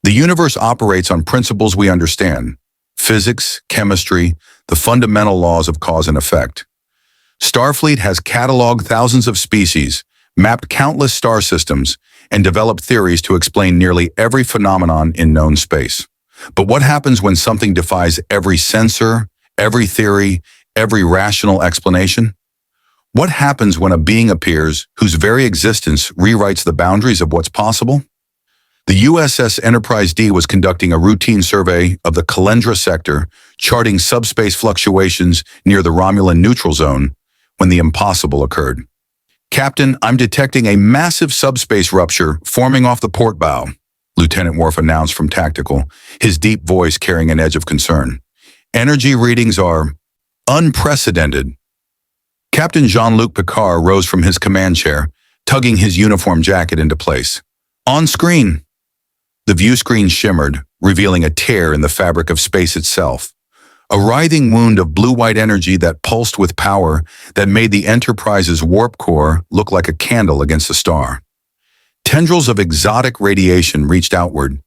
The universe operates on principles we understand: physics, chemistry, the fundamental laws of cause and effect. Starfleet has cataloged thousands of species, mapped countless star systems, and developed theories to explain nearly every phenomenon in known space. But what happens when something defies every sensor, every theory, every rational explanation? What happens when a being appears whose very existence rewrites the boundaries of what's possible? The USS Enterprise-D was conducting a routine survey of the Kalendra sector, charting subspace fluctuations near the Romulan neutral zone, when the impossible occurred. "Captain, I'm detecting a massive subspace rupture forming off the port bow," Lieutenant Worf announced from Tactical, his deep voice carrying an edge of concern. "Energy readings are unprecedented." Captain Jean-Luc Picard rose from his command chair, tugging his uniform jacket into place. "On screen." The view screen shimmered, revealing a tear in the fabric of space itself. A writhing wound of blue-white energy that pulsed with power that made the Enterprise's warp core look like a candle against a star. Tendrils of exotic radiation reached outward,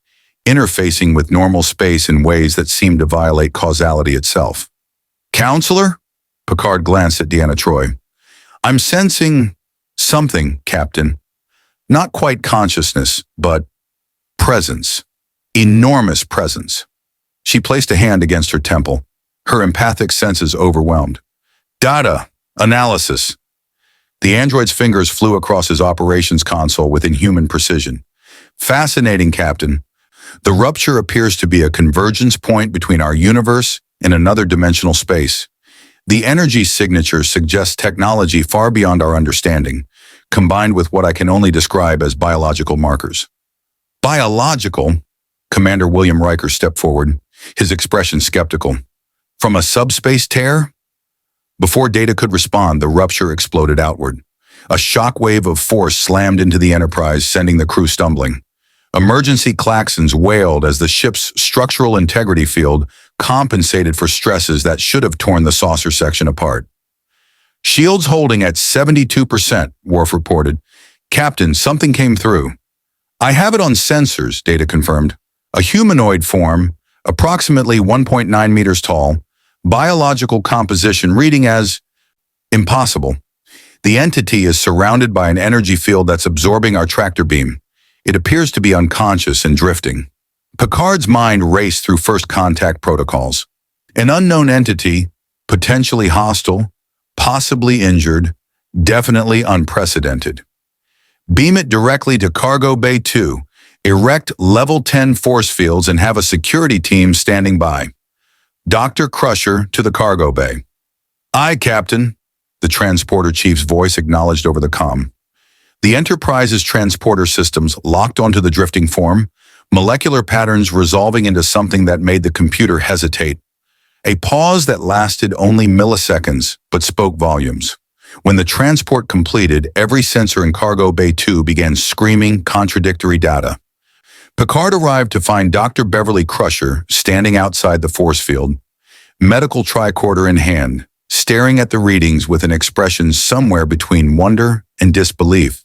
interfacing with normal space in ways that seemed to violate causality itself. "Counselor?" Picard glanced at Deanna Troi. "I'm sensing something, Captain. Not quite consciousness, but presence. Enormous presence." She placed a hand against her temple, her empathic senses overwhelmed. "Data. Analysis." The android's fingers flew across his operations console with inhuman precision. "Fascinating, Captain. The rupture appears to be a convergence point between our universe and another dimensional space. The energy signature suggests technology far beyond our understanding, combined with what I can only describe as biological markers." "Biological?" Commander William Riker stepped forward, his expression skeptical. "From a subspace tear?" Before Data could respond, the rupture exploded outward. A shockwave of force slammed into the Enterprise, sending the crew stumbling. Emergency klaxons wailed as the ship's structural integrity field compensated for stresses that should have torn the saucer section apart. "Shields holding at 72%, Worf reported. "Captain, something came through." "I have it on sensors," Data confirmed. "A humanoid form, approximately 1.9 meters tall, biological composition reading as impossible. The entity is surrounded by an energy field that's absorbing our tractor beam. It appears to be unconscious and drifting." Picard's mind raced through first contact protocols. An unknown entity, potentially hostile, possibly injured, definitely unprecedented. "Beam it directly to Cargo Bay 2. Erect level 10 force fields and have a security team standing by. Dr. Crusher to the cargo bay." "Aye, Captain," the transporter chief's voice acknowledged over the comm. The Enterprise's transporter systems locked onto the drifting form, molecular patterns resolving into something that made the computer hesitate. A pause that lasted only milliseconds, but spoke volumes. When the transport completed, every sensor in Cargo Bay 2 began screaming contradictory data. Picard arrived to find Dr. Beverly Crusher standing outside the force field, medical tricorder in hand, staring at the readings with an expression somewhere between wonder and disbelief.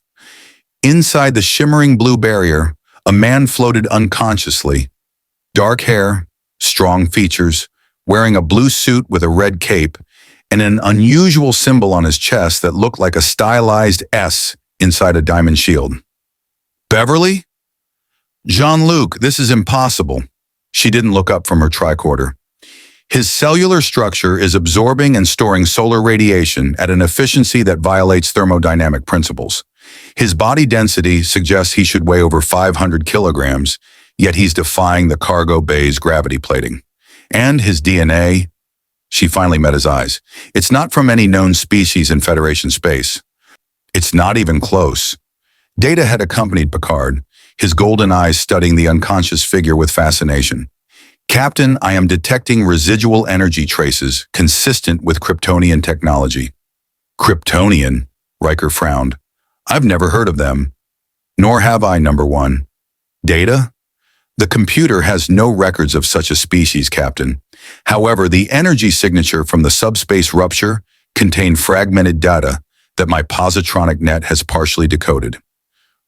Inside the shimmering blue barrier, a man floated unconsciously. Dark hair, strong features, wearing a blue suit with a red cape, and an unusual symbol on his chest that looked like a stylized S inside a diamond shield. "Beverly?" "Jean-Luc, this is impossible." She didn't look up from her tricorder. "His cellular structure is absorbing and storing solar radiation at an efficiency that violates thermodynamic principles. His body density suggests he should weigh over 500 kilograms, yet he's defying the cargo bay's gravity plating. And his DNA..." She finally met his eyes. "It's not from any known species in Federation space. It's not even close." Data had accompanied Picard, his golden eyes studying the unconscious figure with fascination. "Captain, I am detecting residual energy traces consistent with Kryptonian technology." "Kryptonian?" Riker frowned. "I've never heard of them. Nor have I, number one." "Data?" "The computer has no records of such a species, Captain. However, the energy signature from the subspace rupture contained fragmented data that my positronic net has partially decoded.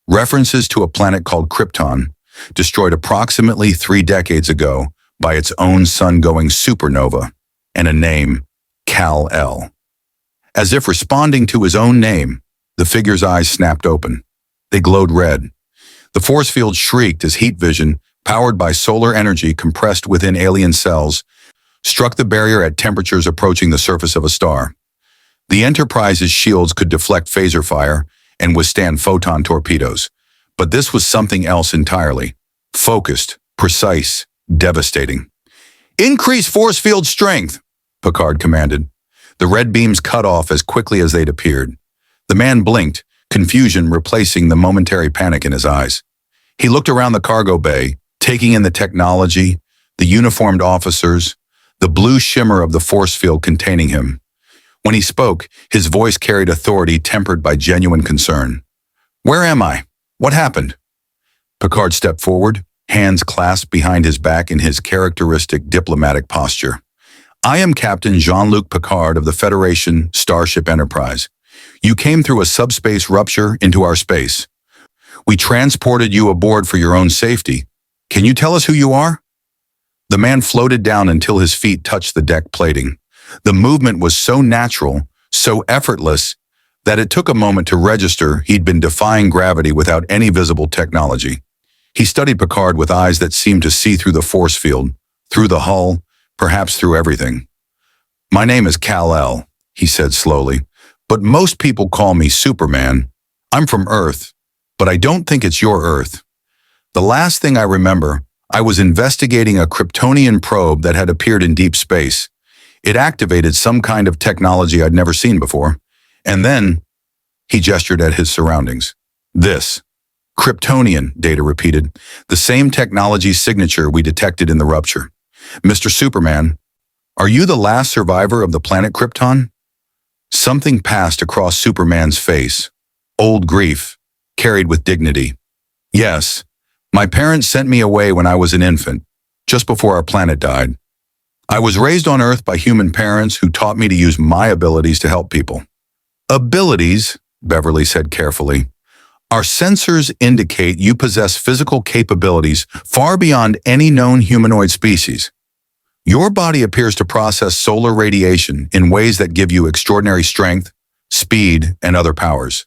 References to a planet called Krypton, destroyed approximately 3 decades ago by its own sun-going supernova, and a name, Kal-El. As if responding to his own name, the figure's eyes snapped open. They glowed red. The force field shrieked as heat vision, powered by solar energy compressed within alien cells, struck the barrier at temperatures approaching the surface of a star. The Enterprise's shields could deflect phaser fire and withstand photon torpedoes, but this was something else entirely. Focused, precise, devastating. "Increase force field strength," Picard commanded. The red beams cut off as quickly as they'd appeared. The man blinked, confusion replacing the momentary panic in his eyes. He looked around the cargo bay, taking in the technology, the uniformed officers, the blue shimmer of the force field containing him. When he spoke, his voice carried authority tempered by genuine concern. "Where am I? What happened?" Picard stepped forward, hands clasped behind his back in his characteristic diplomatic posture. "I am Captain Jean-Luc Picard of the Federation Starship Enterprise. You came through a subspace rupture into our space. We transported you aboard for your own safety. Can you tell us who you are?" The man floated down until his feet touched the deck plating. The movement was so natural, so effortless, that it took a moment to register he'd been defying gravity without any visible technology. He studied Picard with eyes that seemed to see through the force field, through the hull, perhaps through everything. "My name is Kal-El," he said slowly, "but most people call me Superman. I'm from Earth, but I don't think it's your Earth. The last thing I remember, I was investigating a Kryptonian probe that had appeared in deep space. It activated some kind of technology I'd never seen before. And then," he gestured at his surroundings. "This. Kryptonian," Data repeated. "The same technology signature we detected in the rupture. Mr. Superman, are you the last survivor of the planet Krypton?" Something passed across Superman's face. Old grief, carried with dignity. "Yes. My parents sent me away when I was an infant, just before our planet died. I was raised on Earth by human parents who taught me to use my abilities to help people." "Abilities," Beverly said carefully. "Our sensors indicate you possess physical capabilities far beyond any known humanoid species. Your body appears to process solar radiation in ways that give you extraordinary strength, speed, and other powers.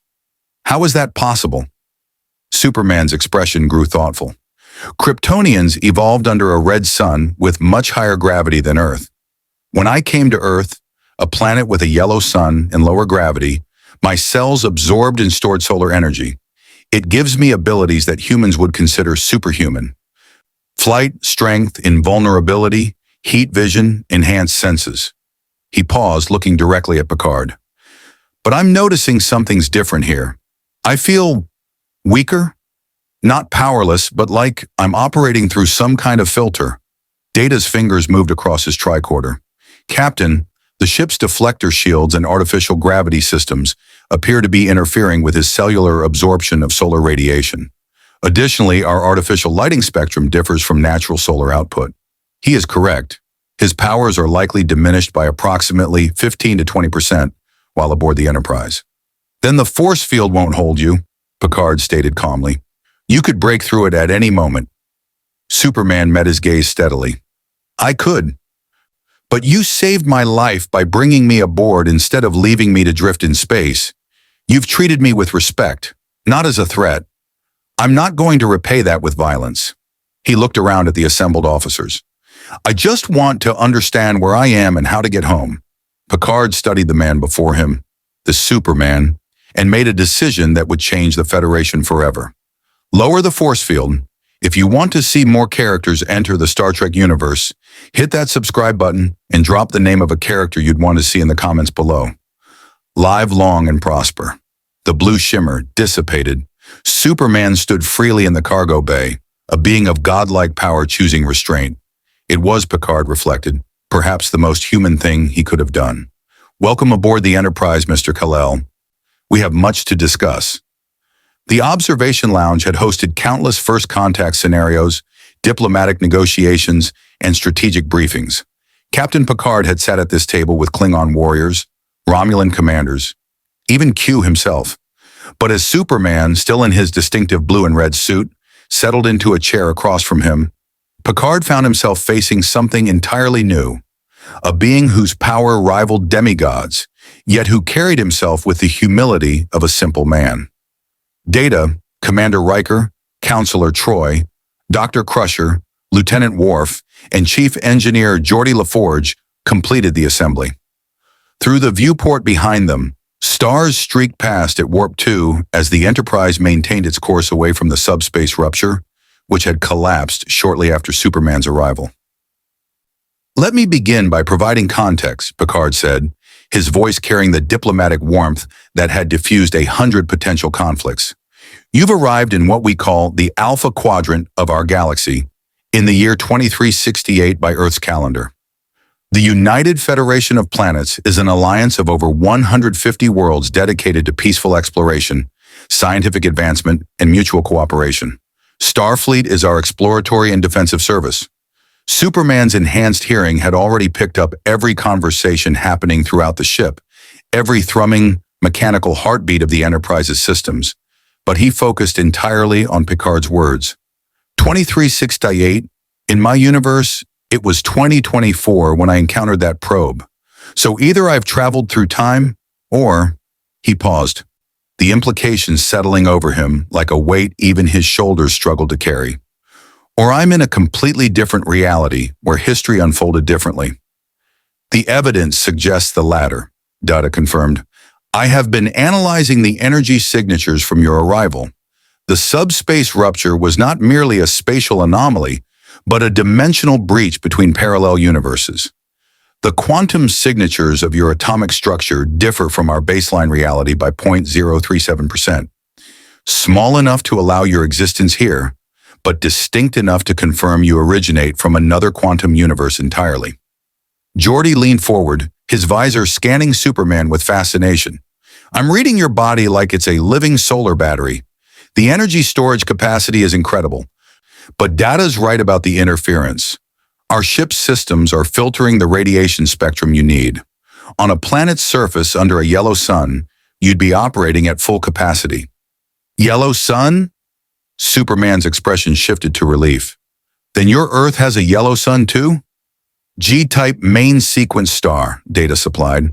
How is that possible?" Superman's expression grew thoughtful. "Kryptonians evolved under a red sun with much higher gravity than Earth. When I came to Earth, a planet with a yellow sun and lower gravity, my cells absorbed and stored solar energy. It gives me abilities that humans would consider superhuman. Flight, strength, invulnerability, heat vision, enhanced senses." He paused, looking directly at Picard. "But I'm noticing something's different here. I feel weaker? Not powerless, but like I'm operating through some kind of filter." Data's fingers moved across his tricorder. "Captain, the ship's deflector shields and artificial gravity systems appear to be interfering with his cellular absorption of solar radiation. Additionally, our artificial lighting spectrum differs from natural solar output." He is correct. His powers are likely diminished by approximately 15 to 20% while aboard the Enterprise. "Then the force field won't hold you," Picard stated calmly. "You could break through it at any moment." Superman met his gaze steadily. "I could. But you saved my life by bringing me aboard instead of leaving me to drift in space. You've treated me with respect, not as a threat. I'm not going to repay that with violence." He looked around at the assembled officers. "I just want to understand where I am and how to get home." Picard studied the man before him, the Superman, and made a decision that would change the Federation forever. "Lower the force field. If you want to see more characters enter the Star Trek universe, hit that subscribe button and drop the name of a character you'd want to see in the comments below." Live long and prosper. The blue shimmer dissipated. Superman stood freely in the cargo bay, a being of godlike power choosing restraint. It was, Picard reflected, perhaps the most human thing he could have done. "Welcome aboard the Enterprise, Mr. Kal-El. We have much to discuss." The observation lounge had hosted countless first contact scenarios, diplomatic negotiations, and strategic briefings. Captain Picard had sat at this table with Klingon warriors, Romulan commanders, even Q himself. But as Superman, still in his distinctive blue and red suit, settled into a chair across from him, Picard found himself facing something entirely new, a being whose power rivaled demigods, yet who carried himself with the humility of a simple man. Data, Commander Riker, Counselor Troy, Dr. Crusher, Lieutenant Worf, and Chief Engineer Geordi LaForge completed the assembly. Through the viewport behind them, stars streaked past at Warp 2 as the Enterprise maintained its course away from the subspace rupture, which had collapsed shortly after Superman's arrival. "Let me begin by providing context," Picard said, his voice carrying the diplomatic warmth that had diffused 100 potential conflicts. "You've arrived in what we call the Alpha Quadrant of our galaxy, in the year 2368 by Earth's calendar. The United Federation of Planets is an alliance of over 150 worlds dedicated to peaceful exploration, scientific advancement, and mutual cooperation. Starfleet is our exploratory and defensive service. Superman's enhanced hearing had already picked up every conversation happening throughout the ship, every thrumming, mechanical heartbeat of the Enterprise's systems, but he focused entirely on Picard's words. 2368, in my universe, it was 2024 when I encountered that probe. So either I've traveled through time, or..." He paused, the implications settling over him like a weight even his shoulders struggled to carry. "Or I'm in a completely different reality where history unfolded differently." "The evidence suggests the latter," Data confirmed. "I have been analyzing the energy signatures from your arrival. The subspace rupture was not merely a spatial anomaly, but a dimensional breach between parallel universes. The quantum signatures of your atomic structure differ from our baseline reality by 0.037%. Small enough to allow your existence here, but distinct enough to confirm you originate from another quantum universe entirely." Geordi leaned forward, his visor scanning Superman with fascination. "I'm reading your body like it's a living solar battery. The energy storage capacity is incredible. But Data's right about the interference. Our ship's systems are filtering the radiation spectrum you need. On a planet's surface under a yellow sun, you'd be operating at full capacity." "Yellow sun?" Superman's expression shifted to relief. "Then your Earth has a yellow sun too?" "G-type main sequence star," Data supplied.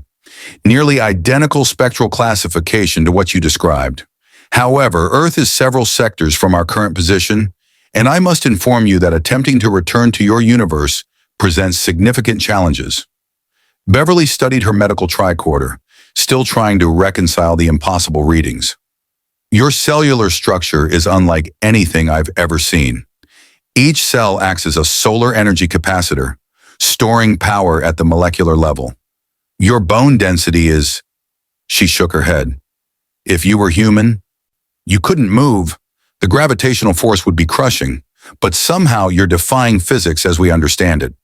"Nearly identical spectral classification to what you described. However, Earth is several sectors from our current position, and I must inform you that attempting to return to your universe presents significant challenges." Beverly studied her medical tricorder, still trying to reconcile the impossible readings. "Your cellular structure is unlike anything I've ever seen. Each cell acts as a solar energy capacitor, storing power at the molecular level. Your bone density is..." She shook her head. "If you were human, you couldn't move. The gravitational force would be crushing, but somehow you're defying physics as we understand it."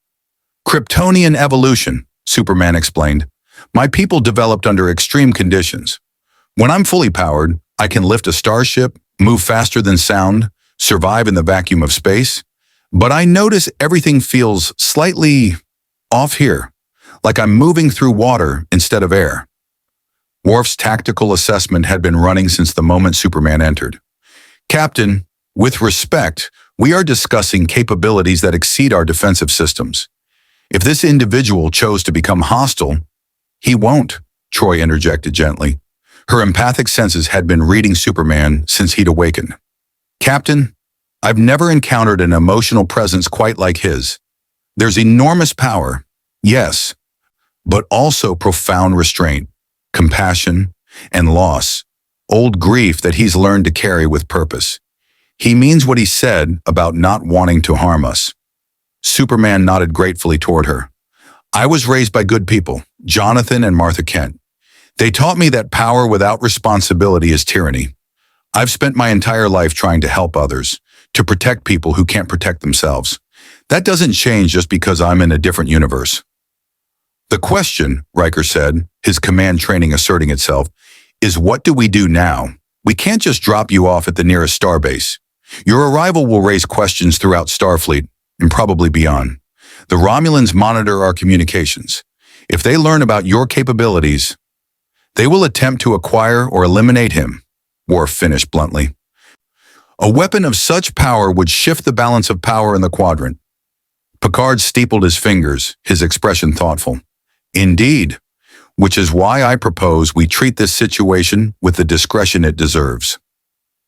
"Kryptonian evolution," Superman explained. "My people developed under extreme conditions. When I'm fully powered, I can lift a starship, move faster than sound, survive in the vacuum of space. But I notice everything feels slightly off here, like I'm moving through water instead of air." Worf's tactical assessment had been running since the moment Superman entered. "Captain, with respect, we are discussing capabilities that exceed our defensive systems. If this individual chose to become hostile..." "He won't," Troy interjected gently. Her empathic senses had been reading Superman since he'd awakened. "Captain, I've never encountered an emotional presence quite like his. There's enormous power, yes, but also profound restraint, compassion, and loss, old grief that he's learned to carry with purpose. He means what he said about not wanting to harm us." Superman nodded gratefully toward her. "I was raised by good people, Jonathan and Martha Kent. They taught me that power without responsibility is tyranny. I've spent my entire life trying to help others, to protect people who can't protect themselves. That doesn't change just because I'm in a different universe." "The question," Riker said, his command training asserting itself, "is what do we do now? We can't just drop you off at the nearest starbase. Your arrival will raise questions throughout Starfleet, and probably beyond. The Romulans monitor our communications. If they learn about your capabilities, they will attempt to acquire or eliminate him," Worf finished bluntly. A weapon of such power would shift the balance of power in the quadrant. Picard steepled his fingers, his expression thoughtful. Indeed, which is why I propose we treat this situation with the discretion it deserves.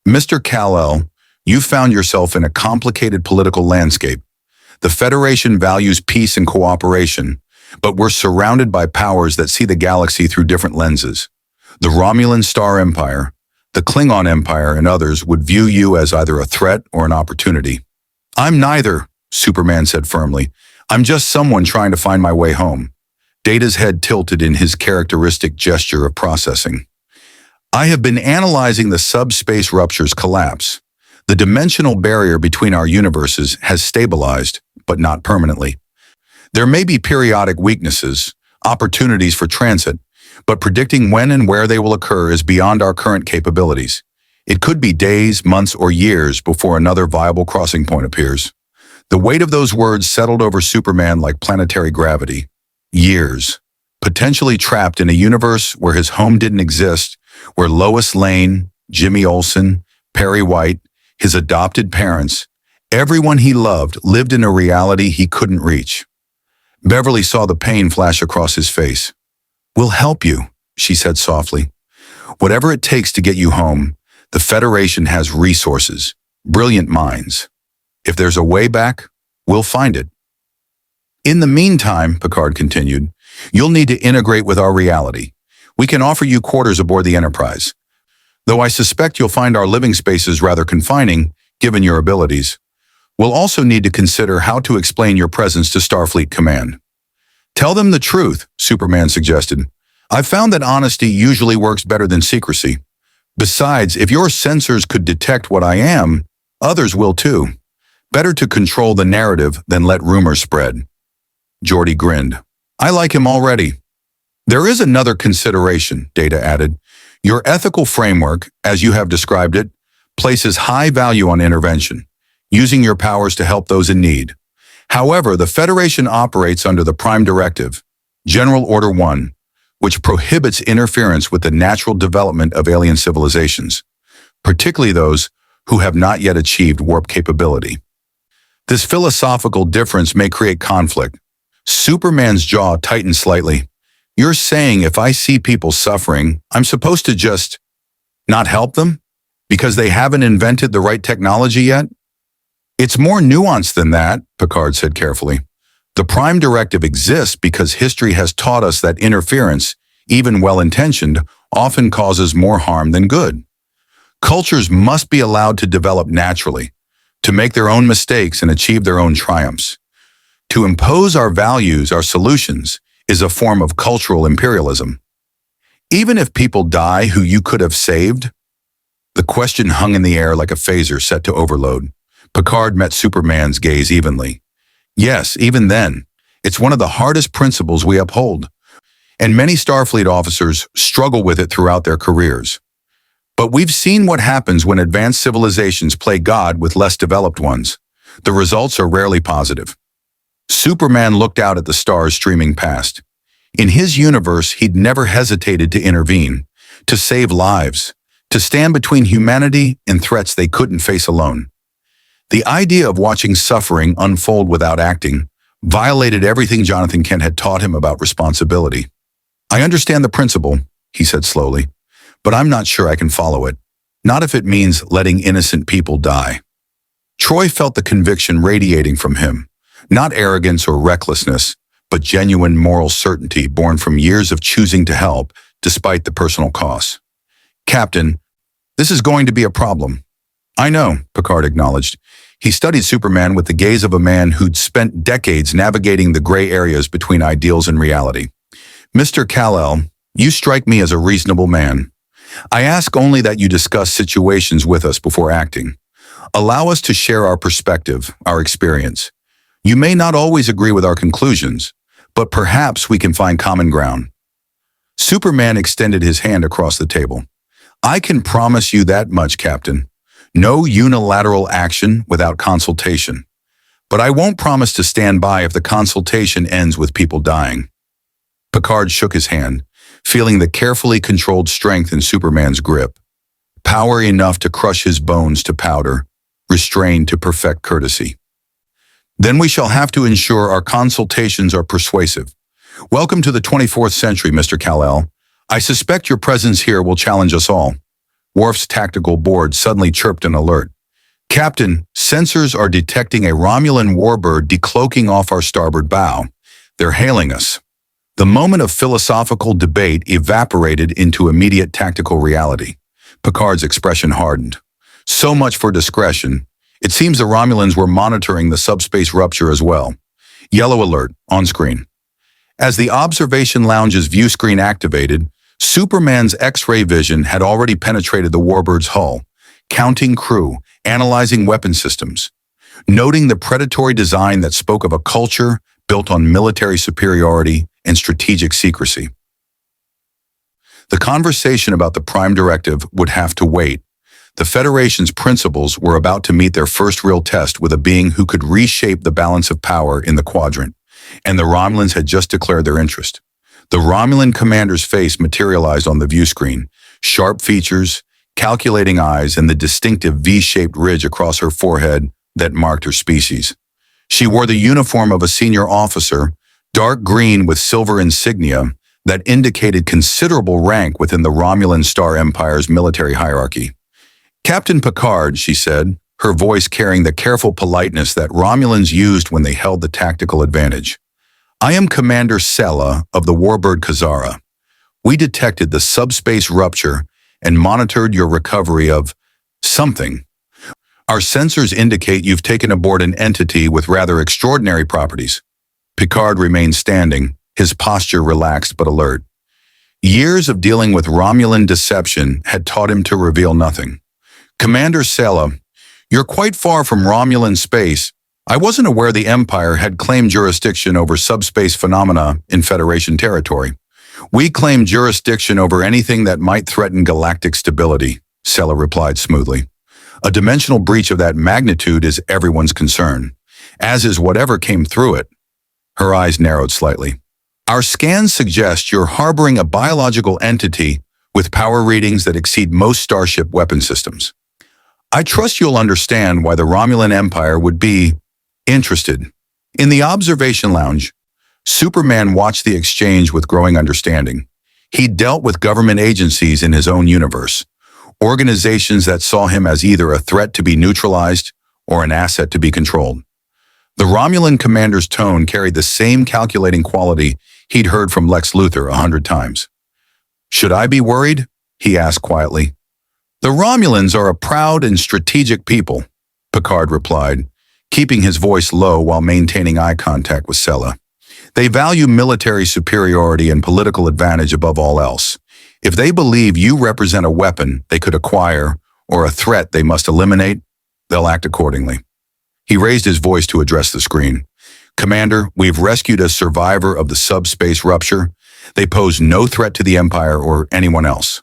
Mr. Kal-El, you found yourself in a complicated political landscape. The Federation values peace and cooperation, but we're surrounded by powers that see the galaxy through different lenses. The Romulan Star Empire, the Klingon Empire, and others would view you as either a threat or an opportunity. I'm neither, Superman said firmly. I'm just someone trying to find my way home. Data's head tilted in his characteristic gesture of processing. I have been analyzing the subspace rupture's collapse. The dimensional barrier between our universes has stabilized, but not permanently. There may be periodic weaknesses, opportunities for transit, but predicting when and where they will occur is beyond our current capabilities. It could be days, months, or years before another viable crossing point appears. The weight of those words settled over Superman like planetary gravity. Years. Potentially trapped in a universe where his home didn't exist, where Lois Lane, Jimmy Olsen, Perry White, his adopted parents, everyone he loved lived in a reality he couldn't reach. Beverly saw the pain flash across his face. We'll help you, she said softly. Whatever it takes to get you home, the Federation has resources, brilliant minds. If there's a way back, we'll find it. In the meantime, Picard continued, you'll need to integrate with our reality. We can offer you quarters aboard the Enterprise. Though I suspect you'll find our living spaces rather confining, given your abilities. We'll also need to consider how to explain your presence to Starfleet Command. Tell them the truth, Superman suggested. I've found that honesty usually works better than secrecy. Besides, if your sensors could detect what I am, others will too. Better to control the narrative than let rumors spread. Geordi grinned. I like him already. There is another consideration, Data added. Your ethical framework, as you have described it, places high value on intervention, using your powers to help those in need. However, the Federation operates under the Prime Directive, General Order 1, which prohibits interference with the natural development of alien civilizations, particularly those who have not yet achieved warp capability. This philosophical difference may create conflict. Superman's jaw tightened slightly. You're saying if I see people suffering, I'm supposed to just not help them? Because they haven't invented the right technology yet? It's more nuanced than that, Picard said carefully. The Prime Directive exists because history has taught us that interference, even well-intentioned, often causes more harm than good. Cultures must be allowed to develop naturally, to make their own mistakes and achieve their own triumphs. To impose our values, our solutions, is a form of cultural imperialism. Even if people die who you could have saved? The question hung in the air like a phaser set to overload. Picard met Superman's gaze evenly. Yes, even then, it's one of the hardest principles we uphold, and many Starfleet officers struggle with it throughout their careers. But we've seen what happens when advanced civilizations play God with less developed ones. The results are rarely positive. Superman looked out at the stars streaming past. In his universe, he'd never hesitated to intervene, to save lives, to stand between humanity and threats they couldn't face alone. The idea of watching suffering unfold without acting violated everything Jonathan Kent had taught him about responsibility. I understand the principle, he said slowly, but I'm not sure I can follow it. Not if it means letting innocent people die. Troy felt the conviction radiating from him. Not arrogance or recklessness, but genuine moral certainty born from years of choosing to help despite the personal costs. Captain, this is going to be a problem. I know, Picard acknowledged. He studied Superman with the gaze of a man who'd spent decades navigating the gray areas between ideals and reality. Mr. Kal-El, you strike me as a reasonable man. I ask only that you discuss situations with us before acting. Allow us to share our perspective, our experience. You may not always agree with our conclusions, but perhaps we can find common ground. Superman extended his hand across the table. I can promise you that much, Captain. No unilateral action without consultation. But I won't promise to stand by if the consultation ends with people dying. Picard shook his hand, feeling the carefully controlled strength in Superman's grip. power enough to crush his bones to powder, restrained to perfect courtesy. Then we shall have to ensure our consultations are persuasive. Welcome to the 24th century, Mr. Kal-El. I suspect your presence here will challenge us all. Worf's tactical board suddenly chirped an alert. Captain, sensors are detecting a Romulan Warbird decloaking off our starboard bow. They're hailing us. The moment of philosophical debate evaporated into immediate tactical reality. Picard's expression hardened. So much for discretion. It seems the Romulans were monitoring the subspace rupture as well. Yellow alert, on screen. As the observation lounge's view screen activated, Superman's X-ray vision had already penetrated the Warbird's hull, counting crew, analyzing weapon systems, noting the predatory design that spoke of a culture built on military superiority and strategic secrecy. The conversation about the Prime Directive would have to wait. The Federation's principles were about to meet their first real test with a being who could reshape the balance of power in the quadrant, and the Romulans had just declared their interest. The Romulan commander's face materialized on the view screen, sharp features, calculating eyes, and the distinctive V-shaped ridge across her forehead that marked her species. She wore the uniform of a senior officer, dark green with silver insignia that indicated considerable rank within the Romulan Star Empire's military hierarchy. Captain Picard, she said, her voice carrying the careful politeness that Romulans used when they held the tactical advantage. I am Commander Sela of the Warbird Kazara. We detected the subspace rupture and monitored your recovery of something. Our sensors indicate you've taken aboard an entity with rather extraordinary properties. Picard remained standing, his posture relaxed but alert. Years of dealing with Romulan deception had taught him to reveal nothing. Commander Sela, you're quite far from Romulan space. I wasn't aware the Empire had claimed jurisdiction over subspace phenomena in Federation territory. We claim jurisdiction over anything that might threaten galactic stability, Sela replied smoothly. A dimensional breach of that magnitude is everyone's concern, as is whatever came through it. Her eyes narrowed slightly. Our scans suggest you're harboring a biological entity with power readings that exceed most Starship weapon systems. I trust you'll understand why the Romulan Empire would be interested. In the observation lounge, Superman watched the exchange with growing understanding. He dealt with government agencies in his own universe, organizations that saw him as either a threat to be neutralized or an asset to be controlled. The Romulan commander's tone carried the same calculating quality he'd heard from Lex Luthor 100 times. Should I be worried? He asked quietly. The Romulans are a proud and strategic people, Picard replied, keeping his voice low while maintaining eye contact with Sela. They value military superiority and political advantage above all else. If they believe you represent a weapon they could acquire or a threat they must eliminate, they'll act accordingly. He raised his voice to address the screen. Commander, we've rescued a survivor of the subspace rupture. They pose no threat to the Empire or anyone else.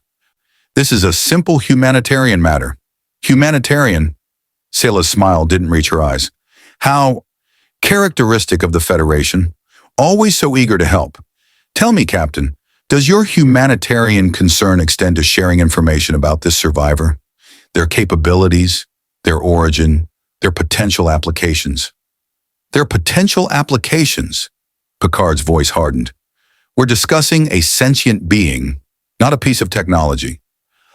This is a simple humanitarian matter. Humanitarian? Sela's smile didn't reach her eyes. How characteristic of the Federation. Always so eager to help. Tell me, Captain, does your humanitarian concern extend to sharing information about this survivor? Their capabilities, their origin, their potential applications? Their potential applications? Picard's voice hardened. We're discussing a sentient being, not a piece of technology.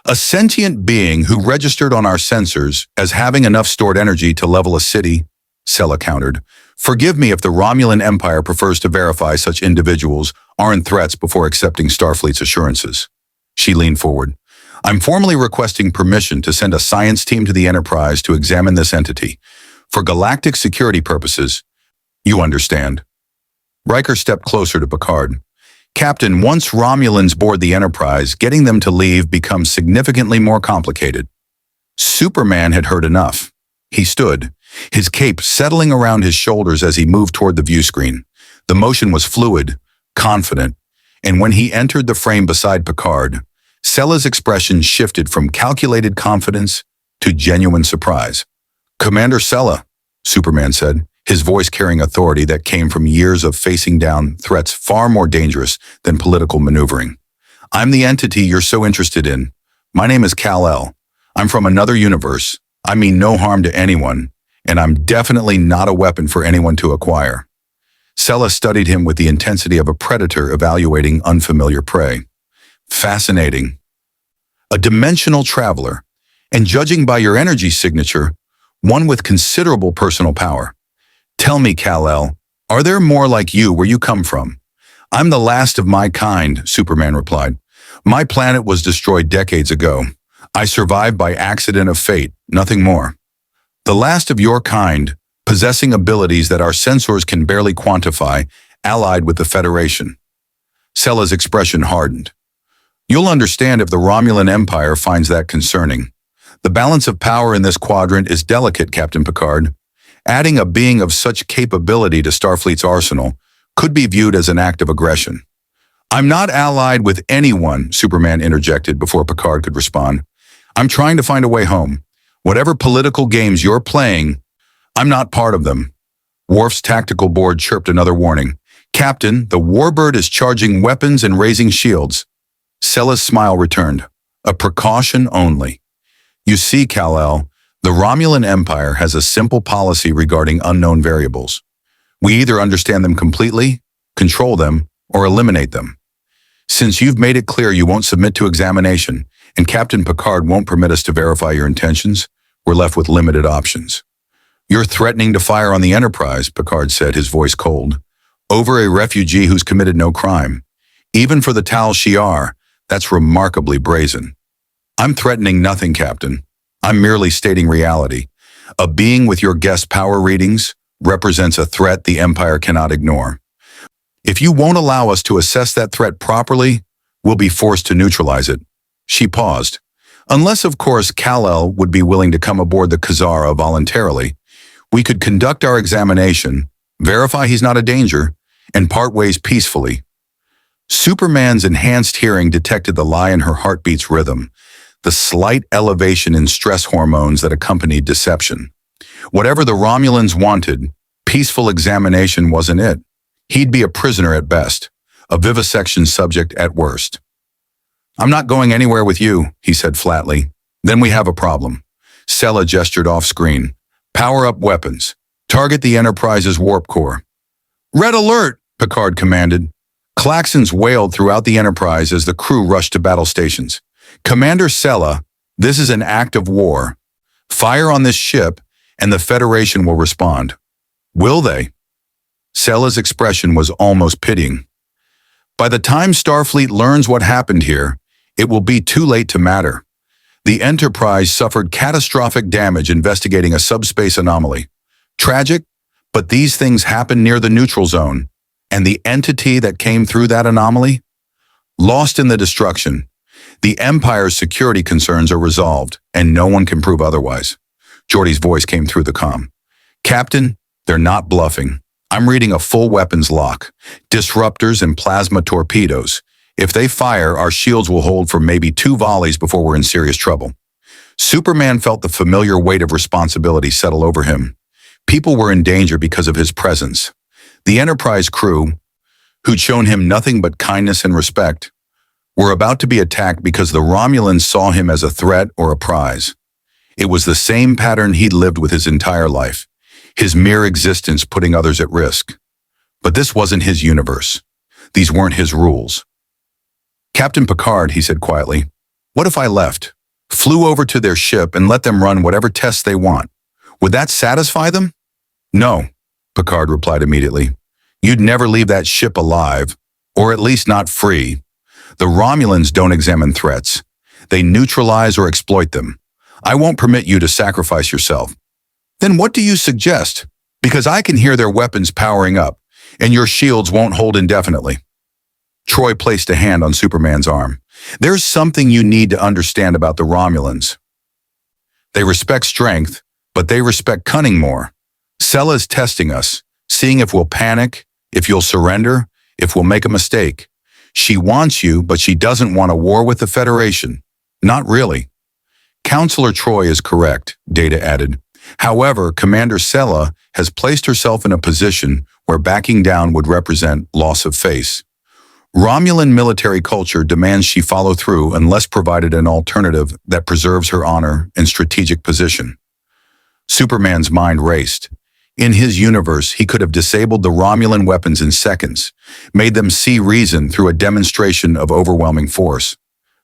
A sentient being who registered on our sensors as having enough stored energy to level a city, Sela countered. Forgive me if the Romulan Empire prefers to verify such individuals aren't threats before accepting Starfleet's assurances. She leaned forward. I'm formally requesting permission to send a science team to the Enterprise to examine this entity. For galactic security purposes, you understand. Riker stepped closer to Picard. Captain, once Romulans board the Enterprise, getting them to leave becomes significantly more complicated. Superman had heard enough. He stood, his cape settling around his shoulders as he moved toward the view screen. The motion was fluid, confident, and when he entered the frame beside Picard, Sela's expression shifted from calculated confidence to genuine surprise. Commander Sela, Superman said, his voice carrying authority that came from years of facing down threats far more dangerous than political maneuvering. I'm the entity you're so interested in. My name is Kal-El. I'm from another universe. I mean no harm to anyone, and I'm definitely not a weapon for anyone to acquire. Sella studied him with the intensity of a predator evaluating unfamiliar prey. Fascinating. A dimensional traveler, and judging by your energy signature, one with considerable personal power. Tell me, Kal-El, are there more like you where you come from? I'm the last of my kind, Superman replied. My planet was destroyed decades ago. I survived by accident of fate, nothing more. The last of your kind, possessing abilities that our sensors can barely quantify, allied with the Federation. Sella's expression hardened. You'll understand if the Romulan Empire finds that concerning. The balance of power in this quadrant is delicate, Captain Picard. Adding a being of such capability to Starfleet's arsenal could be viewed as an act of aggression. I'm not allied with anyone, Superman interjected before Picard could respond. I'm trying to find a way home. Whatever political games you're playing, I'm not part of them. Worf's tactical board chirped another warning. Captain, the Warbird is charging weapons and raising shields. Sella's smile returned. A precaution only. You see, Kal-El, the Romulan Empire has a simple policy regarding unknown variables. We either understand them completely, control them, or eliminate them. Since you've made it clear you won't submit to examination, and Captain Picard won't permit us to verify your intentions, we're left with limited options. You're threatening to fire on the Enterprise, Picard said, his voice cold, over a refugee who's committed no crime. Even for the Tal Shiar, that's remarkably brazen. I'm threatening nothing, Captain. I'm merely stating reality. A being with your guest power readings represents a threat the Empire cannot ignore. If you won't allow us to assess that threat properly, we'll be forced to neutralize it. She paused. Unless, of course, Kal-El would be willing to come aboard the Kazara voluntarily, we could conduct our examination, verify he's not a danger, and part ways peacefully. Superman's enhanced hearing detected the lie in her heartbeat's rhythm, the slight elevation in stress hormones that accompanied deception. Whatever the Romulans wanted, peaceful examination wasn't it. He'd be a prisoner at best, a vivisection subject at worst. I'm not going anywhere with you, he said flatly. Then we have a problem. Sella gestured off-screen. Power up weapons. Target the Enterprise's warp core. Red alert, Picard commanded. Klaxons wailed throughout the Enterprise as the crew rushed to battle stations. Commander Sella, this is an act of war. Fire on this ship, and the Federation will respond. Will they? Sella's expression was almost pitying. By the time Starfleet learns what happened here, it will be too late to matter. The Enterprise suffered catastrophic damage investigating a subspace anomaly. Tragic, but these things happen near the neutral zone, and the entity that came through that anomaly? Lost in the destruction. The Empire's security concerns are resolved, and no one can prove otherwise. Geordi's voice came through the comm. Captain, they're not bluffing. I'm reading a full weapons lock. Disruptors and plasma torpedoes. If they fire, our shields will hold for maybe 2 volleys before we're in serious trouble. Superman felt the familiar weight of responsibility settle over him. People were in danger because of his presence. The Enterprise crew, who'd shown him nothing but kindness and respect, were about to be attacked because the Romulans saw him as a threat or a prize. It was the same pattern he'd lived with his entire life, his mere existence putting others at risk. But this wasn't his universe. These weren't his rules. Captain Picard, he said quietly, what if I left, flew over to their ship and let them run whatever tests they want? Would that satisfy them? No, Picard replied immediately. You'd never leave that ship alive, or at least not free. The Romulans don't examine threats. They neutralize or exploit them. I won't permit you to sacrifice yourself. Then what do you suggest? Because I can hear their weapons powering up, and your shields won't hold indefinitely. Troy placed a hand on Superman's arm. There's something you need to understand about the Romulans. They respect strength, but they respect cunning more. Sella's testing us, seeing if we'll panic, if you'll surrender, if we'll make a mistake. She wants you, but she doesn't want a war with the Federation. Not really. Counselor Troy is correct, Data added. However, Commander Sella has placed herself in a position where backing down would represent loss of face. Romulan military culture demands she follow through unless provided an alternative that preserves her honor and strategic position. Superman's mind raced. In his universe, he could have disabled the Romulan weapons in seconds, made them see reason through a demonstration of overwhelming force.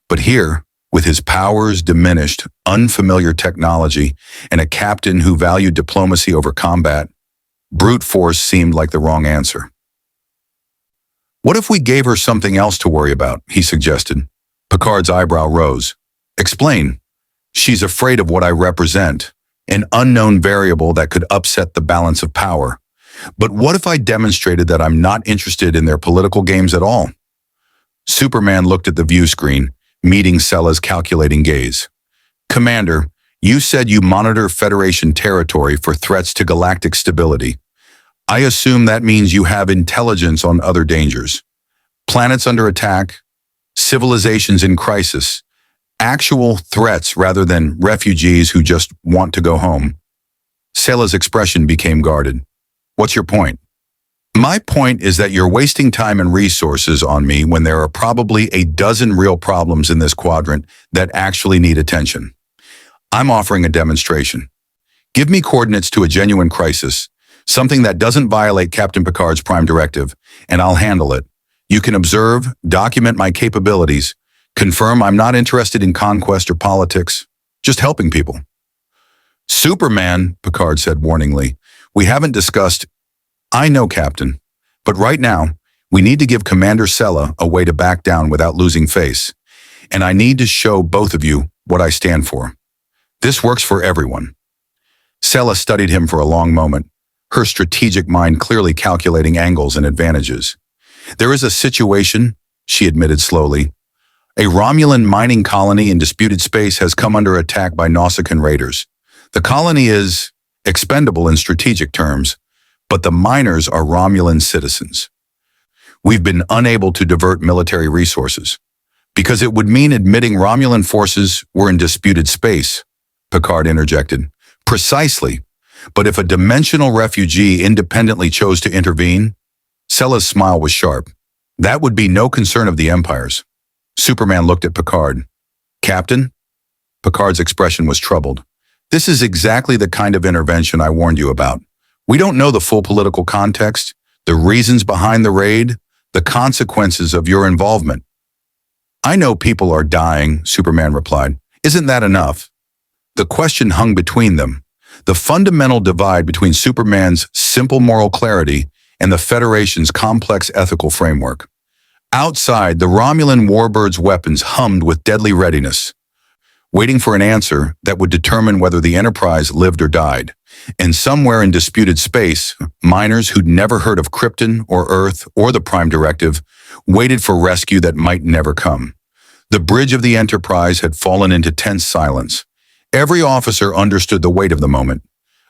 But here, with his powers diminished, unfamiliar technology, and a captain who valued diplomacy over combat, brute force seemed like the wrong answer. "What if we gave her something else to worry about?" he suggested. Picard's eyebrow rose. "Explain." "She's afraid of what I represent, an unknown variable that could upset the balance of power. But what if I demonstrated that I'm not interested in their political games at all?" Superman looked at the view screen, meeting Sella's calculating gaze. "Commander, you said you monitor Federation territory for threats to galactic stability. I assume that means you have intelligence on other dangers. Planets under attack, civilizations in crisis, actual threats rather than refugees who just want to go home." Sella's expression became guarded. "What's your point?" "My point is that you're wasting time and resources on me when there are probably a dozen real problems in this quadrant that actually need attention. I'm offering a demonstration. Give me coordinates to a genuine crisis, something that doesn't violate Captain Picard's Prime Directive, and I'll handle it. You can observe, document my capabilities, confirm I'm not interested in conquest or politics, just helping people." "Superman," Picard said warningly, "we haven't discussed—" "I know, Captain, but right now, we need to give Commander Sella a way to back down without losing face, and I need to show both of you what I stand for. This works for everyone." Sella studied him for a long moment, her strategic mind clearly calculating angles and advantages. "There is a situation," she admitted slowly. "A Romulan mining colony in disputed space has come under attack by Nausicaan raiders. The colony is expendable in strategic terms, but the miners are Romulan citizens. We've been unable to divert military resources, because it would mean admitting Romulan forces were in disputed space," Picard interjected. "Precisely. But if a dimensional refugee independently chose to intervene," Sella's smile was sharp, "that would be no concern of the Empire's." Superman looked at Picard. "Captain?" Picard's expression was troubled. "This is exactly the kind of intervention I warned you about. We don't know the full political context, the reasons behind the raid, the consequences of your involvement." "I know people are dying," Superman replied. "Isn't that enough?" The question hung between them, the fundamental divide between Superman's simple moral clarity and the Federation's complex ethical framework. Outside, the Romulan Warbirds' weapons hummed with deadly readiness, waiting for an answer that would determine whether the Enterprise lived or died. And somewhere in disputed space, miners who'd never heard of Krypton or Earth or the Prime Directive waited for rescue that might never come. The bridge of the Enterprise had fallen into tense silence. Every officer understood the weight of the moment,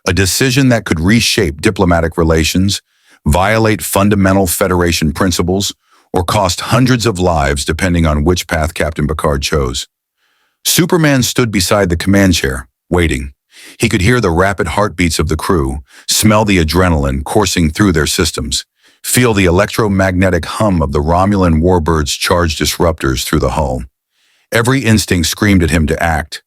a decision that could reshape diplomatic relations, violate fundamental Federation principles, or cost hundreds of lives depending on which path Captain Picard chose. Superman stood beside the command chair, waiting. He could hear the rapid heartbeats of the crew, smell the adrenaline coursing through their systems, feel the electromagnetic hum of the Romulan Warbirds' charged disruptors through the hull. Every instinct screamed at him to act,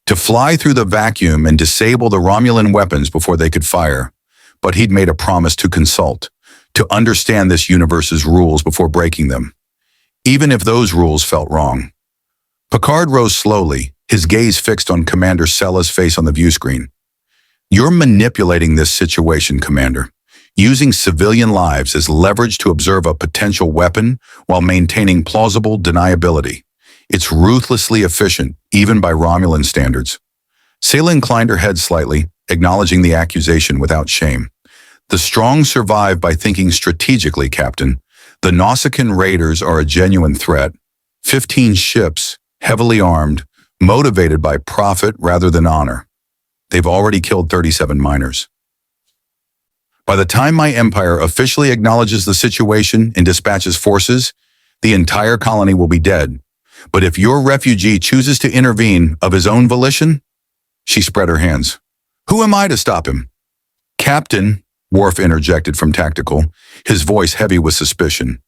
to fly through the vacuum and disable the Romulan weapons before they could fire. But he'd made a promise to consult, to understand this universe's rules before breaking them, even if those rules felt wrong. Picard rose slowly, his gaze fixed on Commander Sella's face on the view screen. "You're manipulating this situation, Commander, using civilian lives as leverage to observe a potential weapon while maintaining plausible deniability. It's ruthlessly efficient, even by Romulan standards." Sela inclined her head slightly, acknowledging the accusation without shame. "The strong survive by thinking strategically, Captain. The Nausicaan raiders are a genuine threat. 15 ships, heavily armed, motivated by profit rather than honor. They've already killed 37 miners. By the time my empire officially acknowledges the situation and dispatches forces, the entire colony will be dead. But if your refugee chooses to intervene of his own volition," she spread her hands, "who am I to stop him?" "Captain," Worf interjected from tactical, his voice heavy with suspicion,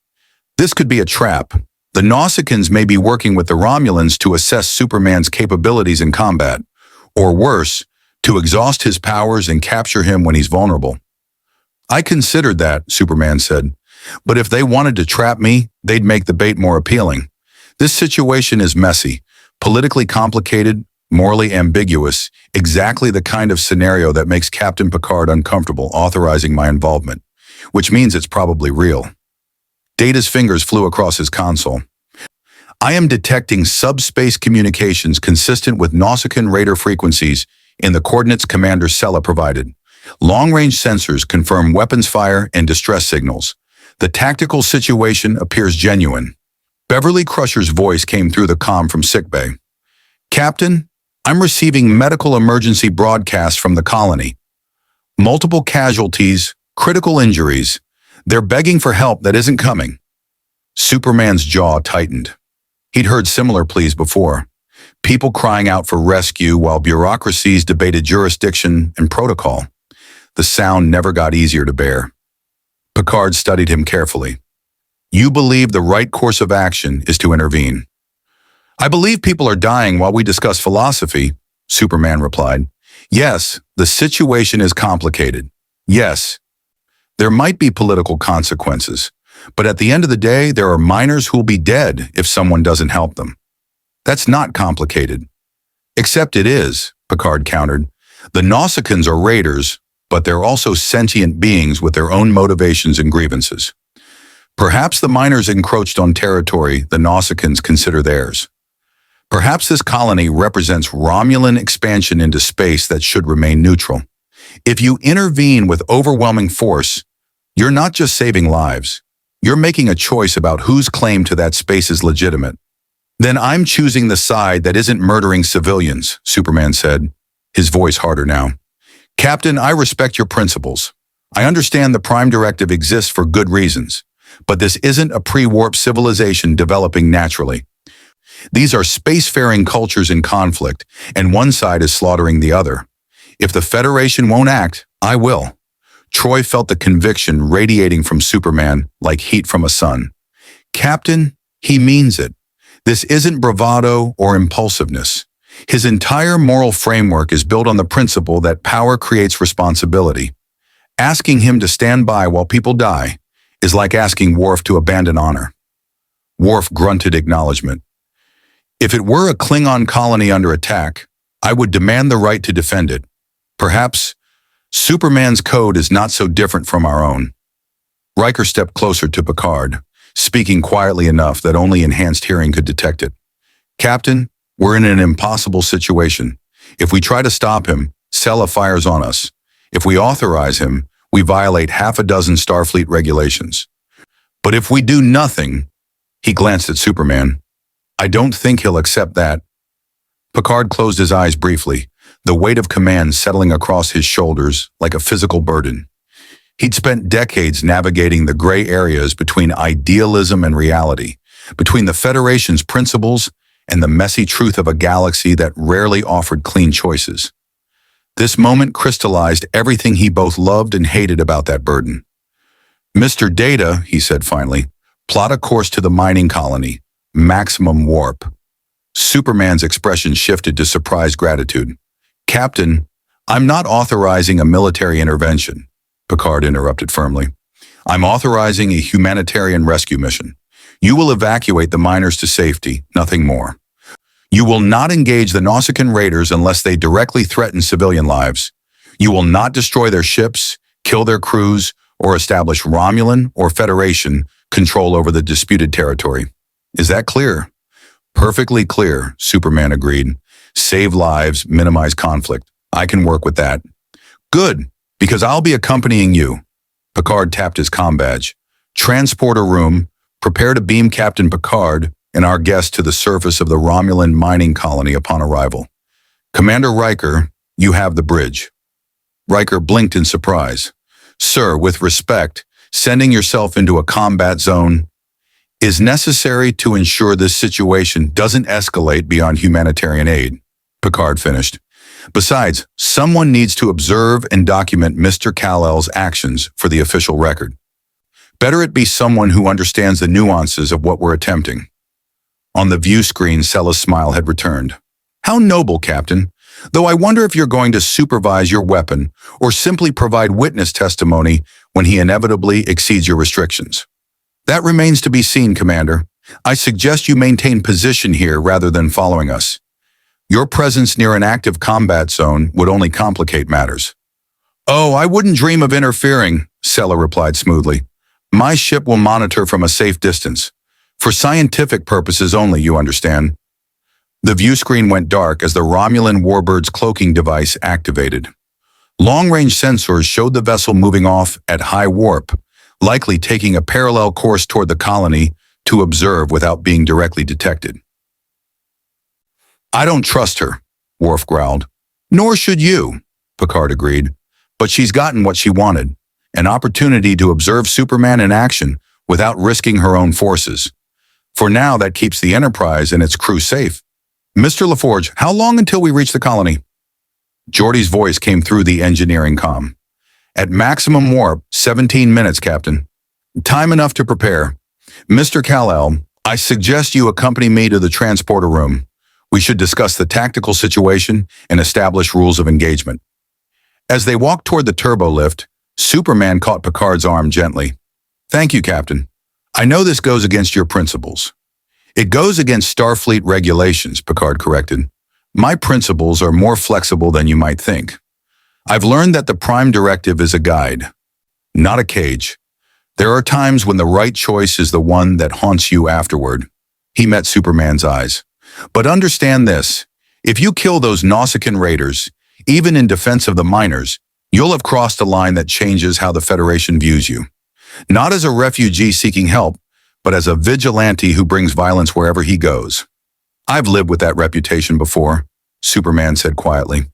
This could be a trap. The Nausicaans may be working with the Romulans to assess Superman's capabilities in combat, or worse, to exhaust his powers and capture him when he's vulnerable. I considered that, Superman said. But if they wanted to trap me, they'd make the bait more appealing. This situation is messy, politically complicated, morally ambiguous, exactly the kind of scenario that makes Captain Picard uncomfortable authorizing my involvement, which means it's probably real. Data's fingers flew across his console. I am detecting subspace communications consistent with Nausicaan radar frequencies in the coordinates Commander Sella provided. Long-range sensors confirm weapons fire and distress signals. The tactical situation appears genuine. Beverly Crusher's voice came through the comm from sickbay. Captain, I'm receiving medical emergency broadcasts from the colony. Multiple casualties, critical injuries. They're begging for help that isn't coming. Superman's jaw tightened. He'd heard similar pleas before. People crying out for rescue while bureaucracies debated jurisdiction and protocol. The sound never got easier to bear. Picard studied him carefully. You believe the right course of action is to intervene. I believe people are dying while we discuss philosophy, Superman replied. Yes, the situation is complicated. Yes, there might be political consequences, but at the end of the day, there are miners who'll be dead if someone doesn't help them. That's not complicated. Except it is, Picard countered. The Nausicaans are raiders, but they're also sentient beings with their own motivations and grievances. Perhaps the miners encroached on territory the Nausicaans consider theirs. Perhaps this colony represents Romulan expansion into space that should remain neutral. If you intervene with overwhelming force, you're not just saving lives. You're making a choice about whose claim to that space is legitimate. Then I'm choosing the side that isn't murdering civilians, Superman said, his voice harder now. Captain, I respect your principles. I understand the Prime Directive exists for good reasons, but this isn't a pre-warp civilization developing naturally. These are spacefaring cultures in conflict, and one side is slaughtering the other. If the Federation won't act, I will. Troy felt the conviction radiating from Superman like heat from a sun. Captain, he means it. This isn't bravado or impulsiveness. His entire moral framework is built on the principle that power creates responsibility. Asking him to stand by while people die is like asking Worf to abandon honor. Worf grunted acknowledgement. If it were a Klingon colony under attack, I would demand the right to defend it. Perhaps Superman's code is not so different from our own. Riker stepped closer to Picard, speaking quietly enough that only enhanced hearing could detect it. Captain, we're in an impossible situation. If we try to stop him, Sella fires on us. If we authorize him, we violate half a dozen Starfleet regulations. But if we do nothing, he glanced at Superman, I don't think he'll accept that. Picard closed his eyes briefly, the weight of command settling across his shoulders like a physical burden. He'd spent decades navigating the gray areas between idealism and reality, between the Federation's principles and the messy truth of a galaxy that rarely offered clean choices. This moment crystallized everything he both loved and hated about that burden. Mr. Data, he said finally, plot a course to the mining colony, maximum warp. Superman's expression shifted to surprised gratitude. Captain, I'm not authorizing a military intervention, Picard interrupted firmly. I'm authorizing a humanitarian rescue mission. You will evacuate the miners to safety, nothing more. You will not engage the Nausicaan raiders unless they directly threaten civilian lives. You will not destroy their ships, kill their crews, or establish Romulan or Federation control over the disputed territory. Is that clear? Perfectly clear, Superman agreed. Save lives, minimize conflict. I can work with that. Good, because I'll be accompanying you. Picard tapped his comm badge. Transporter room, prepare to beam Captain Picard and our guest to the surface of the Romulan mining colony upon arrival. Commander Riker, you have the bridge. Riker blinked in surprise. Sir, with respect, sending yourself into a combat zone is necessary to ensure this situation doesn't escalate beyond humanitarian aid, Picard finished. Besides, someone needs to observe and document Mr. Kal-El's actions for the official record. Better it be someone who understands the nuances of what we're attempting. On the view screen, Sella's smile had returned. How noble, Captain. Though I wonder if you're going to supervise your weapon or simply provide witness testimony when he inevitably exceeds your restrictions. That remains to be seen, Commander. I suggest you maintain position here rather than following us. Your presence near an active combat zone would only complicate matters. Oh, I wouldn't dream of interfering, Sella replied smoothly. My ship will monitor from a safe distance. For scientific purposes only, you understand. The view screen went dark as the Romulan Warbirds cloaking device activated. Long-range sensors showed the vessel moving off at high warp, likely taking a parallel course toward the colony to observe without being directly detected. I don't trust her, Worf growled. Nor should you, Picard agreed. But she's gotten what she wanted, an opportunity to observe Superman in action without risking her own forces. For now, that keeps the Enterprise and its crew safe. Mr. LaForge, how long until we reach the colony? Geordi's voice came through the engineering comm. At maximum warp, 17 minutes, Captain. Time enough to prepare. Mr. Kal-El, I suggest you accompany me to the transporter room. We should discuss the tactical situation and establish rules of engagement. As they walked toward the turbo lift, Superman caught Picard's arm gently. Thank you, Captain. I know this goes against your principles. It goes against Starfleet regulations, Picard corrected. My principles are more flexible than you might think. I've learned that the Prime Directive is a guide, not a cage. There are times when the right choice is the one that haunts you afterward. He met Superman's eyes. But understand this, if you kill those Nausicaan raiders, even in defense of the miners, you'll have crossed a line that changes how the Federation views you. Not as a refugee seeking help, but as a vigilante who brings violence wherever he goes. I've lived with that reputation before, Superman said quietly,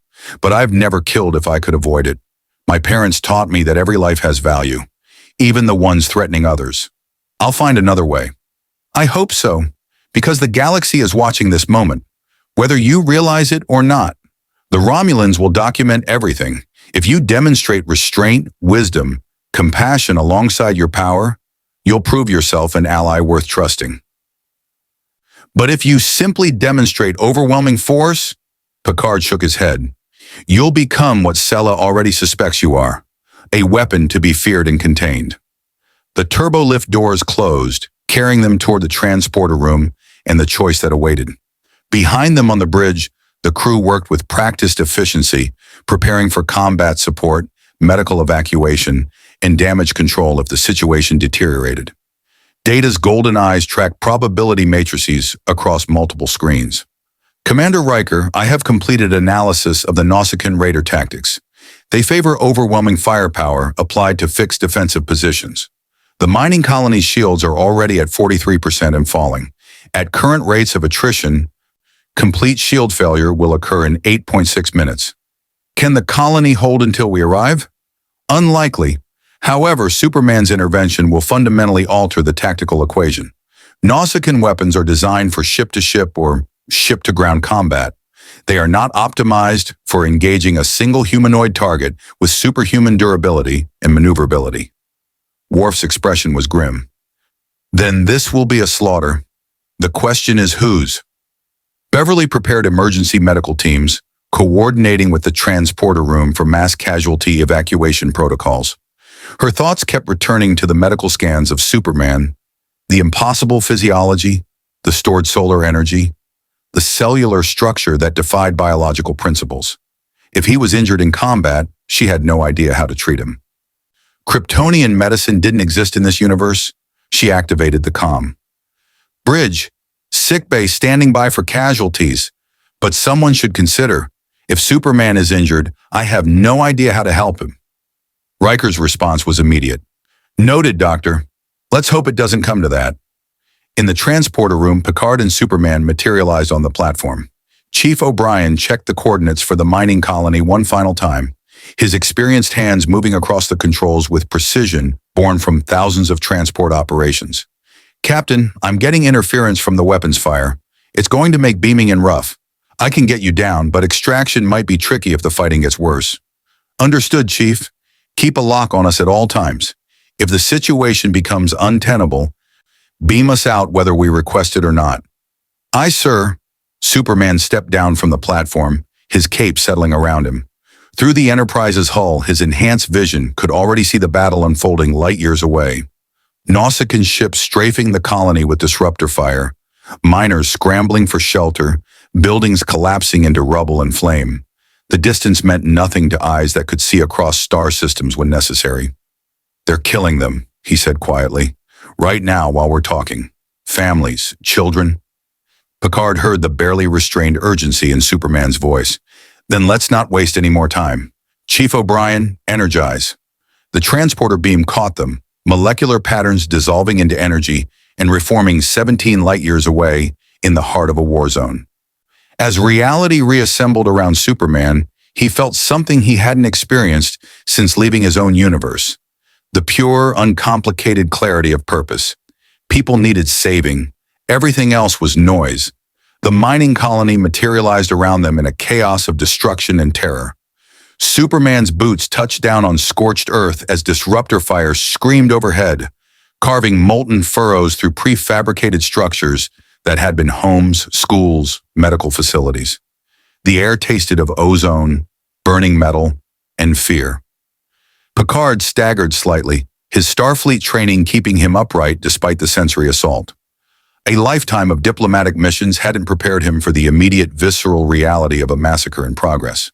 but I've never killed if I could avoid it. My parents taught me that every life has value, even the ones threatening others. I'll find another way. I hope so, because the galaxy is watching this moment, whether you realize it or not. The Romulans will document everything. If you demonstrate restraint, wisdom, compassion alongside your power, you'll prove yourself an ally worth trusting. But if you simply demonstrate overwhelming force, Picard shook his head, you'll become what Sella already suspects you are, a weapon to be feared and contained. The turbolift doors closed, carrying them toward the transporter room and the choice that awaited. Behind them on the bridge, the crew worked with practiced efficiency, preparing for combat support, medical evacuation, and damage control if the situation deteriorated. Data's golden eyes tracked probability matrices across multiple screens. Commander Riker, I have completed analysis of the Nausicaan raider tactics. They favor overwhelming firepower applied to fixed defensive positions. The mining colony's shields are already at 43% and falling. At current rates of attrition, complete shield failure will occur in 8.6 minutes. Can the colony hold until we arrive? Unlikely. However, Superman's intervention will fundamentally alter the tactical equation. Nausicaan weapons are designed for ship-to-ship or ship-to-ground combat. They are not optimized for engaging a single humanoid target with superhuman durability and maneuverability. Worf's expression was grim. Then this will be a slaughter. The question is whose? Beverly prepared emergency medical teams, coordinating with the transporter room for mass casualty evacuation protocols. Her thoughts kept returning to the medical scans of Superman, the impossible physiology, the stored solar energy, the cellular structure that defied biological principles. If he was injured in combat, she had no idea how to treat him. Kryptonian medicine didn't exist in this universe. She activated the comm. Bridge, sickbay standing by for casualties, but someone should consider, if Superman is injured, I have no idea how to help him. Riker's response was immediate. Noted, Doctor. Let's hope it doesn't come to that. In the transporter room, Picard and Superman materialized on the platform. Chief O'Brien checked the coordinates for the mining colony one final time, his experienced hands moving across the controls with precision born from thousands of transport operations. Captain, I'm getting interference from the weapons fire. It's going to make beaming in rough. I can get you down, but extraction might be tricky if the fighting gets worse. Understood, Chief. Keep a lock on us at all times. If the situation becomes untenable, beam us out whether we request it or not." "Aye, sir." Superman stepped down from the platform, his cape settling around him. Through the Enterprise's hull, his enhanced vision could already see the battle unfolding light years away. Nausicaan ships strafing the colony with disruptor fire, miners scrambling for shelter, buildings collapsing into rubble and flame. The distance meant nothing to eyes that could see across star systems when necessary. "They're killing them," he said quietly. "Right now while we're talking. Families, children." Picard heard the barely restrained urgency in Superman's voice. "Then let's not waste any more time. Chief O'Brien, energize." The transporter beam caught them, molecular patterns dissolving into energy and reforming 17 light-years away in the heart of a war zone. As reality reassembled around Superman, he felt something he hadn't experienced since leaving his own universe. The pure, uncomplicated clarity of purpose. People needed saving. Everything else was noise. The mining colony materialized around them in a chaos of destruction and terror. Superman's boots touched down on scorched earth as disruptor fire screamed overhead, carving molten furrows through prefabricated structures that had been homes, schools, medical facilities. The air tasted of ozone, burning metal, and fear. Picard staggered slightly, his Starfleet training keeping him upright despite the sensory assault. A lifetime of diplomatic missions hadn't prepared him for the immediate visceral reality of a massacre in progress.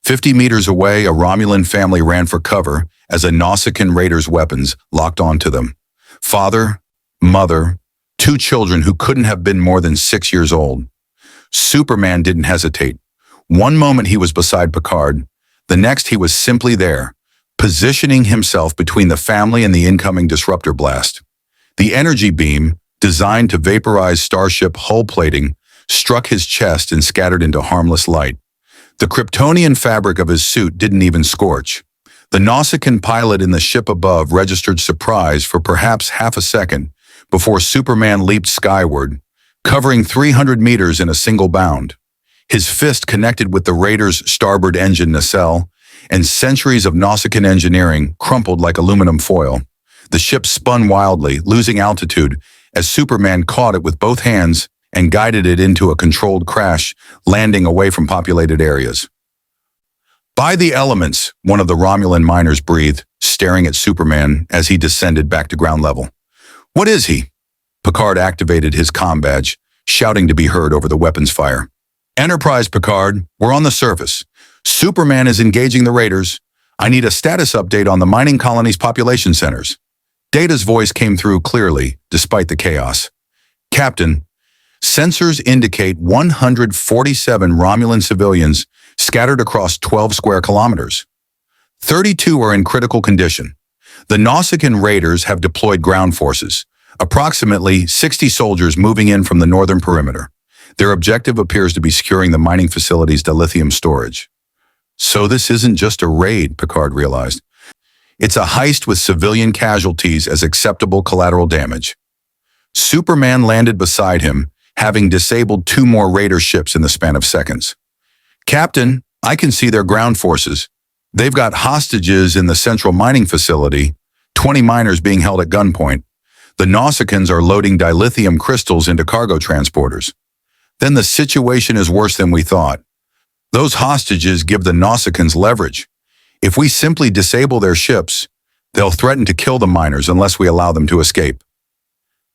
50 meters away, a Romulan family ran for cover as a Nausicaan raider's weapons locked onto them. Father, mother, 2 children who couldn't have been more than 6 years old. Superman didn't hesitate. One moment he was beside Picard, the next he was simply there, positioning himself between the family and the incoming disruptor blast. The energy beam, designed to vaporize starship hull plating, struck his chest and scattered into harmless light. The Kryptonian fabric of his suit didn't even scorch. The Nausicaan pilot in the ship above registered surprise for perhaps half a second before Superman leaped skyward, covering 300 meters in a single bound. His fist connected with the Raider's starboard engine nacelle, and centuries of Nausicaan engineering crumpled like aluminum foil. The ship spun wildly, losing altitude, as Superman caught it with both hands and guided it into a controlled crash, landing away from populated areas. "By the elements," one of the Romulan miners breathed, staring at Superman as he descended back to ground level. "What is he?" Picard activated his comm badge, shouting to be heard over the weapons fire. "Enterprise, Picard, we're on the surface. Superman is engaging the Raiders. I need a status update on the mining colony's population centers." Data's voice came through clearly, despite the chaos. "Captain, sensors indicate 147 Romulan civilians scattered across 12 square kilometers. 32 are in critical condition. The Nausicaan Raiders have deployed ground forces, approximately 60 soldiers moving in from the northern perimeter. Their objective appears to be securing the mining facility's dilithium storage." So this isn't just a raid, Picard realized. It's a heist with civilian casualties as acceptable collateral damage. Superman landed beside him, having disabled 2 more Raider ships in the span of seconds. "Captain, I can see their ground forces. They've got hostages in the central mining facility, 20 miners being held at gunpoint. The Nausicaans are loading dilithium crystals into cargo transporters. Then the situation is worse than we thought. Those hostages give the Nausicaans leverage. If we simply disable their ships, they'll threaten to kill the miners unless we allow them to escape."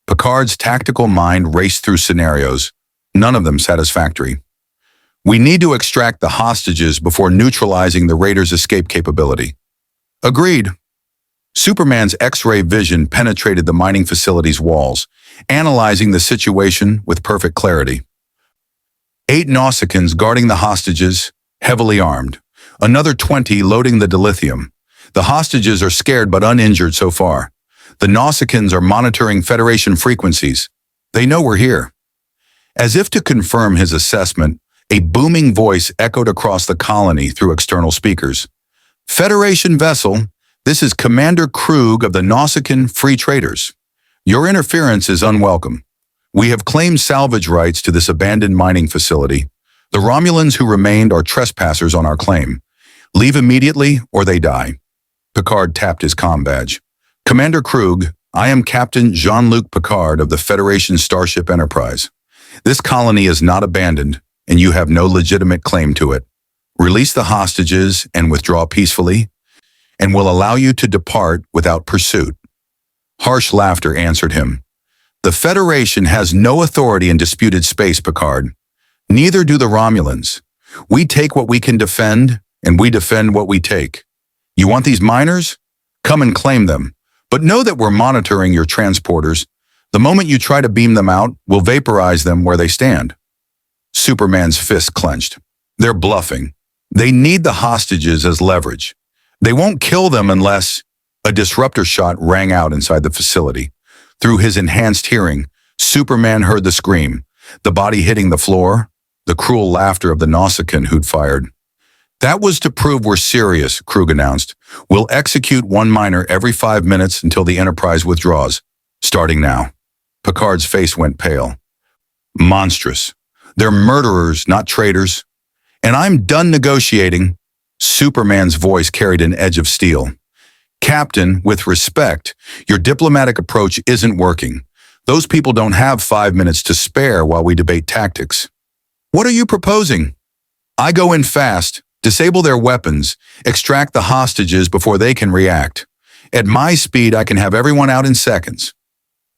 Picard's tactical mind raced through scenarios, none of them satisfactory. "We need to extract the hostages before neutralizing the Raiders' escape capability." "Agreed." Superman's X-ray vision penetrated the mining facility's walls, analyzing the situation with perfect clarity. 8 Nausicaans guarding the hostages, heavily armed. Another 20 loading the dilithium. The hostages are scared but uninjured so far. The Nausicaans are monitoring Federation frequencies. They know we're here. As if to confirm his assessment, a booming voice echoed across the colony through external speakers. "Federation vessel, this is Commander Krug of the Nausicaan Free Traders. Your interference is unwelcome. We have claimed salvage rights to this abandoned mining facility. The Romulans who remained are trespassers on our claim. Leave immediately or they die." Picard tapped his comm badge. Commander Krug, I am Captain Jean-Luc Picard of the Federation Starship Enterprise. This colony is not abandoned, and you have no legitimate claim to it. Release the hostages and withdraw peacefully, and we'll allow you to depart without pursuit. Harsh laughter answered him. The Federation has no authority in disputed space, Picard. Neither do the Romulans. We take what we can defend, and we defend what we take. You want these miners? Come and claim them. But know that we're monitoring your transporters. The moment you try to beam them out, we'll vaporize them where they stand. Superman's fist clenched. They're bluffing. They need the hostages as leverage. They won't kill them unless... A disruptor shot rang out inside the facility. Through his enhanced hearing, Superman heard the scream, the body hitting the floor, the cruel laughter of the Nausicaan who'd fired. That was to prove we're serious, Krug announced. We'll execute one miner every 5 minutes until the Enterprise withdraws. Starting now. Picard's face went pale. Monstrous. They're murderers, not traitors. And I'm done negotiating. Superman's voice carried an edge of steel. Captain, with respect, your diplomatic approach isn't working. Those people don't have 5 minutes to spare while we debate tactics. What are you proposing? I go in fast, disable their weapons, extract the hostages before they can react. At my speed, I can have everyone out in seconds.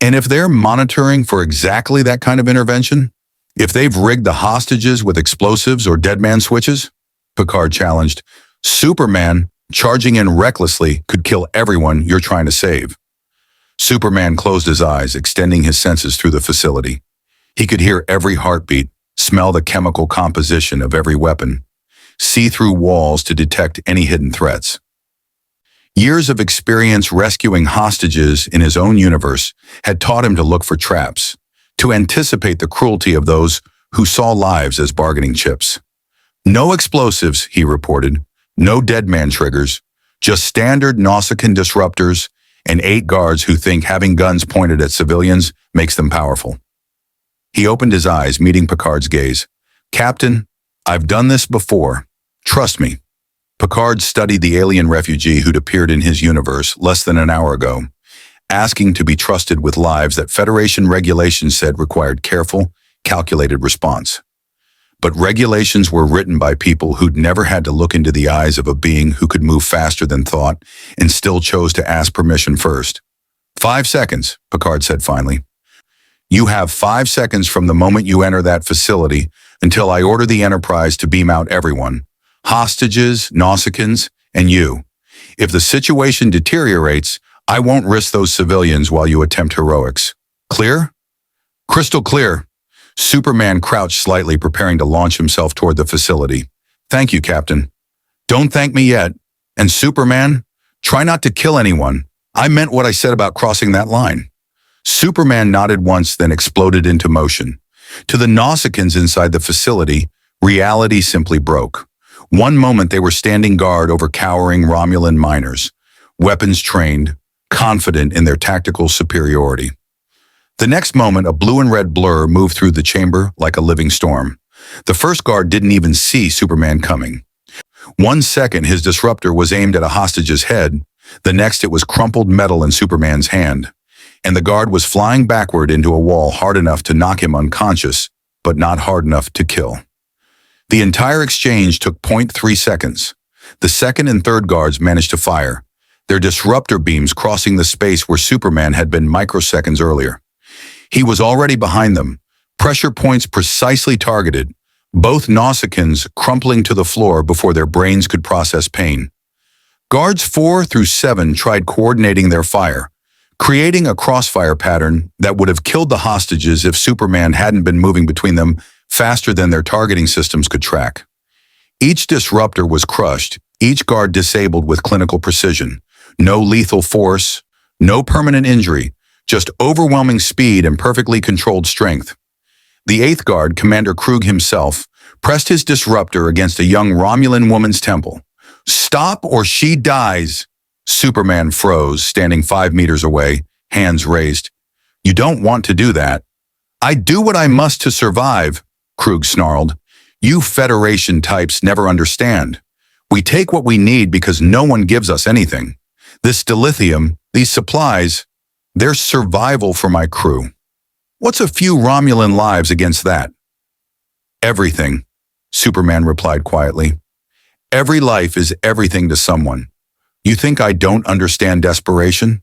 And if they're monitoring for exactly that kind of intervention? If they've rigged the hostages with explosives or deadman switches? Picard challenged. Superman, charging in recklessly, could kill everyone you're trying to save. Superman closed his eyes, extending his senses through the facility. He could hear every heartbeat, smell the chemical composition of every weapon, see through walls to detect any hidden threats. Years of experience rescuing hostages in his own universe had taught him to look for traps, to anticipate the cruelty of those who saw lives as bargaining chips. No explosives, he reported, no deadman triggers, just standard Nausicaan disruptors and 8 guards who think having guns pointed at civilians makes them powerful. He opened his eyes, meeting Picard's gaze. Captain, I've done this before. Trust me. Picard studied the alien refugee who'd appeared in his universe less than an hour ago, asking to be trusted with lives that Federation regulations said required careful, calculated response. But regulations were written by people who'd never had to look into the eyes of a being who could move faster than thought and still chose to ask permission first. 5 seconds, Picard said finally. You have 5 seconds from the moment you enter that facility until I order the Enterprise to beam out everyone. Hostages, Nausicaans, and you. If the situation deteriorates, I won't risk those civilians while you attempt heroics. Clear? Crystal clear. Superman crouched slightly, preparing to launch himself toward the facility. Thank you, Captain. Don't thank me yet. And Superman, try not to kill anyone. I meant what I said about crossing that line. Superman nodded once, then exploded into motion. To the Nausicaans inside the facility, reality simply broke. One moment they were standing guard over cowering Romulan miners, weapons trained, confident in their tactical superiority. The next moment, a blue and red blur moved through the chamber like a living storm. The first guard didn't even see Superman coming. 1 second, his disruptor was aimed at a hostage's head. The next, it was crumpled metal in Superman's hand. And the guard was flying backward into a wall hard enough to knock him unconscious, but not hard enough to kill. The entire exchange took 0.3 seconds. The second and third guards managed to fire, their disruptor beams crossing the space where Superman had been microseconds earlier. He was already behind them, pressure points precisely targeted, both Nausicaans crumpling to the floor before their brains could process pain. Guards 4 through 7 tried coordinating their fire, creating a crossfire pattern that would have killed the hostages if Superman hadn't been moving between them faster than their targeting systems could track. Each disruptor was crushed, each guard disabled with clinical precision. No lethal force, no permanent injury, just overwhelming speed and perfectly controlled strength. The 8th guard, Commander Krug himself, pressed his disruptor against a young Romulan woman's temple. Stop or she dies! Superman froze, standing 5 meters away, hands raised. You don't want to do that. I do what I must to survive, Krug snarled. You Federation types never understand. We take what we need because no one gives us anything. This dilithium, these supplies, they're survival for my crew. What's a few Romulan lives against that? Everything, Superman replied quietly. Every life is everything to someone. You think I don't understand desperation?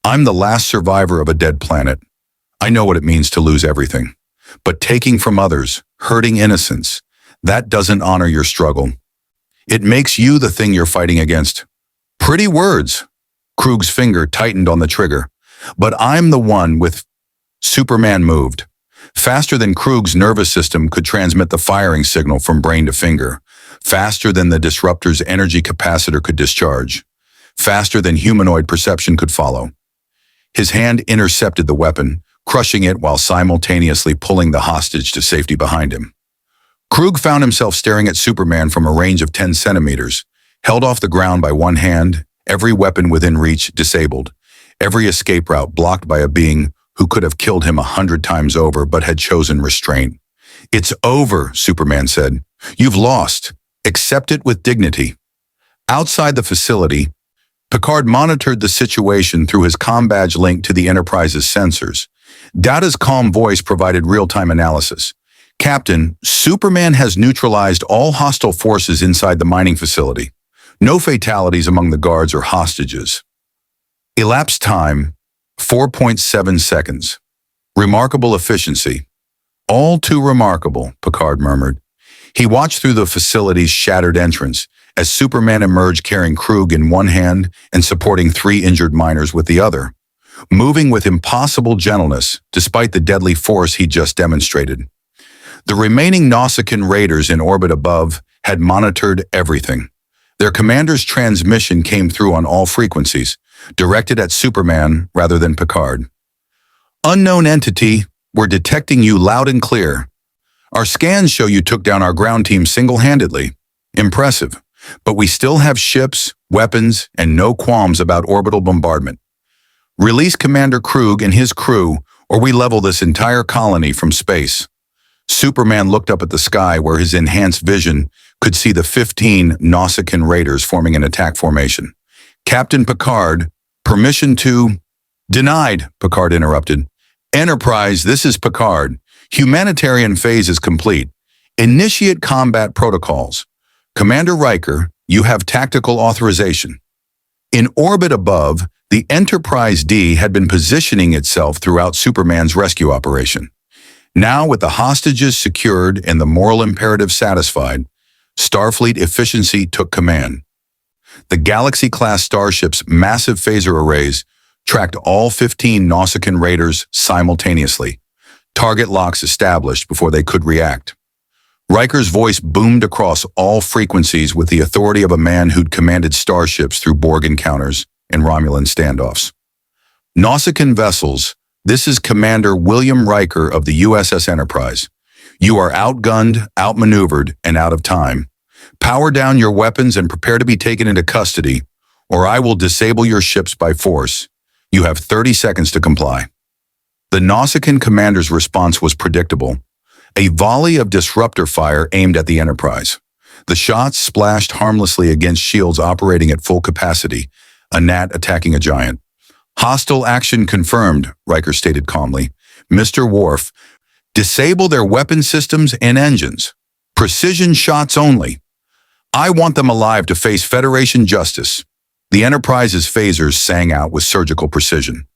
I'm the last survivor of a dead planet. I know what it means to lose everything. But taking from others, hurting innocents, that doesn't honor your struggle. It makes you the thing you're fighting against. Pretty words. Krug's finger tightened on the trigger. But I'm the one with... Superman moved. Faster than Krug's nervous system could transmit the firing signal from brain to finger. Faster than the disruptor's energy capacitor could discharge. Faster than humanoid perception could follow. His hand intercepted the weapon, crushing it while simultaneously pulling the hostage to safety behind him. Krug found himself staring at Superman from a range of 10 centimeters, held off the ground by one hand, every weapon within reach disabled, every escape route blocked by a being who could have killed him 100 times over but had chosen restraint. It's over, Superman said. You've lost. Accept it with dignity. Outside the facility, Picard monitored the situation through his comm badge linked to the Enterprise's sensors. Data's calm voice provided real-time analysis. Captain, Superman has neutralized all hostile forces inside the mining facility. No fatalities among the guards or hostages. Elapsed time, 4.7 seconds. Remarkable efficiency. All too remarkable, Picard murmured. He watched through the facility's shattered entrance as Superman emerged carrying Krug in one hand and supporting 3 injured miners with the other, moving with impossible gentleness despite the deadly force he just demonstrated. The remaining Nausicaan raiders in orbit above had monitored everything. Their commander's transmission came through on all frequencies, directed at Superman rather than Picard. Unknown entity, we're detecting you loud and clear. Our scans show you took down our ground team single-handedly. Impressive. But we still have ships, weapons, and no qualms about orbital bombardment. Release Commander Krug and his crew, or we level this entire colony from space. Superman looked up at the sky where his enhanced vision could see the 15 Nausicaan raiders forming an attack formation. Captain Picard, permission to... Denied, Picard interrupted. Enterprise, this is Picard. Humanitarian phase is complete. Initiate combat protocols. Commander Riker, you have tactical authorization. In orbit above, the Enterprise-D had been positioning itself throughout Superman's rescue operation. Now, with the hostages secured and the moral imperative satisfied, Starfleet efficiency took command. The Galaxy-class starship's massive phaser arrays tracked all 15 Nausicaan raiders simultaneously, target locks established before they could react. Riker's voice boomed across all frequencies with the authority of a man who'd commanded starships through Borg encounters and Romulan standoffs. Nausicaan vessels, this is Commander William Riker of the USS Enterprise. You are outgunned, outmaneuvered, and out of time. Power down your weapons and prepare to be taken into custody, or I will disable your ships by force. You have 30 seconds to comply. The Nausicaan commander's response was predictable. A volley of disruptor fire aimed at the Enterprise. The shots splashed harmlessly against shields operating at full capacity, a gnat attacking a giant. Hostile action confirmed, Riker stated calmly. Mr. Worf, disable their weapon systems and engines. Precision shots only. I want them alive to face Federation justice. The Enterprise's phasers sang out with surgical precision.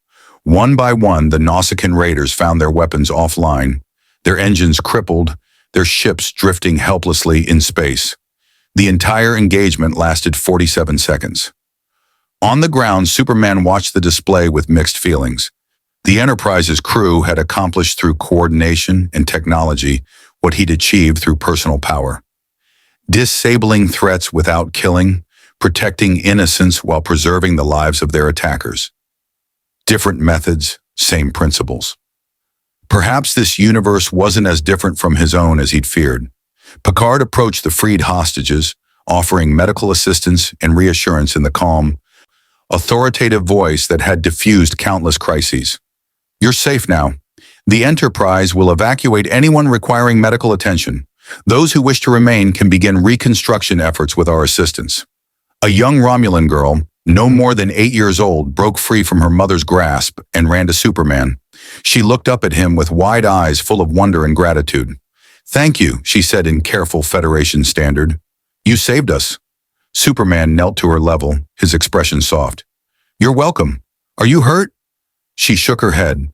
One by one, the Nausicaan raiders found their weapons offline, their engines crippled, their ships drifting helplessly in space. The entire engagement lasted 47 seconds. On the ground, Superman watched the display with mixed feelings. The Enterprise's crew had accomplished through coordination and technology what he'd achieved through personal power. Disabling threats without killing, protecting innocents while preserving the lives of their attackers. Different methods, same principles. Perhaps this universe wasn't as different from his own as he'd feared. Picard approached the freed hostages, offering medical assistance and reassurance in the calm, authoritative voice that had diffused countless crises. You're safe now. The Enterprise will evacuate anyone requiring medical attention. Those who wish to remain can begin reconstruction efforts with our assistance. A young Romulan girl, no more than 8 years old, broke free from her mother's grasp and ran to Superman. She looked up at him with wide eyes full of wonder and gratitude. "Thank you," she said in careful Federation standard. "You saved us." Superman knelt to her level, his expression soft. "You're welcome. Are you hurt?" She shook her head.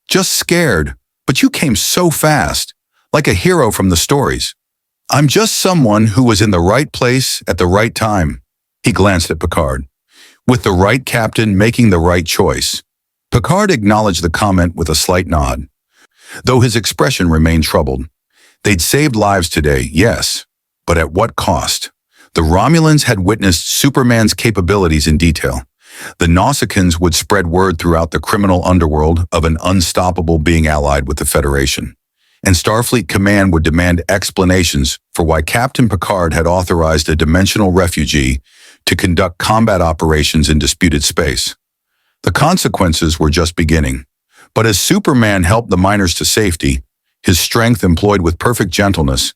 "Just scared, but you came so fast, like a hero from the stories." "I'm just someone who was in the right place at the right time." He glanced at Picard. "With the right captain making the right choice." Picard acknowledged the comment with a slight nod, though his expression remained troubled. They'd saved lives today, yes, but at what cost? The Romulans had witnessed Superman's capabilities in detail. The Nausicaans would spread word throughout the criminal underworld of an unstoppable being allied with the Federation. And Starfleet Command would demand explanations for why Captain Picard had authorized a dimensional refugee to conduct combat operations in disputed space. The consequences were just beginning. But as Superman helped the miners to safety, his strength employed with perfect gentleness,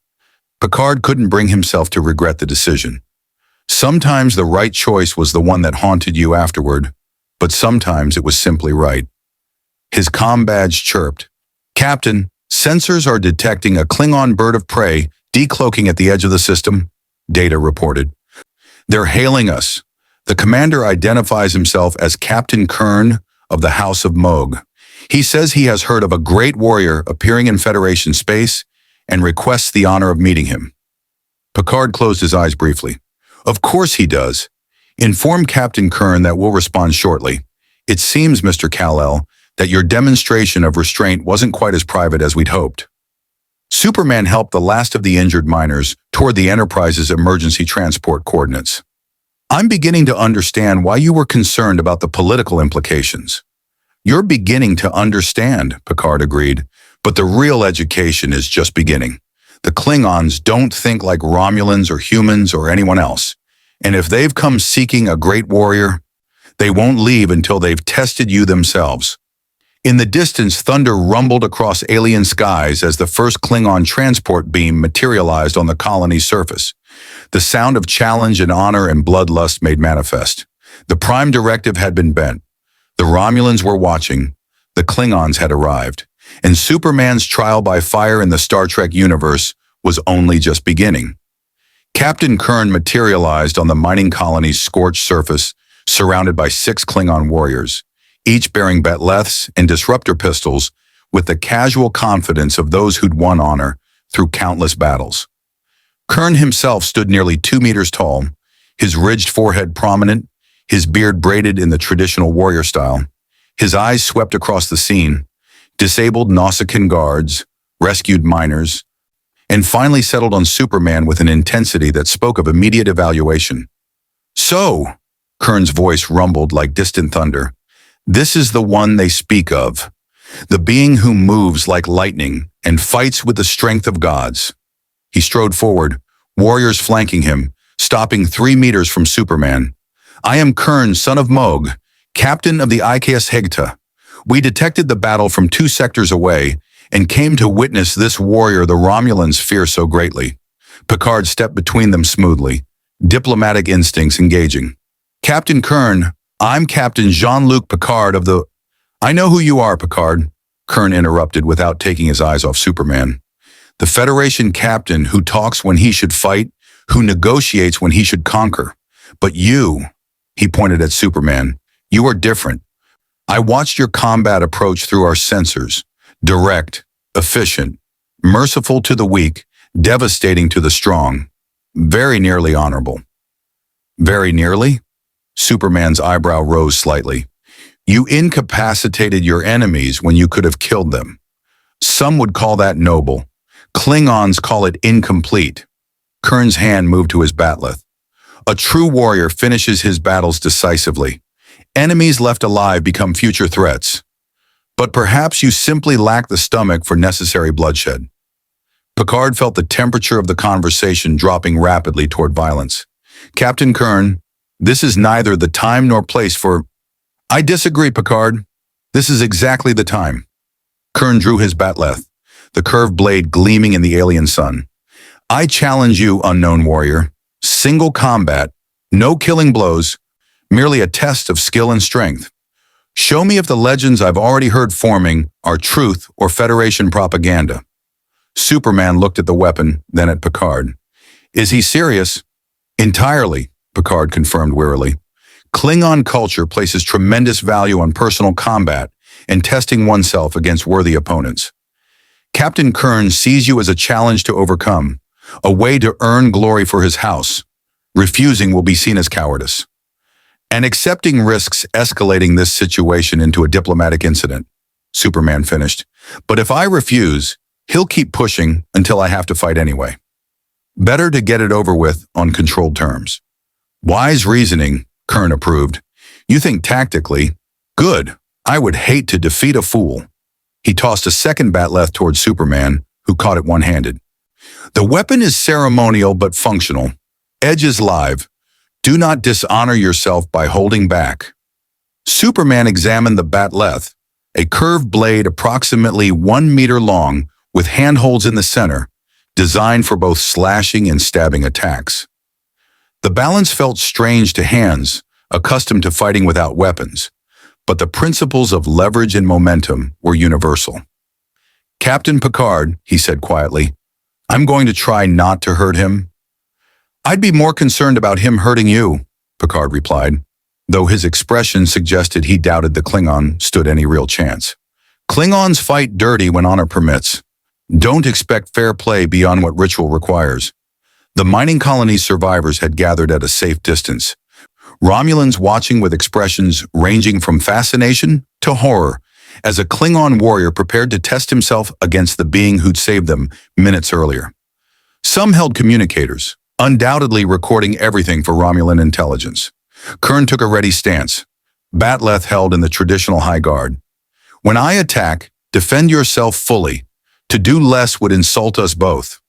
Picard couldn't bring himself to regret the decision. Sometimes the right choice was the one that haunted you afterward, but sometimes it was simply right. His comm badge chirped. "Captain, sensors are detecting a Klingon bird of prey decloaking at the edge of the system," Data reported. "They're hailing us." The commander identifies himself as Captain Kern of the House of Moog. He says he has heard of a great warrior appearing in Federation space and requests the honor of meeting him. Picard closed his eyes briefly. "Of course he does. Inform Captain Kern that we'll respond shortly. It seems, Mr. Kal-El, that your demonstration of restraint wasn't quite as private as we'd hoped." Superman helped the last of the injured miners toward the Enterprise's emergency transport coordinates. "I'm beginning to understand why you were concerned about the political implications." "You're beginning to understand," Picard agreed, "but the real education is just beginning. The Klingons don't think like Romulans or humans or anyone else. And if they've come seeking a great warrior, they won't leave until they've tested you themselves." In the distance, thunder rumbled across alien skies as the first Klingon transport beam materialized on the colony's surface. The sound of challenge and honor and bloodlust made manifest. The Prime Directive had been bent. The Romulans were watching. The Klingons had arrived. And Superman's trial by fire in the Star Trek universe was only just beginning. Captain Kern materialized on the mining colony's scorched surface, surrounded by 6 Klingon warriors, each bearing betleths and disruptor pistols with the casual confidence of those who'd won honor through countless battles. Kern himself stood nearly 2 meters tall, his ridged forehead prominent, his beard braided in the traditional warrior style. His eyes swept across the scene, disabled Nausicaan guards, rescued miners, and finally settled on Superman with an intensity that spoke of immediate evaluation. "So," Kern's voice rumbled like distant thunder, "this is the one they speak of, the being who moves like lightning and fights with the strength of gods." He strode forward, warriors flanking him, stopping 3 meters from Superman. "I am Kern, son of Moog, captain of the IKS Hegta. We detected the battle from 2 sectors away and came to witness this warrior the Romulans fear so greatly." Picard stepped between them smoothly, diplomatic instincts engaging. "Captain Kern, I'm Captain Jean-Luc Picard of the—" "I know who you are, Picard," Kern interrupted without taking his eyes off Superman. "The Federation captain who talks when he should fight, who negotiates when he should conquer. But you," he pointed at Superman, "you are different. I watched your combat approach through our sensors. Direct, efficient, merciful to the weak, devastating to the strong. Very nearly honorable." "Very nearly?" Superman's eyebrow rose slightly. "You incapacitated your enemies when you could have killed them. Some would call that noble. Klingons call it incomplete." Kern's hand moved to his batleth. "A true warrior finishes his battles decisively. Enemies left alive become future threats. But perhaps you simply lack the stomach for necessary bloodshed." Picard felt the temperature of the conversation dropping rapidly toward violence. "Captain Kern, this is neither the time nor place for—" "I disagree, Picard. This is exactly the time." Kern drew his batleth, the curved blade gleaming in the alien sun. "I challenge you, unknown warrior. Single combat, no killing blows, merely a test of skill and strength. Show me if the legends I've already heard forming are truth or Federation propaganda. Superman looked at the weapon, then at Picard. Is he serious? Entirely, Picard confirmed wearily. Klingon culture places tremendous value on personal combat and testing oneself against worthy opponents. Captain Kern sees you as a challenge to overcome, a way to earn glory for his house. Refusing will be seen as cowardice. And accepting risks escalating this situation into a diplomatic incident, Superman finished. But if I refuse, he'll keep pushing until I have to fight anyway. Better to get it over with on controlled terms. Wise reasoning, Kern approved. You think tactically. Good. I would hate to defeat a fool. He tossed a second batleth towards Superman, who caught it one-handed. The weapon is ceremonial but functional. Edge is live. Do not dishonor yourself by holding back. Superman examined the batleth, a curved blade approximately 1 meter long with handholds in the center, designed for both slashing and stabbing attacks. The balance felt strange to hands, accustomed to fighting without weapons, but the principles of leverage and momentum were universal. Captain Picard, he said quietly, I'm going to try not to hurt him. I'd be more concerned about him hurting you, Picard replied, though his expression suggested he doubted the Klingon stood any real chance. Klingons fight dirty when honor permits. Don't expect fair play beyond what ritual requires. The mining colony's survivors had gathered at a safe distance, Romulans watching with expressions ranging from fascination to horror, as a Klingon warrior prepared to test himself against the being who'd saved them minutes earlier. Some held communicators, undoubtedly recording everything for Romulan intelligence. Kern took a ready stance, batleth held in the traditional high guard. When I attack, defend yourself fully. To do less would insult us both.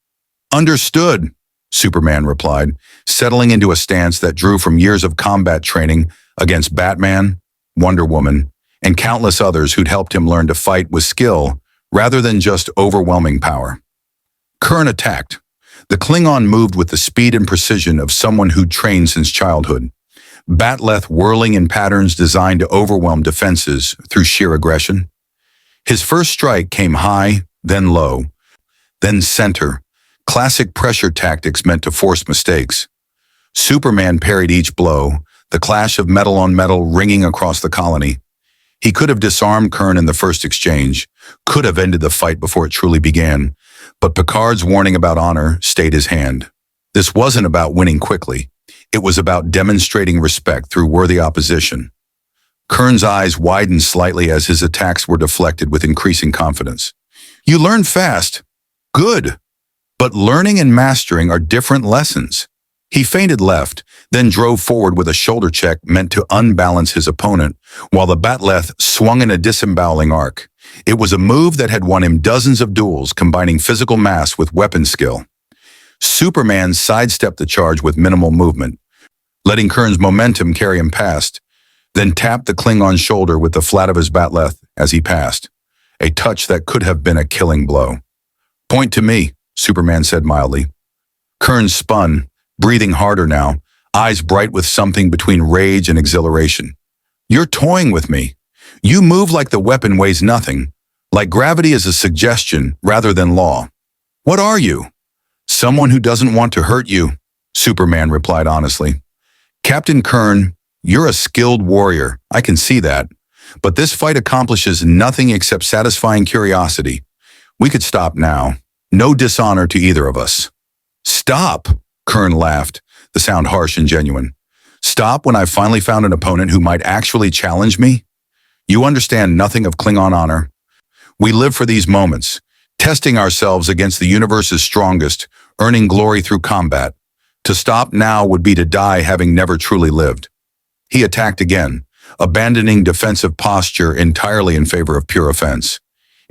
Understood, Superman replied, settling into a stance that drew from years of combat training against Batman, Wonder Woman, and countless others who'd helped him learn to fight with skill rather than just overwhelming power. Kern attacked. The Klingon moved with the speed and precision of someone who'd trained since childhood, batleth whirling in patterns designed to overwhelm defenses through sheer aggression. His first strike came high, then low, then center, classic pressure tactics meant to force mistakes. Superman parried each blow, the clash of metal on metal ringing across the colony. He could have disarmed Kern in the first exchange, could have ended the fight before it truly began, but Picard's warning about honor stayed his hand. This wasn't about winning quickly. It was about demonstrating respect through worthy opposition. Kern's eyes widened slightly as his attacks were deflected with increasing confidence. You learn fast. Good. But learning and mastering are different lessons. He feinted left, then drove forward with a shoulder check meant to unbalance his opponent, while the batleth swung in a disemboweling arc. It was a move that had won him dozens of duels, combining physical mass with weapon skill. Superman sidestepped the charge with minimal movement, letting Kern's momentum carry him past, then tapped the Klingon's shoulder with the flat of his batleth as he passed, a touch that could have been a killing blow. Point to me, Superman said mildly. Kern spun, breathing harder now, eyes bright with something between rage and exhilaration. You're toying with me. You move like the weapon weighs nothing, like gravity is a suggestion rather than law. What are you? Someone who doesn't want to hurt you, Superman replied honestly. Captain Kern, you're a skilled warrior, I can see that. But this fight accomplishes nothing except satisfying curiosity. We could stop now. No dishonor to either of us. Stop, Kern laughed, the sound harsh and genuine. Stop when I've finally found an opponent who might actually challenge me? You understand nothing of Klingon honor. We live for these moments, testing ourselves against the universe's strongest, earning glory through combat. To stop now would be to die having never truly lived. He attacked again, abandoning defensive posture entirely in favor of pure offense.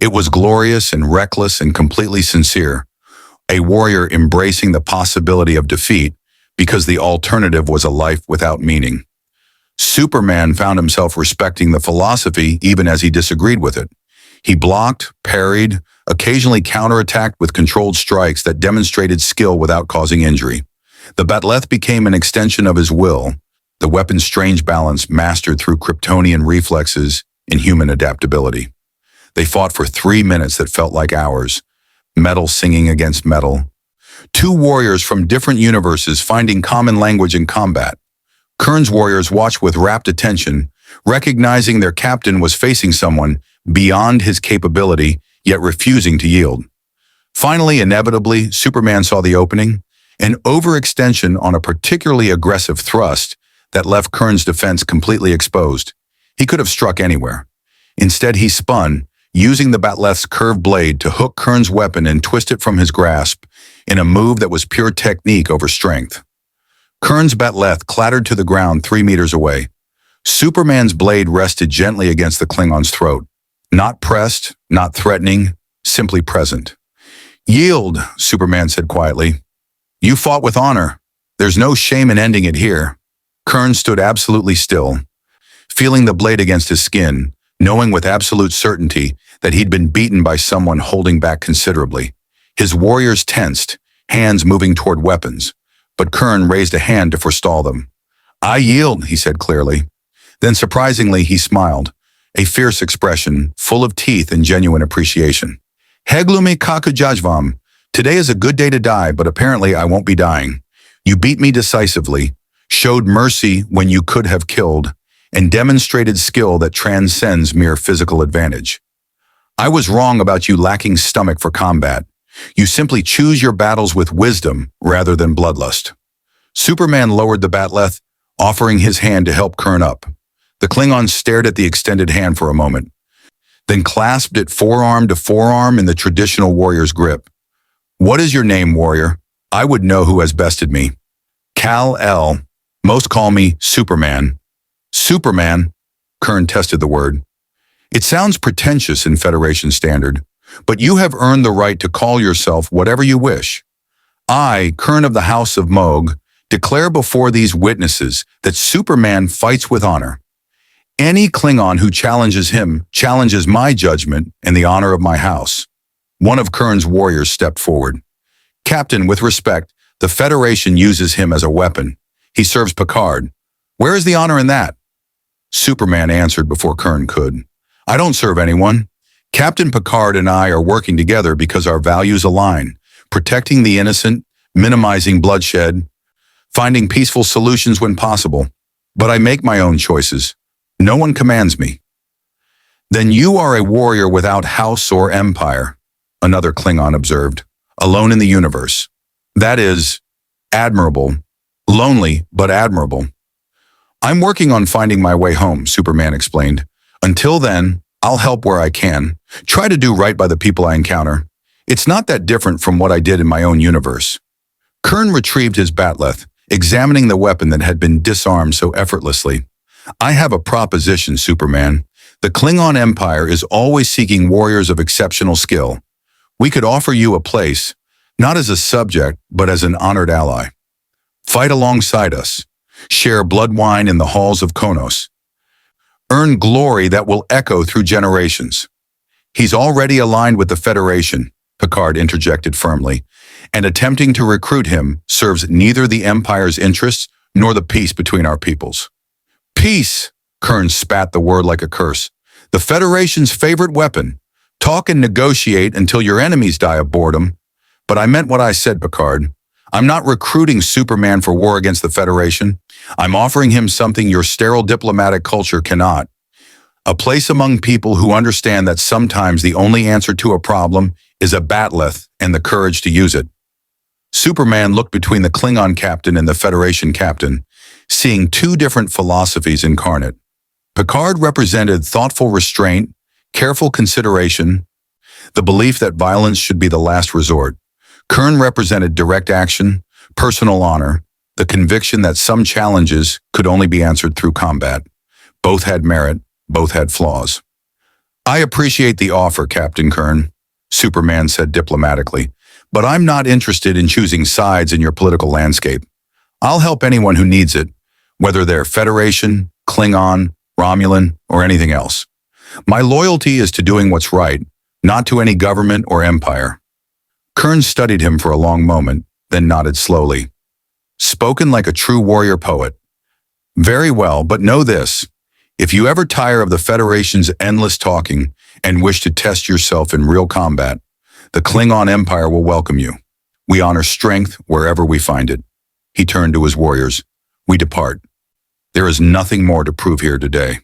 It was glorious and reckless and completely sincere, a warrior embracing the possibility of defeat because the alternative was a life without meaning. Superman found himself respecting the philosophy even as he disagreed with it. He blocked, parried, occasionally counterattacked with controlled strikes that demonstrated skill without causing injury. The batleth became an extension of his will, the weapon's strange balance mastered through Kryptonian reflexes and human adaptability. They fought for 3 minutes that felt like hours, metal singing against metal. Two warriors from different universes finding common language in combat. Kern's warriors watched with rapt attention, recognizing their captain was facing someone beyond his capability, yet refusing to yield. Finally, inevitably, Superman saw the opening, an overextension on a particularly aggressive thrust that left Kern's defense completely exposed. He could have struck anywhere. Instead, he spun, using the Batleth's curved blade to hook Kern's weapon and twist it from his grasp in a move that was pure technique over strength. Kern's Batleth clattered to the ground 3 meters away. Superman's blade rested gently against the Klingon's throat. Not pressed, not threatening, simply present. "Yield," Superman said quietly. "You fought with honor. There's no shame in ending it here." Kern stood absolutely still, feeling the blade against his skin, knowing with absolute certainty that he'd been beaten by someone holding back considerably. His warriors tensed, hands moving toward weapons, but Kern raised a hand to forestall them. "I yield," he said clearly. Then surprisingly, he smiled, a fierce expression, full of teeth and genuine appreciation. "Heglumi kakujajvam. Today is a good day to die, but apparently I won't be dying. You beat me decisively, showed mercy when you could have killed, and demonstrated skill that transcends mere physical advantage. I was wrong about you lacking stomach for combat. You simply choose your battles with wisdom rather than bloodlust." Superman lowered the Batleth, offering his hand to help Kern up. The Klingon stared at the extended hand for a moment, then clasped it forearm to forearm in the traditional warrior's grip. "What is your name, warrior? I would know who has bested me." "Kal-El. Most call me Superman." "Superman?" Kern tested the word. "It sounds pretentious in Federation standard, but you have earned the right to call yourself whatever you wish. I, Kern of the House of Moog, declare before these witnesses that Superman fights with honor. Any Klingon who challenges him challenges my judgment and the honor of my house." One of Kern's warriors stepped forward. "Captain, with respect, the Federation uses him as a weapon. He serves Picard. Where is the honor in that?" Superman answered before Kern could. "I don't serve anyone. Captain Picard and I are working together because our values align, protecting the innocent, minimizing bloodshed, finding peaceful solutions when possible. But I make my own choices. No one commands me." "Then you are a warrior without house or empire," another Klingon observed, "alone in the universe. That is admirable, lonely but admirable." "I'm working on finding my way home," Superman explained. "Until then, I'll help where I can, try to do right by the people I encounter. It's not that different from what I did in my own universe." Kern retrieved his Batleth, examining the weapon that had been disarmed so effortlessly. "I have a proposition, Superman. The Klingon Empire is always seeking warriors of exceptional skill. We could offer you a place, not as a subject, but as an honored ally. Fight alongside us. Share blood wine in the halls of Konos. Earn glory that will echo through generations." "He's already aligned with the Federation," Picard interjected firmly, "and attempting to recruit him serves neither the Empire's interests nor the peace between our peoples." "Peace!" Kern spat the word like a curse. "The Federation's favorite weapon. Talk and negotiate until your enemies die of boredom." "But I meant what I said, Picard. I'm not recruiting Superman for war against the Federation. I'm offering him something your sterile diplomatic culture cannot. A place among people who understand that sometimes the only answer to a problem is a Batleth and the courage to use it." Superman looked between the Klingon captain and the Federation captain, seeing two different philosophies incarnate. Picard represented thoughtful restraint, careful consideration, the belief that violence should be the last resort. Kern represented direct action, personal honor, the conviction that some challenges could only be answered through combat. Both had merit, both had flaws. "I appreciate the offer, Captain Kern," Superman said diplomatically, "but I'm not interested in choosing sides in your political landscape. I'll help anyone who needs it, whether they're Federation, Klingon, Romulan, or anything else. My loyalty is to doing what's right, not to any government or empire." Kern studied him for a long moment, then nodded slowly. "Spoken like a true warrior poet. Very well, but know this. If you ever tire of the Federation's endless talking and wish to test yourself in real combat, the Klingon Empire will welcome you. We honor strength wherever we find it. He turned to his warriors. We depart. There is nothing more to prove here today.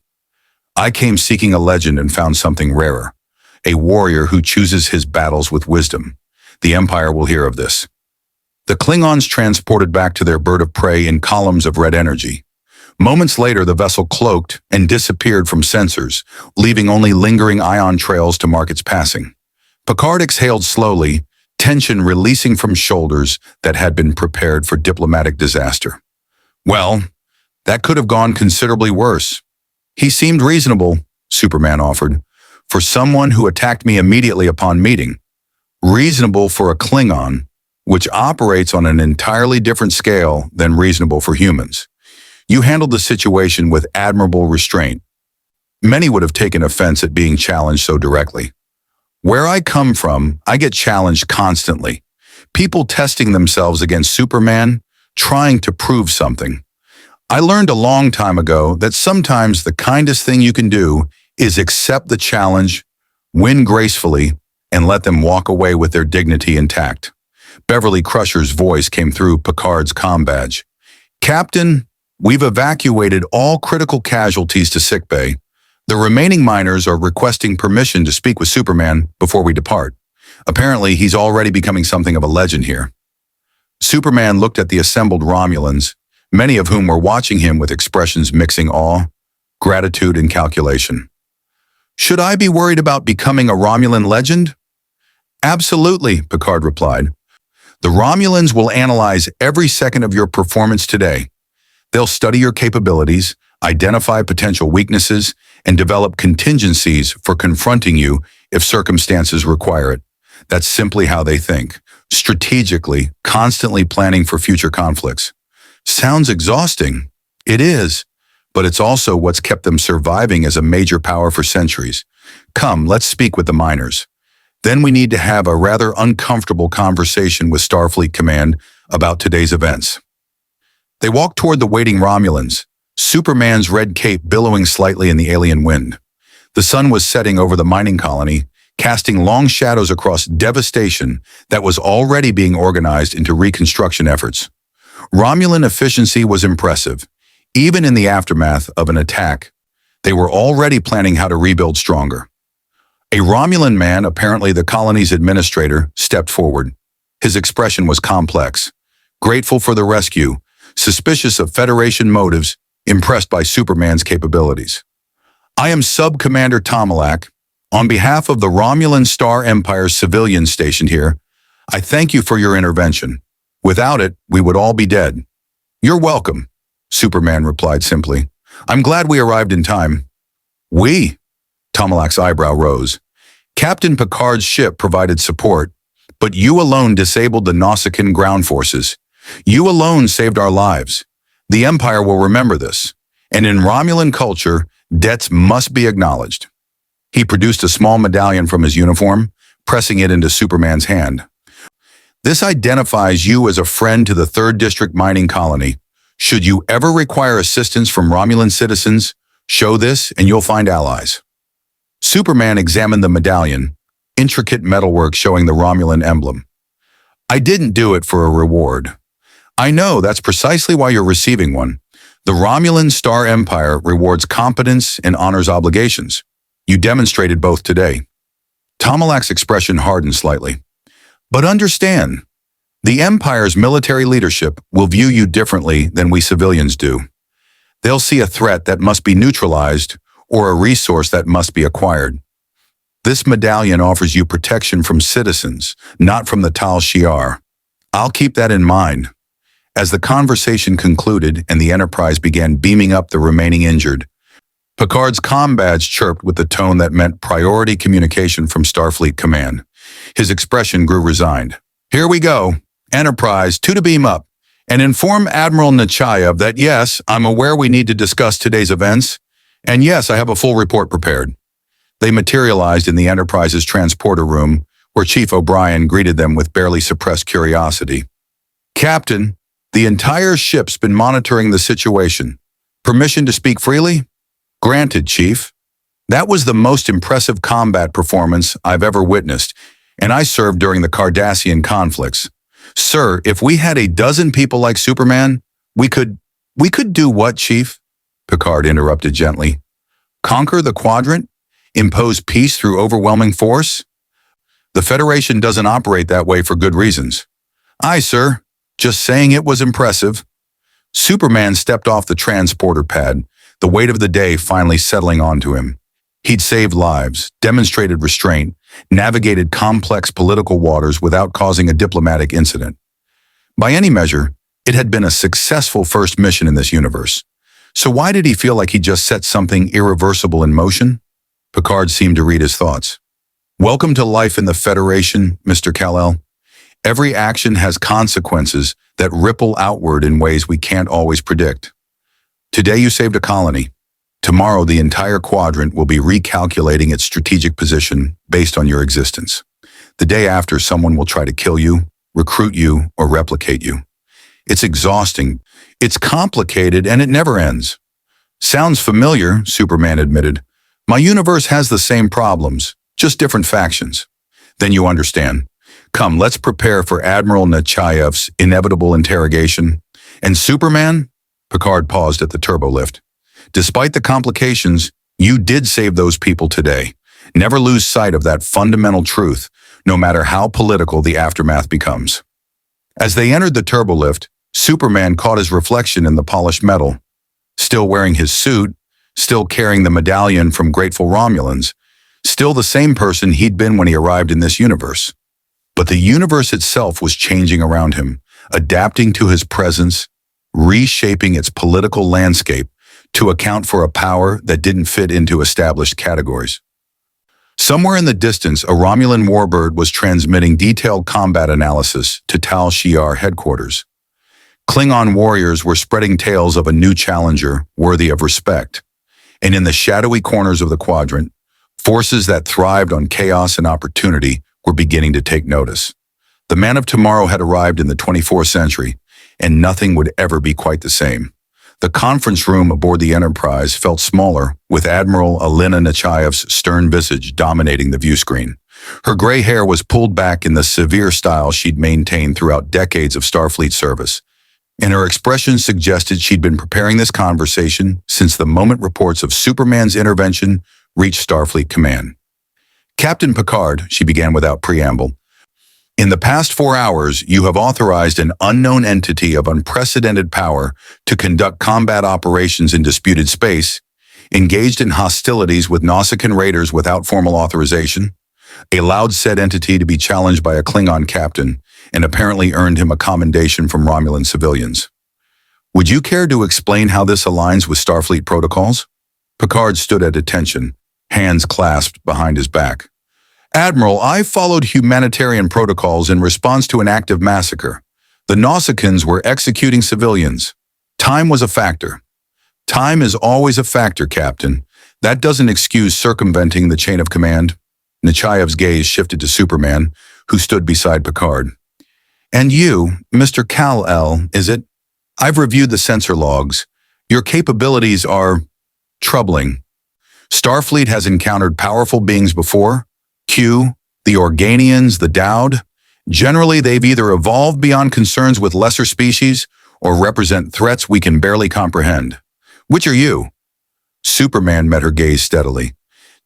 I came seeking a legend and found something rarer. A warrior who chooses his battles with wisdom. The Empire will hear of this. The Klingons transported back to their bird of prey in columns of red energy. Moments later, the vessel cloaked and disappeared from sensors, leaving only lingering ion trails to mark its passing. Picard exhaled slowly, tension releasing from shoulders that had been prepared for diplomatic disaster. Well, that could have gone considerably worse. He seemed reasonable, Superman offered, for someone who attacked me immediately upon meeting. Reasonable for a Klingon, which operates on an entirely different scale than reasonable for humans. You handled the situation with admirable restraint. Many would have taken offense at being challenged so directly. Where I come from, I get challenged constantly. People testing themselves against Superman, trying to prove something. I learned a long time ago that sometimes the kindest thing you can do is accept the challenge, win gracefully, and let them walk away with their dignity intact. Beverly Crusher's voice came through Picard's comm badge. Captain, we've evacuated all critical casualties to sickbay. The remaining miners are requesting permission to speak with Superman before we depart. Apparently, he's already becoming something of a legend here. Superman looked at the assembled Romulans, many of whom were watching him with expressions mixing awe, gratitude, and calculation. Should I be worried about becoming a Romulan legend? Absolutely, Picard replied. The Romulans will analyze every second of your performance today. They'll study your capabilities, identify potential weaknesses, and develop contingencies for confronting you if circumstances require it. That's simply how they think, strategically, constantly planning for future conflicts. Sounds exhausting. It is, but it's also what's kept them surviving as a major power for centuries. Come, let's speak with the miners. Then we need to have a rather uncomfortable conversation with Starfleet Command about today's events. They walked toward the waiting Romulans, Superman's red cape billowing slightly in the alien wind. The sun was setting over the mining colony, casting long shadows across devastation that was already being organized into reconstruction efforts. Romulan efficiency was impressive. Even in the aftermath of an attack, they were already planning how to rebuild stronger. A Romulan man, apparently the colony's administrator, stepped forward. His expression was complex, grateful for the rescue, suspicious of Federation motives, impressed by Superman's capabilities. I am Sub-Commander Tomalak. On behalf of the Romulan Star Empire civilians stationed here, I thank you for your intervention. Without it, we would all be dead. You're welcome, Superman replied simply. I'm glad we arrived in time. We? Tomalak's eyebrow rose. Captain Picard's ship provided support, but you alone disabled the Nausicaan ground forces. You alone saved our lives. The Empire will remember this, and in Romulan culture, debts must be acknowledged. He produced a small medallion from his uniform, pressing it into Superman's hand. This identifies you as a friend to the 3rd District mining colony. Should you ever require assistance from Romulan citizens, show this and you'll find allies. Superman examined the medallion, intricate metalwork showing the Romulan emblem. I didn't do it for a reward. I know that's precisely why you're receiving one. The Romulan Star Empire rewards competence and honors obligations. You demonstrated both today. Tomalak's expression hardened slightly. But understand, the Empire's military leadership will view you differently than we civilians do. They'll see a threat that must be neutralized or a resource that must be acquired. This medallion offers you protection from citizens, not from the Tal Shiar. I'll keep that in mind. As the conversation concluded and the Enterprise began beaming up the remaining injured, Picard's comm badge chirped with the tone that meant priority communication from Starfleet Command. His expression grew resigned. Here we go. Enterprise, 2 to beam up, and inform Admiral Nechayev that yes, I'm aware we need to discuss today's events, and yes, I have a full report prepared. They materialized in the Enterprise's transporter room, where Chief O'Brien greeted them with barely suppressed curiosity. Captain, the entire ship's been monitoring the situation. Permission to speak freely? Granted, Chief. That was the most impressive combat performance I've ever witnessed, and I served during the Cardassian conflicts. Sir, if we had a dozen people like Superman, we could do what, Chief? Picard interrupted gently. Conquer the quadrant? Impose peace through overwhelming force? The Federation doesn't operate that way for good reasons. Aye, sir. Just saying it was impressive. Superman stepped off the transporter pad, the weight of the day finally settling onto him. He'd saved lives, demonstrated restraint, navigated complex political waters without causing a diplomatic incident. By any measure, it had been a successful first mission in this universe. So why did he feel like he just set something irreversible in motion? Picard seemed to read his thoughts. Welcome to life in the Federation, Mr. Kal-El. Every action has consequences that ripple outward in ways we can't always predict. Today you saved a colony. Tomorrow the entire quadrant will be recalculating its strategic position based on your existence. The day after, someone will try to kill you, recruit you, or replicate you. It's exhausting, it's complicated, and it never ends. Sounds familiar, Superman admitted. My universe has the same problems, just different factions. Then you understand. Come, let's prepare for Admiral Nechayev's inevitable interrogation. And Superman? Picard paused at the turbolift. Despite the complications, you did save those people today. Never lose sight of that fundamental truth, no matter how political the aftermath becomes. As they entered the turbolift, Superman caught his reflection in the polished metal. Still wearing his suit, still carrying the medallion from grateful Romulans, still the same person he'd been when he arrived in this universe. But the universe itself was changing around him, adapting to his presence, reshaping its political landscape to account for a power that didn't fit into established categories. Somewhere in the distance, a Romulan Warbird was transmitting detailed combat analysis to Tal Shiar headquarters. Klingon warriors were spreading tales of a new challenger worthy of respect. And in the shadowy corners of the quadrant, forces that thrived on chaos and opportunity were beginning to take notice. The man of tomorrow had arrived in the 24th century, and nothing would ever be quite the same. The conference room aboard the Enterprise felt smaller, with Admiral Alina Nechayev's stern visage dominating the viewscreen. Her gray hair was pulled back in the severe style she'd maintained throughout decades of Starfleet service, and her expression suggested she'd been preparing this conversation since the moment reports of Superman's intervention reached Starfleet Command. Captain Picard, she began without preamble, in the past 4 hours, you have authorized an unknown entity of unprecedented power to conduct combat operations in disputed space, engaged in hostilities with Nausicaan raiders without formal authorization, allowed said entity to be challenged by a Klingon captain, and apparently earned him a commendation from Romulan civilians. Would you care to explain how this aligns with Starfleet protocols? Picard stood at attention, hands clasped behind his back. Admiral, I followed humanitarian protocols in response to an active massacre. The Nausicaans were executing civilians. Time was a factor. Time is always a factor, Captain. That doesn't excuse circumventing the chain of command. Nechayev's gaze shifted to Superman, who stood beside Picard. And you, Mr. Kal-El, is it? I've reviewed the sensor logs. Your capabilities are troubling. Starfleet has encountered powerful beings before. Q, the Organians, the Dowd. Generally, they've either evolved beyond concerns with lesser species or represent threats we can barely comprehend. Which are you? Superman met her gaze steadily.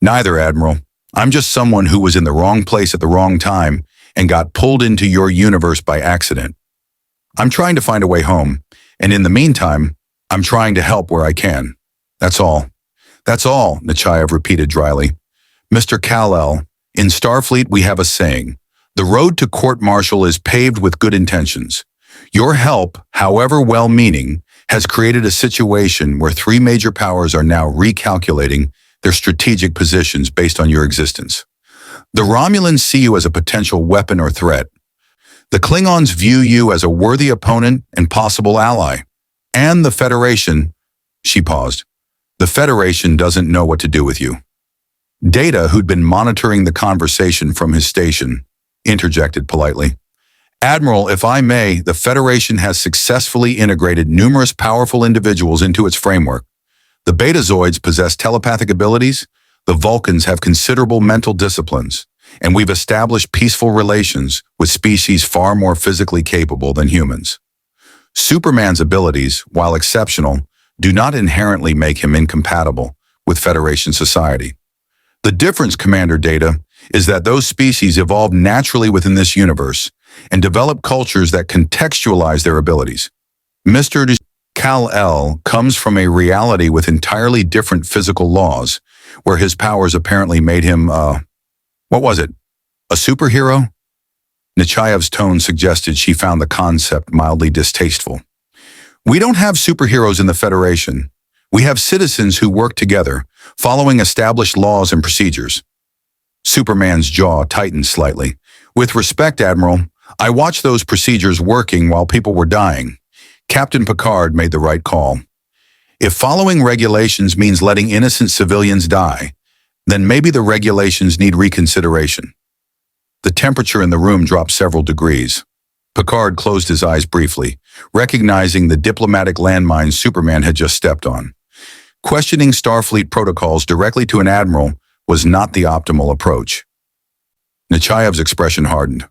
Neither, Admiral. I'm just someone who was in the wrong place at the wrong time and got pulled into your universe by accident. I'm trying to find a way home, and in the meantime, I'm trying to help where I can. That's all. That's all, Nechayev repeated dryly. Mr. Kal-El, in Starfleet we have a saying, the road to court-martial is paved with good intentions. Your help, however well-meaning, has created a situation where 3 major powers are now recalculating their strategic positions based on your existence. The Romulans see you as a potential weapon or threat. The Klingons view you as a worthy opponent and possible ally. And the Federation, she paused, the Federation doesn't know what to do with you. Data, who'd been monitoring the conversation from his station, interjected politely. Admiral, if I may, the Federation has successfully integrated numerous powerful individuals into its framework. The Betazoids possess telepathic abilities, the Vulcans have considerable mental disciplines, and we've established peaceful relations with species far more physically capable than humans. Superman's abilities, while exceptional, do not inherently make him incompatible with Federation society. The difference, Commander Data, is that those species evolved naturally within this universe and develop cultures that contextualize their abilities. Mr. Kal-El comes from a reality with entirely different physical laws, where his powers apparently made him, what was it? A superhero? Nechaev's tone suggested she found the concept mildly distasteful. We don't have superheroes in the Federation. We have citizens who work together, following established laws and procedures. Superman's jaw tightened slightly. With respect, Admiral, I watched those procedures working while people were dying. Captain Picard made the right call. If following regulations means letting innocent civilians die, then maybe the regulations need reconsideration. The temperature in the room dropped several degrees. Picard closed his eyes briefly, recognizing the diplomatic landmine Superman had just stepped on. Questioning Starfleet protocols directly to an admiral was not the optimal approach. Nechaev's expression hardened.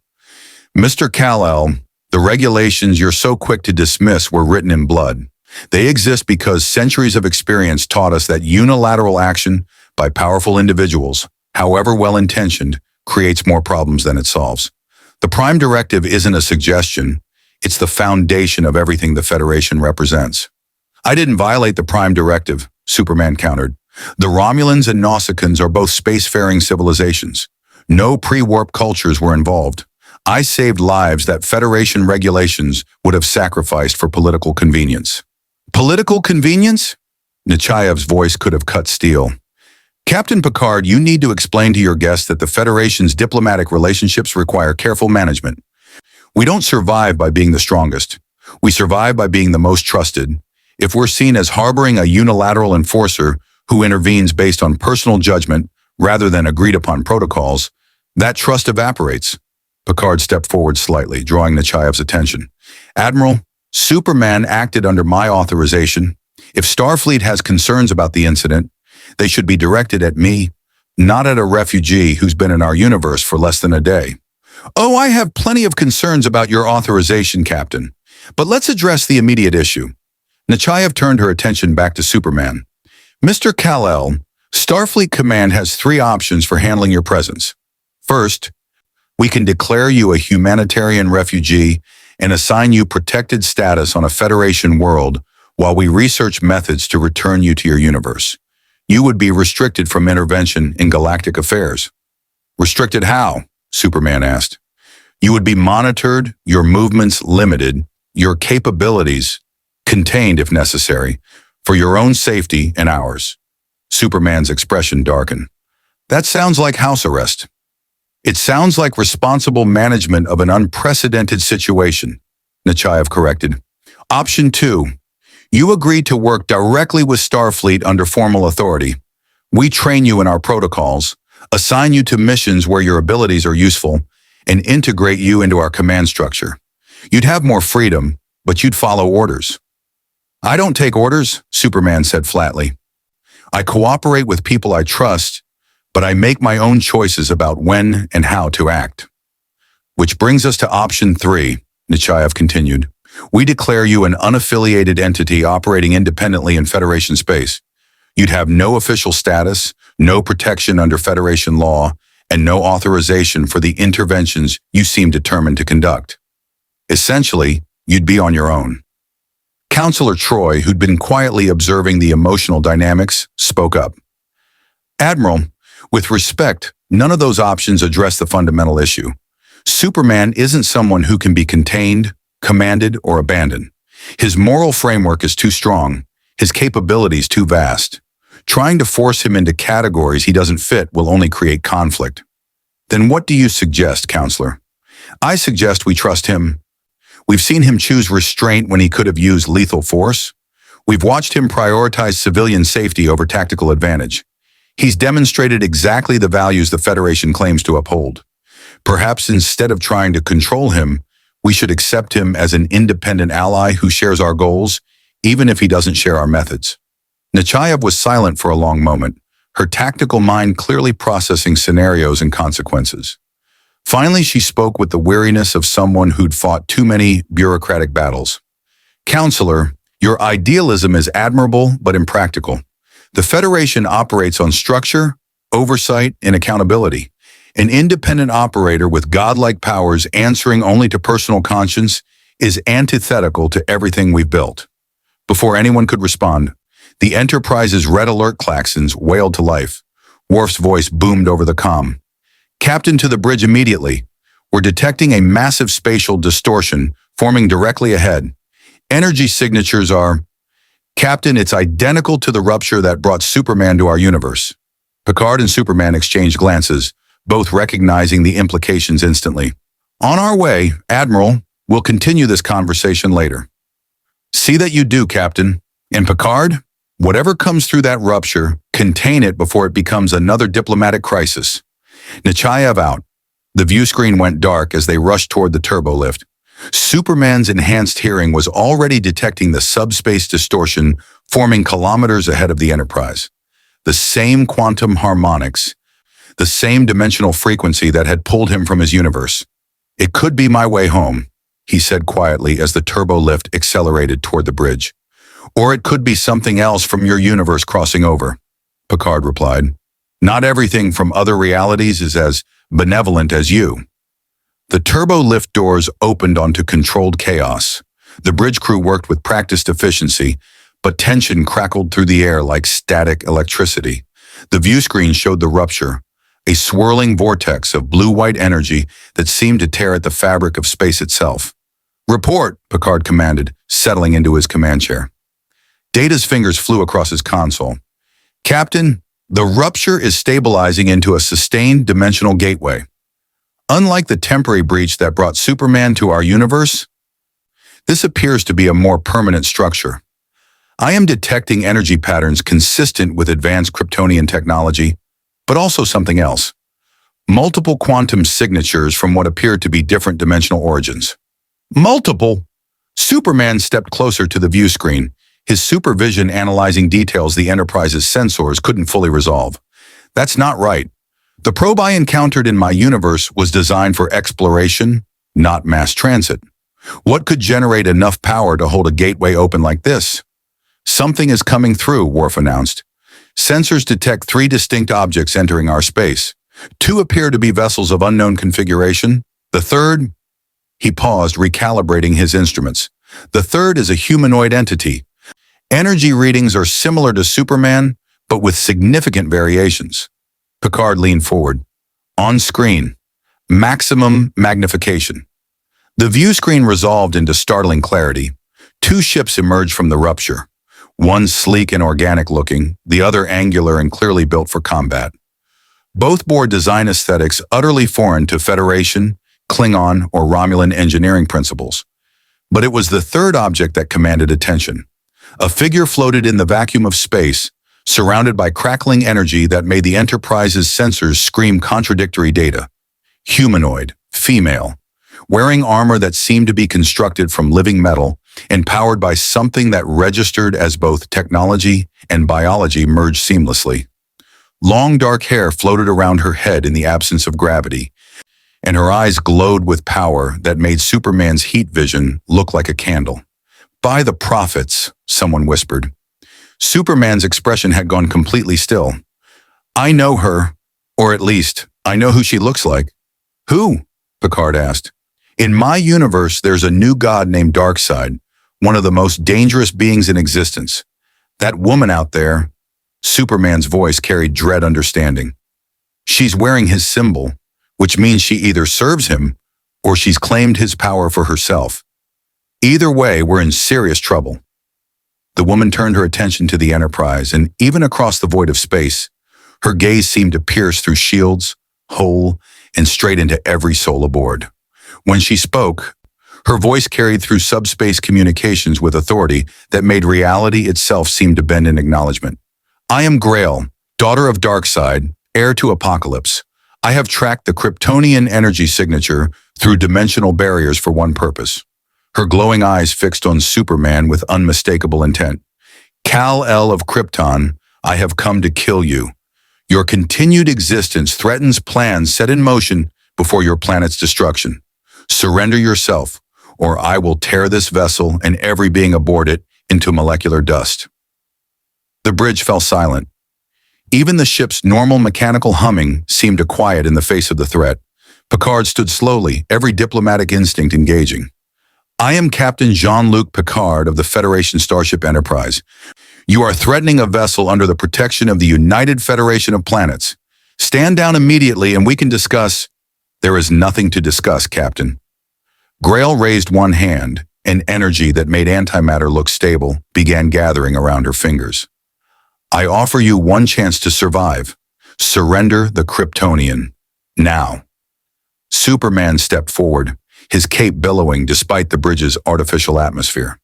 Mr. Kal-El, the regulations you're so quick to dismiss were written in blood. They exist because centuries of experience taught us that unilateral action by powerful individuals, however well-intentioned, creates more problems than it solves. The Prime Directive isn't a suggestion, it's the foundation of everything the Federation represents. I didn't violate the Prime Directive, Superman countered. The Romulans and Nausicaans are both spacefaring civilizations. No pre-warp cultures were involved. I saved lives that Federation regulations would have sacrificed for political convenience. Political convenience? Nechaev's voice could have cut steel. Captain Picard, you need to explain to your guests that the Federation's diplomatic relationships require careful management. We don't survive by being the strongest. We survive by being the most trusted. If we're seen as harboring a unilateral enforcer who intervenes based on personal judgment rather than agreed-upon protocols, that trust evaporates. Picard stepped forward slightly, drawing Nechaev's attention. Admiral, Superman acted under my authorization. If Starfleet has concerns about the incident, they should be directed at me, not at a refugee who's been in our universe for less than a day. Oh, I have plenty of concerns about your authorization, Captain. But let's address the immediate issue. Nechaev turned her attention back to Superman. Mr. Kal-El, Starfleet Command has 3 options for handling your presence. First, we can declare you a humanitarian refugee and assign you protected status on a Federation world while we research methods to return you to your universe. You would be restricted from intervention in galactic affairs. Restricted how? Superman asked. You would be monitored, your movements limited, your capabilities contained if necessary, for your own safety and ours. Superman's expression darkened. That sounds like house arrest. It sounds like responsible management of an unprecedented situation, Nechaev corrected. Option 2. You agree to work directly with Starfleet under formal authority. We train you in our protocols, assign you to missions where your abilities are useful, and integrate you into our command structure. You'd have more freedom, but you'd follow orders. I don't take orders, Superman said flatly. I cooperate with people I trust, but I make my own choices about when and how to act. Which brings us to option 3, Nechaev continued. We declare you an unaffiliated entity operating independently in Federation space. You'd have no official status, no protection under Federation law, and no authorization for the interventions you seem determined to conduct. Essentially, you'd be on your own. Counselor Troy, who'd been quietly observing the emotional dynamics, spoke up. Admiral, with respect, none of those options address the fundamental issue. Superman isn't someone who can be contained, commanded, or abandoned. His moral framework is too strong, his capabilities too vast. Trying to force him into categories he doesn't fit will only create conflict. Then what do you suggest, Counselor? I suggest we trust him. We've seen him choose restraint when he could have used lethal force. We've watched him prioritize civilian safety over tactical advantage. He's demonstrated exactly the values the Federation claims to uphold. Perhaps instead of trying to control him, We should accept him as an independent ally who shares our goals, even if he doesn't share our methods. Nechayev was silent for a long moment, her tactical mind clearly processing scenarios and consequences. Finally, she spoke with the weariness of someone who'd fought too many bureaucratic battles. Counselor, your idealism is admirable but impractical. The Federation operates on structure, oversight, and accountability. An independent operator with godlike powers answering only to personal conscience is antithetical to everything we've built. Before anyone could respond, the Enterprise's red alert klaxons wailed to life. Worf's voice boomed over the comm. Captain, to the bridge immediately. We're detecting a massive spatial distortion forming directly ahead. Energy signatures are... Captain, it's identical to the rupture that brought Superman to our universe. Picard and Superman exchanged glances, both recognizing the implications instantly. On our way, Admiral. We'll continue this conversation later. See that you do, Captain. And Picard, whatever comes through that rupture, contain it before it becomes another diplomatic crisis. Nechayev out. The view screen went dark as they rushed toward the turbo lift. Superman's enhanced hearing was already detecting the subspace distortion forming kilometers ahead of the Enterprise. The same quantum harmonics, the same dimensional frequency that had pulled him from his universe. It could be my way home, he said quietly as the turbo lift accelerated toward the bridge. Or it could be something else from your universe crossing over, Picard replied. Not everything from other realities is as benevolent as you. The turbo lift doors opened onto controlled chaos. The bridge crew worked with practiced efficiency, but tension crackled through the air like static electricity. The view screen showed the rupture, a swirling vortex of blue-white energy that seemed to tear at the fabric of space itself. Report, Picard commanded, settling into his command chair. Data's fingers flew across his console. Captain, the rupture is stabilizing into a sustained dimensional gateway. Unlike the temporary breach that brought Superman to our universe, this appears to be a more permanent structure. I am detecting energy patterns consistent with advanced Kryptonian technology, but also something else. Multiple quantum signatures from what appear to be different dimensional origins. Multiple? Superman stepped closer to the view screen, his supervision analyzing details the Enterprise's sensors couldn't fully resolve. That's not right. The probe I encountered in my universe was designed for exploration, not mass transit. What could generate enough power to hold a gateway open like this? Something is coming through, Worf announced. Sensors detect 3 distinct objects entering our space. 2 appear to be vessels of unknown configuration. The third... He paused, recalibrating his instruments. The third is a humanoid entity. Energy readings are similar to Superman, but with significant variations. Picard leaned forward. On screen. Maximum magnification. The view screen resolved into startling clarity. 2 ships emerged from the rupture. One sleek and organic looking, the other angular and clearly built for combat. Both bore design aesthetics utterly foreign to Federation, Klingon, or Romulan engineering principles. But it was the third object that commanded attention. A figure floated in the vacuum of space, surrounded by crackling energy that made the Enterprise's sensors scream contradictory data. Humanoid, female, wearing armor that seemed to be constructed from living metal and powered by something that registered as both technology and biology merged seamlessly. Long dark hair floated around her head in the absence of gravity, and her eyes glowed with power that made Superman's heat vision look like a candle. By the prophets, someone whispered. Superman's expression had gone completely still. I know her, or at least, I know who she looks like. Who? Picard asked. In my universe, there's a new god named Darkseid, one of the most dangerous beings in existence. That woman out there, Superman's voice carried dread understanding. She's wearing his symbol, which means she either serves him or she's claimed his power for herself. Either way, we're in serious trouble. The woman turned her attention to the Enterprise, and even across the void of space, her gaze seemed to pierce through shields, hull, and straight into every soul aboard. When she spoke, her voice carried through subspace communications with authority that made reality itself seem to bend in acknowledgement. I am Grail, daughter of Darkseid, heir to Apokolips. I have tracked the Kryptonian energy signature through dimensional barriers for one purpose. Her glowing eyes fixed on Superman with unmistakable intent. Kal-El of Krypton, I have come to kill you. Your continued existence threatens plans set in motion before your planet's destruction. Surrender yourself, or I will tear this vessel and every being aboard it into molecular dust. The bridge fell silent. Even the ship's normal mechanical humming seemed to quiet in the face of the threat. Picard stood slowly, every diplomatic instinct engaging. I am Captain Jean-Luc Picard of the Federation Starship Enterprise. You are threatening a vessel under the protection of the United Federation of Planets. Stand down immediately and we can discuss. There is nothing to discuss, Captain. Grail raised one hand, and energy that made antimatter look stable began gathering around her fingers. I offer you one chance to survive. Surrender the Kryptonian. Now. Superman stepped forward, his cape billowing despite the bridge's artificial atmosphere.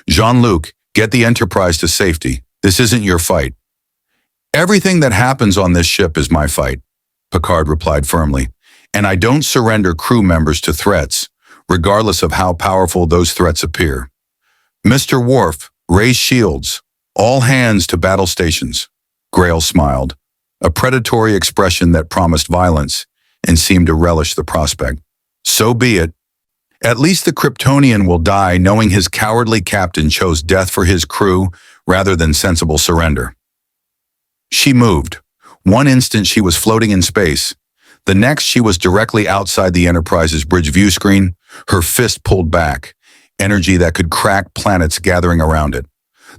Jean-Luc, get the Enterprise to safety. This isn't your fight. Everything that happens on this ship is my fight, Picard replied firmly, and I don't surrender crew members to threats, regardless of how powerful those threats appear. Mr. Worf, raise shields. All hands to battle stations. Grail smiled, a predatory expression that promised violence and seemed to relish the prospect. So be it. At least the Kryptonian will die knowing his cowardly captain chose death for his crew rather than sensible surrender. She moved. One instant she was floating in space. The next she was directly outside the Enterprise's bridge view screen, her fist pulled back, energy that could crack planets gathering around it.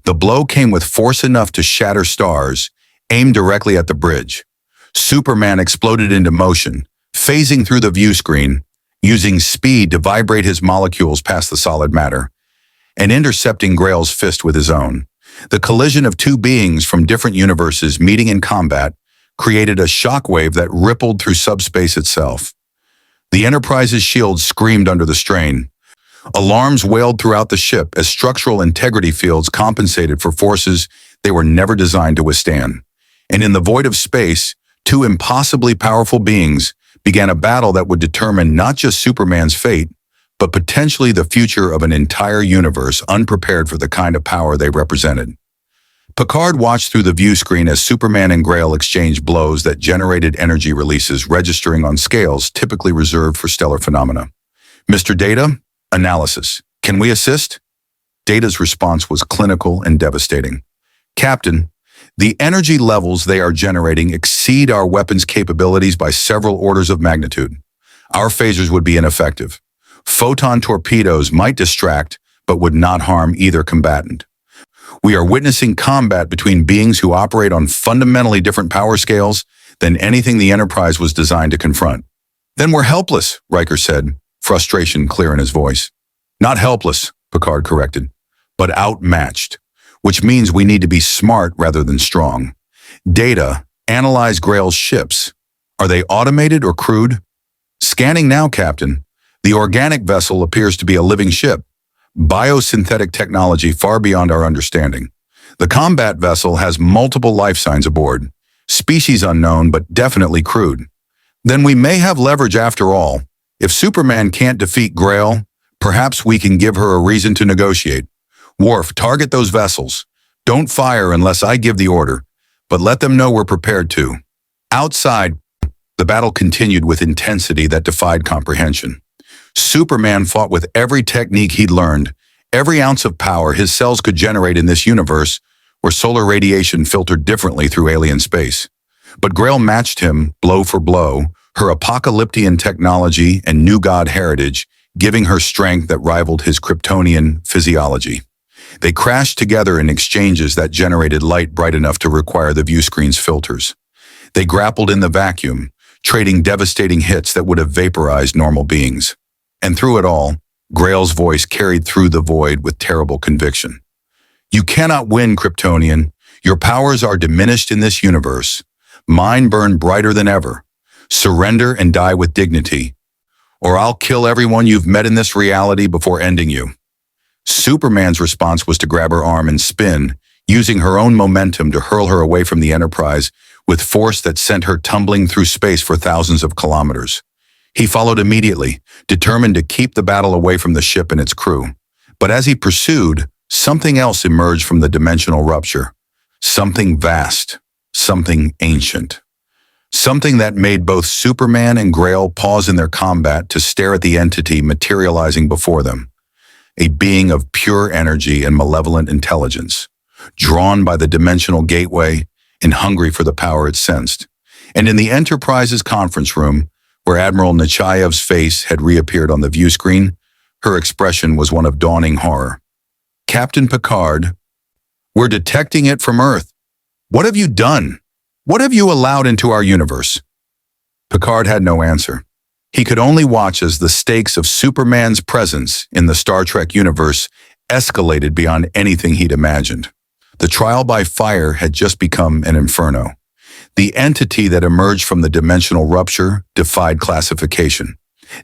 The blow came with force enough to shatter stars, aimed directly at the bridge. Superman exploded into motion, phasing through the view screen, using speed to vibrate his molecules past the solid matter, and intercepting Grail's fist with his own. The collision of two beings from different universes meeting in combat created a shockwave that rippled through subspace itself. The Enterprise's shields screamed under the strain. Alarms wailed throughout the ship as structural integrity fields compensated for forces they were never designed to withstand. And in the void of space, two impossibly powerful beings began a battle that would determine not just Superman's fate, but potentially the future of an entire universe unprepared for the kind of power they represented. Picard watched through the view screen as Superman and Grail exchanged blows that generated energy releases registering on scales typically reserved for stellar phenomena. Mr. Data, analysis. Can we assist? Data's response was clinical and devastating. Captain, the energy levels they are generating exceed our weapons' capabilities by several orders of magnitude. Our phasers would be ineffective. Photon torpedoes might distract, but would not harm either combatant. We are witnessing combat between beings who operate on fundamentally different power scales than anything the Enterprise was designed to confront. Then we're helpless, Riker said, frustration clear in his voice. Not helpless, Picard corrected, but outmatched, which means we need to be smart rather than strong. Data, analyze Grail's ships. Are they automated or crewed? Scanning now, Captain. The organic vessel appears to be a living ship. Biosynthetic technology far beyond our understanding. The combat vessel has multiple life signs aboard. Species unknown, but definitely crewed. Then we may have leverage after all. If Superman can't defeat Grail, perhaps we can give her a reason to negotiate. Worf, target those vessels. Don't fire unless I give the order, but let them know we're prepared to. Outside, the battle continued with intensity that defied comprehension. Superman fought with every technique he'd learned, every ounce of power his cells could generate in this universe where solar radiation filtered differently through alien space. But Grail matched him blow for blow, her apocalyptian technology and new god heritage giving her strength that rivaled his Kryptonian physiology. They crashed together in exchanges that generated light bright enough to require the view screen's filters. They grappled in the vacuum, trading devastating hits that would have vaporized normal beings. And through it all, Grail's voice carried through the void with terrible conviction. You cannot win, Kryptonian. Your powers are diminished in this universe. Mine burn brighter than ever. Surrender and die with dignity, or I'll kill everyone you've met in this reality before ending you. Superman's response was to grab her arm and spin, using her own momentum to hurl her away from the Enterprise with force that sent her tumbling through space for thousands of kilometers. He followed immediately, determined to keep the battle away from the ship and its crew. But as he pursued, something else emerged from the dimensional rupture. Something vast, something ancient. Something that made both Superman and Grail pause in their combat to stare at the entity materializing before them. A being of pure energy and malevolent intelligence, drawn by the dimensional gateway and hungry for the power it sensed. And in the Enterprise's conference room, where Admiral Nechaev's face had reappeared on the view screen, her expression was one of dawning horror. "Captain Picard, we're detecting it from Earth. What have you done? What have you allowed into our universe?" Picard had no answer. He could only watch as the stakes of Superman's presence in the Star Trek universe escalated beyond anything he'd imagined. The trial by fire had just become an inferno. The entity that emerged from the dimensional rupture defied classification.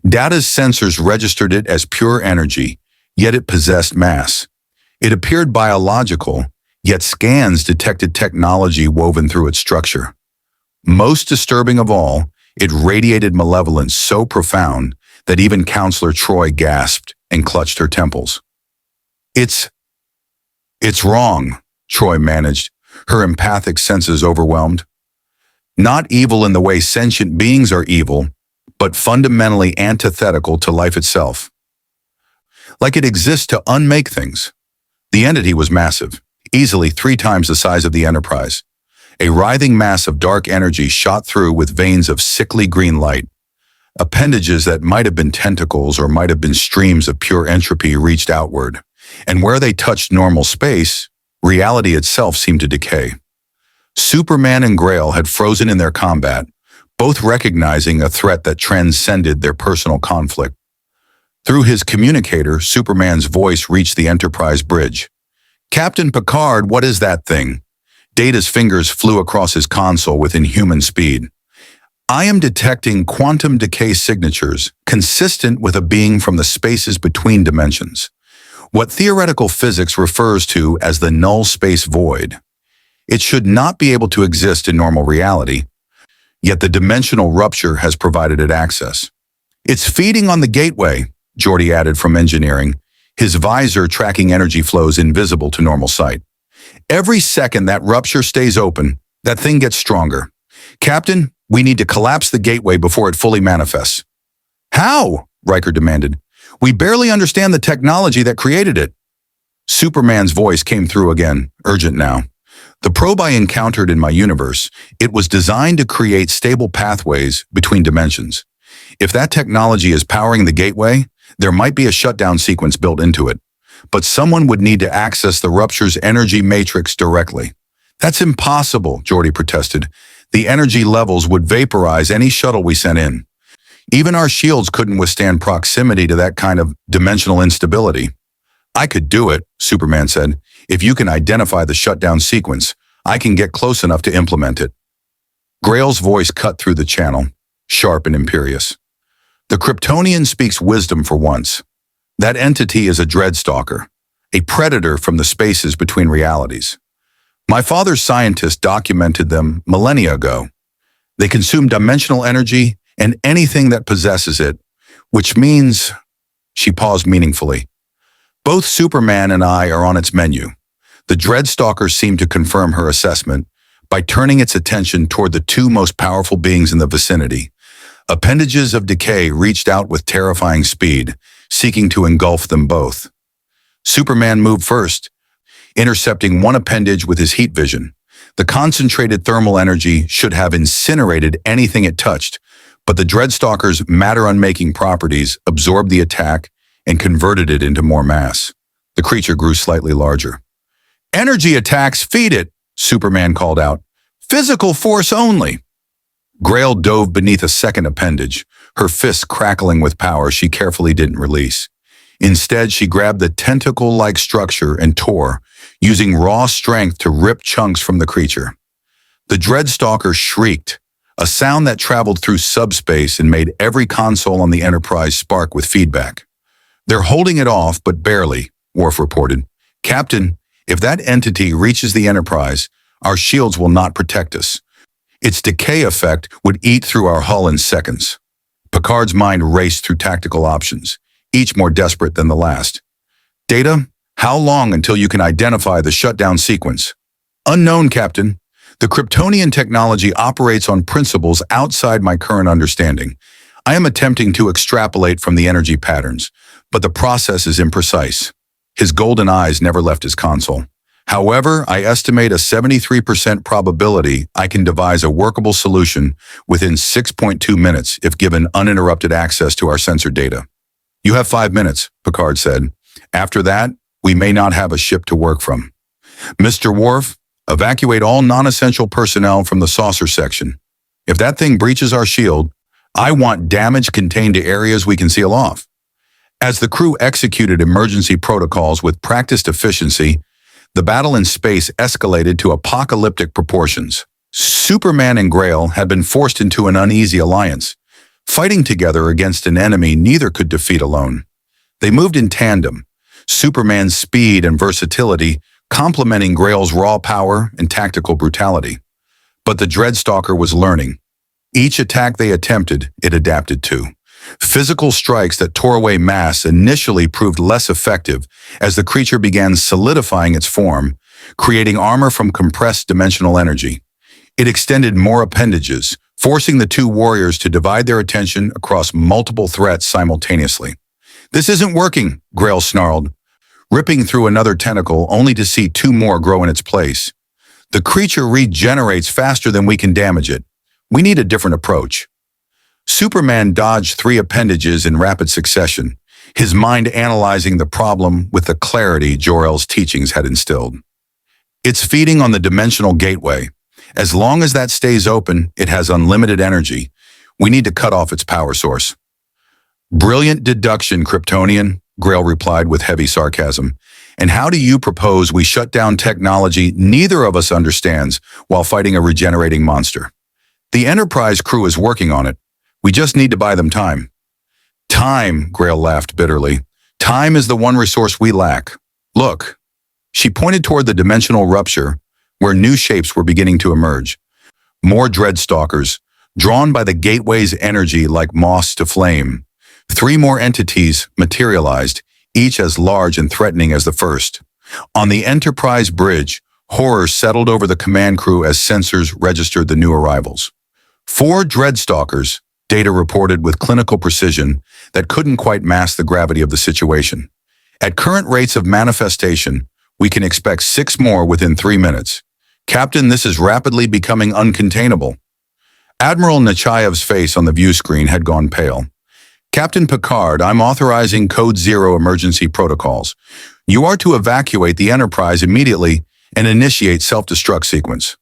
Data's sensors registered it as pure energy, yet it possessed mass. It appeared biological, yet scans detected technology woven through its structure. Most disturbing of all, it radiated malevolence so profound that even Counselor Troy gasped and clutched her temples. It's wrong," Troy managed, her empathic senses overwhelmed. "Not evil in the way sentient beings are evil, but fundamentally antithetical to life itself. Like it exists to unmake things." The entity was massive, easily 3 times the size of the Enterprise. A writhing mass of dark energy shot through with veins of sickly green light. Appendages that might have been tentacles or might have been streams of pure entropy reached outward, and where they touched normal space, reality itself seemed to decay. Superman and Grail had frozen in their combat, both recognizing a threat that transcended their personal conflict. Through his communicator, Superman's voice reached the Enterprise bridge. "Captain Picard, what is that thing?" Data's fingers flew across his console with inhuman speed. "I am detecting quantum decay signatures, consistent with a being from the spaces between dimensions. What theoretical physics refers to as the null space void. It should not be able to exist in normal reality, yet the dimensional rupture has provided it access. It's feeding on the gateway," Geordi added from engineering, his visor tracking energy flows invisible to normal sight. "Every second that rupture stays open, that thing gets stronger. Captain, we need to collapse the gateway before it fully manifests." "How?" Riker demanded. "We barely understand the technology that created it." Superman's voice came through again, urgent now. "The probe I encountered in my universe, it was designed to create stable pathways between dimensions. If that technology is powering the gateway, there might be a shutdown sequence built into it. But someone would need to access the rupture's energy matrix directly." "That's impossible," Geordi protested. "The energy levels would vaporize any shuttle we sent in. Even our shields couldn't withstand proximity to that kind of dimensional instability." "I could do it," Superman said. "If you can identify the shutdown sequence, I can get close enough to implement it." Grail's voice cut through the channel, sharp and imperious. "The Kryptonian speaks wisdom for once. That entity is a Dreadstalker, a predator from the spaces between realities. My father's scientists documented them millennia ago. They consume dimensional energy and anything that possesses it, which means..." She paused meaningfully. "Both Superman and I are on its menu." The Dreadstalker seemed to confirm her assessment by turning its attention toward the 2 most powerful beings in the vicinity. Appendages of decay reached out with terrifying speed, seeking to engulf them both. Superman moved first, intercepting one appendage with his heat vision. The concentrated thermal energy should have incinerated anything it touched, but the Dreadstalker's matter-unmaking properties absorbed the attack and converted it into more mass. The creature grew slightly larger. "Energy attacks, feed it," Superman called out. "Physical force only." Grail dove beneath a second appendage, her fists crackling with power she carefully didn't release. Instead, she grabbed the tentacle-like structure and tore, using raw strength to rip chunks from the creature. The Dreadstalker shrieked, a sound that traveled through subspace and made every console on the Enterprise spark with feedback. "They're holding it off, but barely," Worf reported. "Captain, if that entity reaches the Enterprise, our shields will not protect us. Its decay effect would eat through our hull in seconds." Picard's mind raced through tactical options, each more desperate than the last. Data, how long until you can identify the shutdown sequence? Unknown, Captain. The Kryptonian technology operates on principles outside my current understanding. I am attempting to extrapolate from the energy patterns, but the process is imprecise. His golden eyes never left his console. However, I estimate a 73% probability I can devise a workable solution within 6.2 minutes if given uninterrupted access to our sensor data. You have 5 minutes, Picard said. After that, we may not have a ship to work from. Mr. Worf, evacuate all non-essential personnel from the saucer section. If that thing breaches our shield, I want damage contained to areas we can seal off. As the crew executed emergency protocols with practiced efficiency, the battle in space escalated to apocalyptic proportions. Superman and Grail had been forced into an uneasy alliance, fighting together against an enemy neither could defeat alone. They moved in tandem, Superman's speed and versatility complementing Grail's raw power and tactical brutality. But the Dreadstalker was learning. Each attack they attempted, it adapted to. Physical strikes that tore away mass initially proved less effective as the creature began solidifying its form, creating armor from compressed dimensional energy. It extended more appendages, forcing the two warriors to divide their attention across multiple threats simultaneously. "This isn't working," Grail snarled, ripping through another tentacle only to see two more grow in its place. "The creature regenerates faster than we can damage it. We need a different approach." Superman dodged 3 appendages in rapid succession, his mind analyzing the problem with the clarity Jor-El's teachings had instilled. "It's feeding on the dimensional gateway. As long as that stays open, it has unlimited energy. We need to cut off its power source." "Brilliant deduction, Kryptonian," Grail replied with heavy sarcasm. "And how do you propose we shut down technology neither of us understands while fighting a regenerating monster?" "The Enterprise crew is working on it. We just need to buy them time." "Time," Grail laughed bitterly. "Time is the one resource we lack. Look." She pointed toward the dimensional rupture, where new shapes were beginning to emerge. More Dreadstalkers, drawn by the gateway's energy like moths to flame. 3 more entities materialized, each as large and threatening as the first. On the Enterprise bridge, horror settled over the command crew as sensors registered the new arrivals. 4 Dreadstalkers, data reported with clinical precision that couldn't quite mask the gravity of the situation. At current rates of manifestation, we can expect 6 more within 3 minutes. "Captain, this is rapidly becoming uncontainable." Admiral Nechaev's face on the view screen had gone pale. "Captain Picard, I'm authorizing Code 0 emergency protocols. You are to evacuate the Enterprise immediately and initiate self-destruct sequence.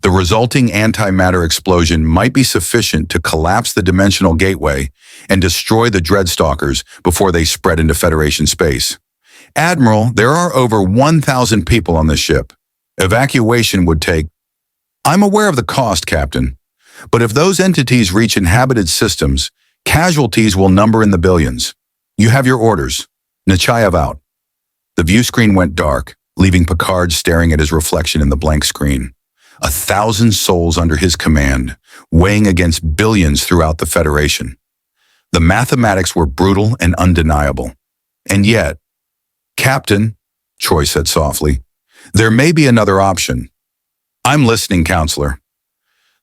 The resulting antimatter explosion might be sufficient to collapse the dimensional gateway and destroy the Dreadstalkers before they spread into Federation space. Admiral, there are over 1,000 people on this ship. Evacuation would take..." "I'm aware of the cost, Captain. But if those entities reach inhabited systems, casualties will number in the billions. You have your orders. Nechaev out." The view screen went dark, leaving Picard staring at his reflection in the blank screen. 1,000 souls under his command, weighing against billions throughout the Federation. The mathematics were brutal and undeniable. And yet, "Captain," Troy said softly, "there may be another option." "I'm listening, Counselor."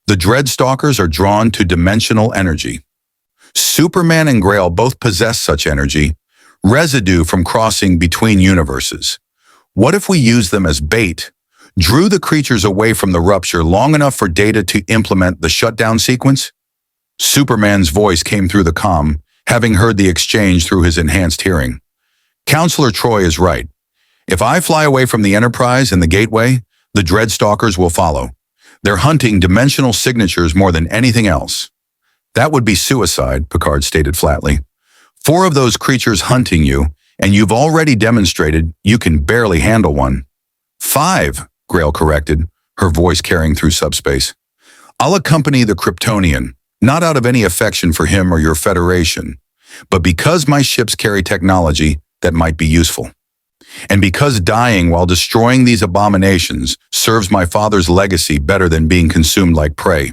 "The Dreadstalkers are drawn to dimensional energy. Superman and Grail both possess such energy, residue from crossing between universes. What if we use them as bait, drew the creatures away from the rupture long enough for Data to implement the shutdown sequence?" Superman's voice came through the comm, having heard the exchange through his enhanced hearing. "Counselor Troy is right. If I fly away from the Enterprise and the Gateway, the Dreadstalkers will follow. They're hunting dimensional signatures more than anything else." "That would be suicide," Picard stated flatly. 4 of those creatures hunting you, and you've already demonstrated you can barely handle one." 5, Grail corrected, her voice carrying through subspace. "I'll accompany the Kryptonian, not out of any affection for him or your Federation, but because my ships carry technology that might be useful. And because dying while destroying these abominations serves my father's legacy better than being consumed like prey."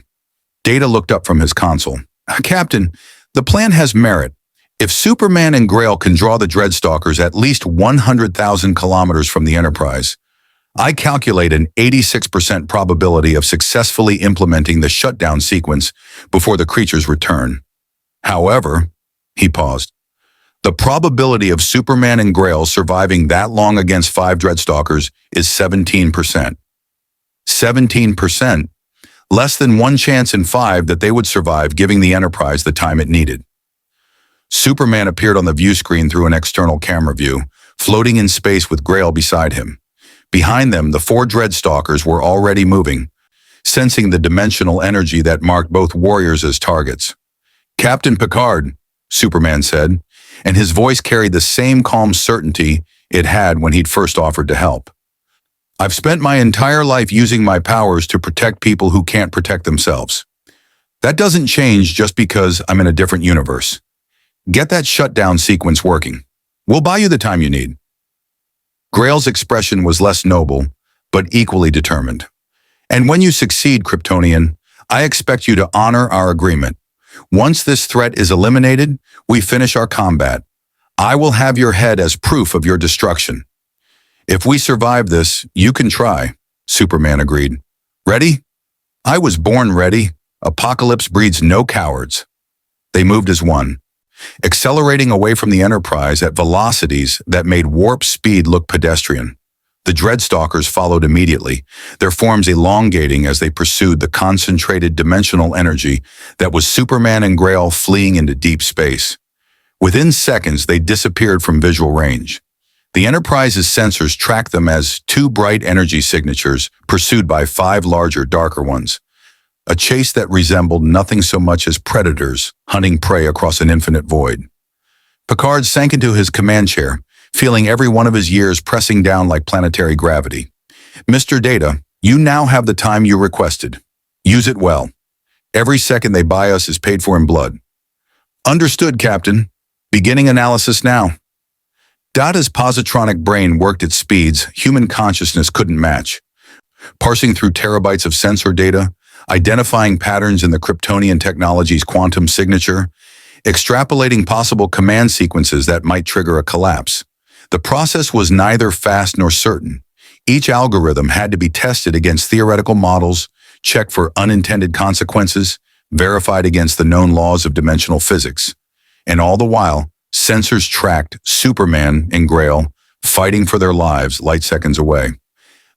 Data looked up from his console. "Captain, The plan has merit. If Superman and Grail can draw the Dreadstalkers at least 100,000 kilometers from the Enterprise, I calculate an 86% probability of successfully implementing the shutdown sequence before the creatures return. However, he paused. The probability of Superman and Grail surviving that long against 5 Dreadstalkers is 17%. 17%, less than 1 chance in 5 that they would survive, giving the Enterprise the time it needed. Superman appeared on the view screen through an external camera view, floating in space with Grail beside him. Behind them, the 4 Dreadstalkers were already moving, sensing the dimensional energy that marked both warriors as targets. "Captain Picard," Superman said, and his voice carried the same calm certainty it had when he'd first offered to help. "I've spent my entire life using my powers to protect people who can't protect themselves. That doesn't change just because I'm in a different universe. Get that shutdown sequence working. We'll buy you the time you need." Grail's expression was less noble, but equally determined. "And when you succeed, Kryptonian, I expect you to honor our agreement. Once this threat is eliminated, we finish our combat. I will have your head as proof of your destruction." "If we survive this, you can try," Superman agreed. "Ready?" "I was born ready. Apocalypse breeds no cowards." They moved as one, accelerating away from the Enterprise at velocities that made warp speed look pedestrian. The Dreadstalkers followed immediately, their forms elongating as they pursued the concentrated dimensional energy that was Superman and Grail fleeing into deep space. Within seconds, they disappeared from visual range. The Enterprise's sensors tracked them as 2 bright energy signatures pursued by 5 larger, darker ones. A chase that resembled nothing so much as predators hunting prey across an infinite void. Picard sank into his command chair, feeling every one of his years pressing down like planetary gravity. "Mr. Data, you now have the time you requested. Use it well. Every second they buy us is paid for in blood." "Understood, Captain. Beginning analysis now." Data's positronic brain worked at speeds human consciousness couldn't match, parsing through terabytes of sensor data, identifying patterns in the Kryptonian technology's quantum signature, extrapolating possible command sequences that might trigger a collapse. The process was neither fast nor certain. Each algorithm had to be tested against theoretical models, checked for unintended consequences, verified against the known laws of dimensional physics. And all the while, sensors tracked Superman and Grail fighting for their lives light seconds away.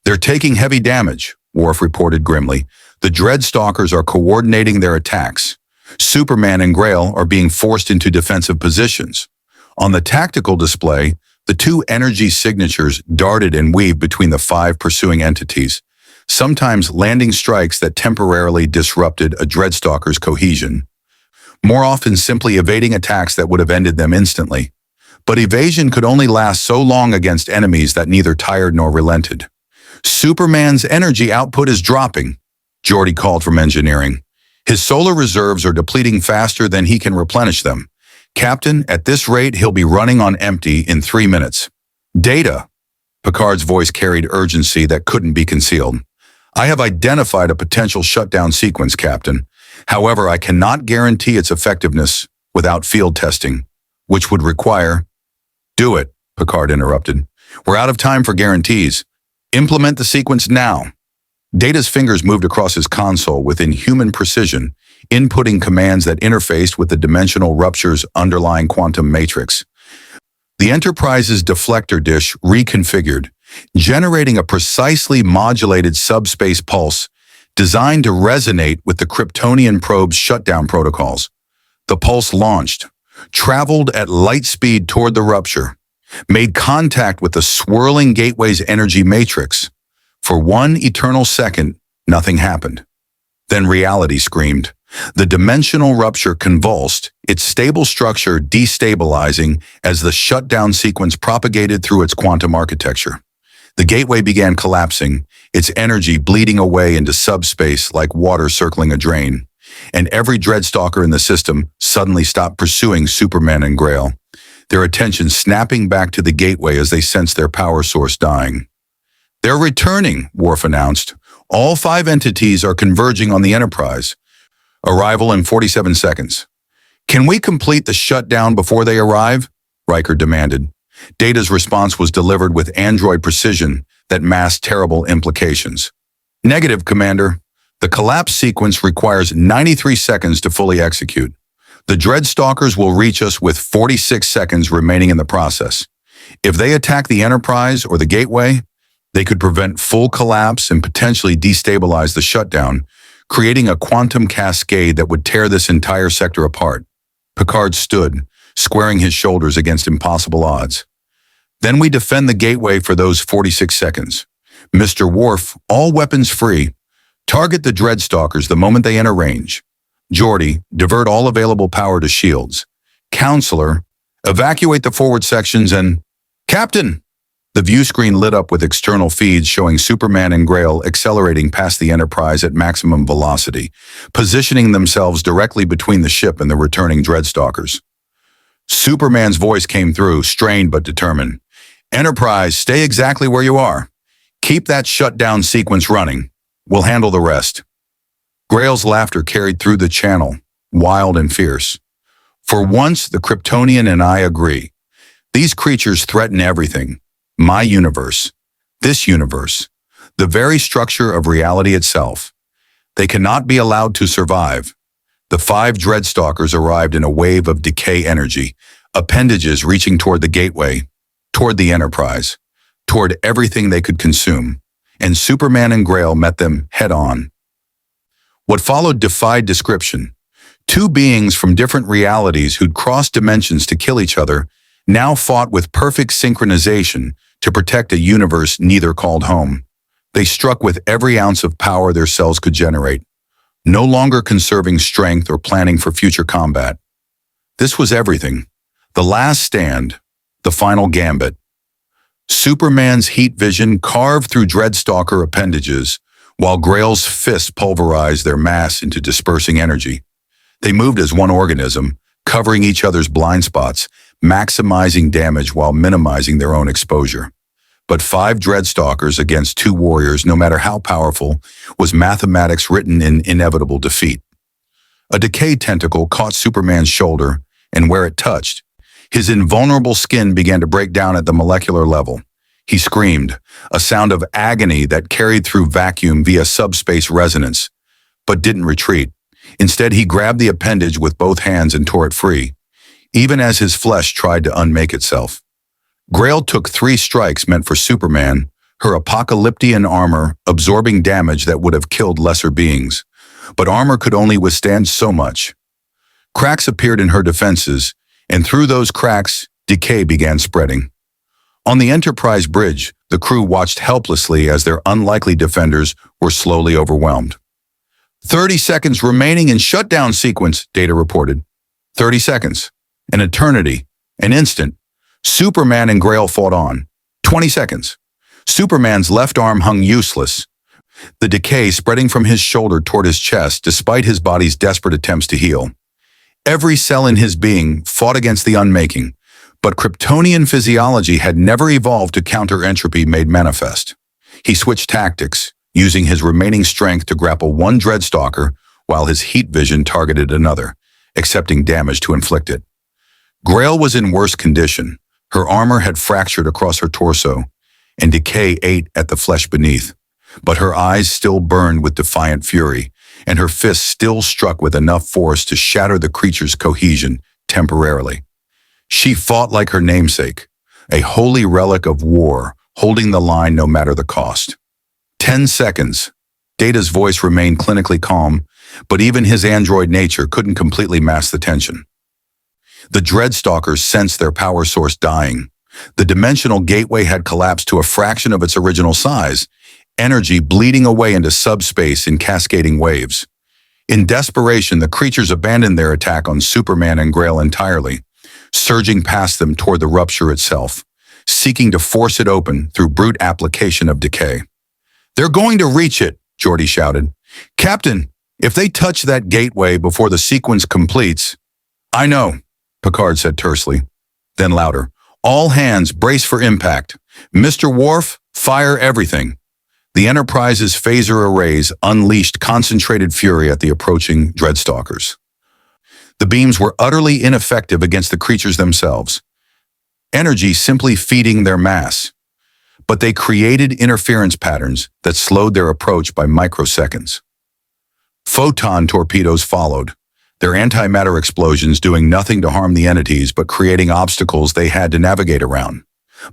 "They're taking heavy damage," Worf reported grimly. "The Dreadstalkers are coordinating their attacks. Superman and Grail are being forced into defensive positions." On the tactical display, the 2 energy signatures darted and weaved between the 5 pursuing entities, sometimes landing strikes that temporarily disrupted a Dreadstalker's cohesion, more often simply evading attacks that would have ended them instantly. But evasion could only last so long against enemies that neither tired nor relented. "Superman's energy output is dropping," Geordi called from engineering. "His solar reserves are depleting faster than he can replenish them. Captain, at this rate, he'll be running on empty in 3 minutes." "Data," Picard's voice carried urgency that couldn't be concealed. "I have identified a potential shutdown sequence, Captain. However, I cannot guarantee its effectiveness without field testing, which would require—" "Do it," Picard interrupted. "We're out of time for guarantees. Implement the sequence now." Data's fingers moved across his console with inhuman precision, inputting commands that interfaced with the dimensional rupture's underlying quantum matrix. The Enterprise's deflector dish reconfigured, generating a precisely modulated subspace pulse designed to resonate with the Kryptonian probe's shutdown protocols. The pulse launched, traveled at light speed toward the rupture, made contact with the swirling gateway's energy matrix. For 1 eternal second, nothing happened. Then reality screamed. The dimensional rupture convulsed, its stable structure destabilizing as the shutdown sequence propagated through its quantum architecture. The gateway began collapsing, its energy bleeding away into subspace like water circling a drain. And every Dreadstalker in the system suddenly stopped pursuing Superman and Grail, their attention snapping back to the gateway as they sensed their power source dying. "They're returning," Worf announced. "All 5 entities are converging on the Enterprise. Arrival in 47 seconds. "Can we complete the shutdown before they arrive?" Riker demanded. Data's response was delivered with android precision that masked terrible implications. "Negative, Commander. The collapse sequence requires 93 seconds to fully execute. The Dreadstalkers will reach us with 46 seconds remaining in the process. If they attack the Enterprise or the Gateway, they could prevent full collapse and potentially destabilize the shutdown, creating a quantum cascade that would tear this entire sector apart." Picard stood, squaring his shoulders against impossible odds. "Then we defend the Gateway for those 46 seconds. Mr. Worf, all weapons free. Target the Dreadstalkers the moment they enter range. Geordi, divert all available power to shields. Counselor, evacuate the forward sections and—" "Captain!" The view screen lit up with external feeds showing Superman and Grail accelerating past the Enterprise at maximum velocity, positioning themselves directly between the ship and the returning Dreadstalkers. Superman's voice came through, strained but determined. "Enterprise, stay exactly where you are. Keep that shutdown sequence running. We'll handle the rest." Grail's laughter carried through the channel, wild and fierce. "For once, the Kryptonian and I agree. These creatures threaten everything. My universe. This universe. The very structure of reality itself. They cannot be allowed to survive." The 5 Dreadstalkers arrived in a wave of decay energy, appendages reaching toward the Gateway, toward the Enterprise, toward everything they could consume, and Superman and Grail met them head-on. What followed defied description. 2 beings from different realities who'd crossed dimensions to kill each other now fought with perfect synchronization to protect a universe neither called home. They struck with every ounce of power their cells could generate, no longer conserving strength or planning for future combat. This was everything. The last stand, the final gambit. Superman's heat vision carved through Dreadstalker appendages, while Grail's fists pulverized their mass into dispersing energy. They moved as one organism, covering each other's blind spots, maximizing damage while minimizing their own exposure. But 5 Dreadstalkers against 2 warriors, no matter how powerful, was mathematics written in inevitable defeat. A decayed tentacle caught Superman's shoulder, and where it touched, his invulnerable skin began to break down at the molecular level. He screamed, a sound of agony that carried through vacuum via subspace resonance, but didn't retreat. Instead, he grabbed the appendage with both hands and tore it free, even as his flesh tried to unmake itself. Grail took 3 strikes meant for Superman, her apocalyptian armor absorbing damage that would have killed lesser beings. But armor could only withstand so much. Cracks appeared in her defenses, and through those cracks, decay began spreading. On the Enterprise bridge, the crew watched helplessly as their unlikely defenders were slowly overwhelmed. 30 seconds remaining in shutdown sequence, Data reported. 30 seconds. An eternity. An instant. Superman and Grail fought on. 20 seconds. Superman's left arm hung useless, the decay spreading from his shoulder toward his chest despite his body's desperate attempts to heal. Every cell in his being fought against the unmaking, but Kryptonian physiology had never evolved to counter entropy made manifest. He switched tactics, using his remaining strength to grapple one Dreadstalker while his heat vision targeted another, accepting damage to inflict it. Grail was in worse condition. Her armor had fractured across her torso, and decay ate at the flesh beneath. But her eyes still burned with defiant fury, and her fists still struck with enough force to shatter the creature's cohesion temporarily. She fought like her namesake, a holy relic of war, holding the line no matter the cost. 10 seconds. Data's voice remained clinically calm, but even his android nature couldn't completely mask the tension. The Dreadstalkers sensed their power source dying. The dimensional gateway had collapsed to a fraction of its original size, energy bleeding away into subspace in cascading waves. In desperation, the creatures abandoned their attack on Superman and Grail entirely, surging past them toward the rupture itself, seeking to force it open through brute application of decay. "They're going to reach it," Geordi shouted. "Captain, if they touch that gateway before the sequence completes—" "I know," Picard said tersely. Then louder, "All hands brace for impact. Mr. Worf, fire everything." The Enterprise's phaser arrays unleashed concentrated fury at the approaching Dreadstalkers. The beams were utterly ineffective against the creatures themselves, energy simply feeding their mass. But they created interference patterns that slowed their approach by microseconds. Photon torpedoes followed, their antimatter explosions doing nothing to harm the entities but creating obstacles they had to navigate around.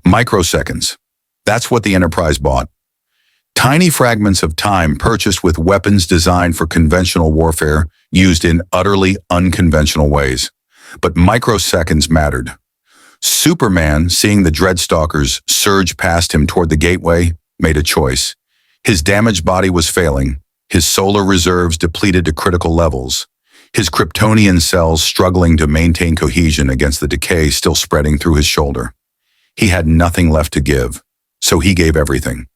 Microseconds. That's what the Enterprise bought. Tiny fragments of time purchased with weapons designed for conventional warfare, used in utterly unconventional ways. But microseconds mattered. Superman, seeing the Dreadstalkers surge past him toward the gateway, made a choice. His damaged body was failing, his solar reserves depleted to critical levels, his Kryptonian cells struggling to maintain cohesion against the decay still spreading through his shoulder. He had nothing left to give, so he gave everything.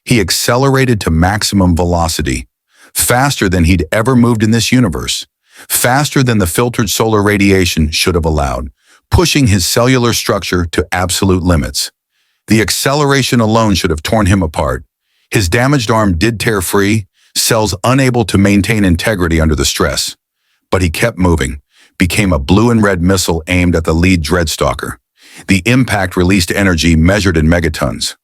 He accelerated to maximum velocity, faster than he'd ever moved in this universe, faster than the filtered solar radiation should have allowed, pushing his cellular structure to absolute limits. The acceleration alone should have torn him apart. His damaged arm did tear free, cells unable to maintain integrity under the stress. But he kept moving, became a blue and red missile aimed at the lead Dreadstalker. The impact released energy measured in megatons.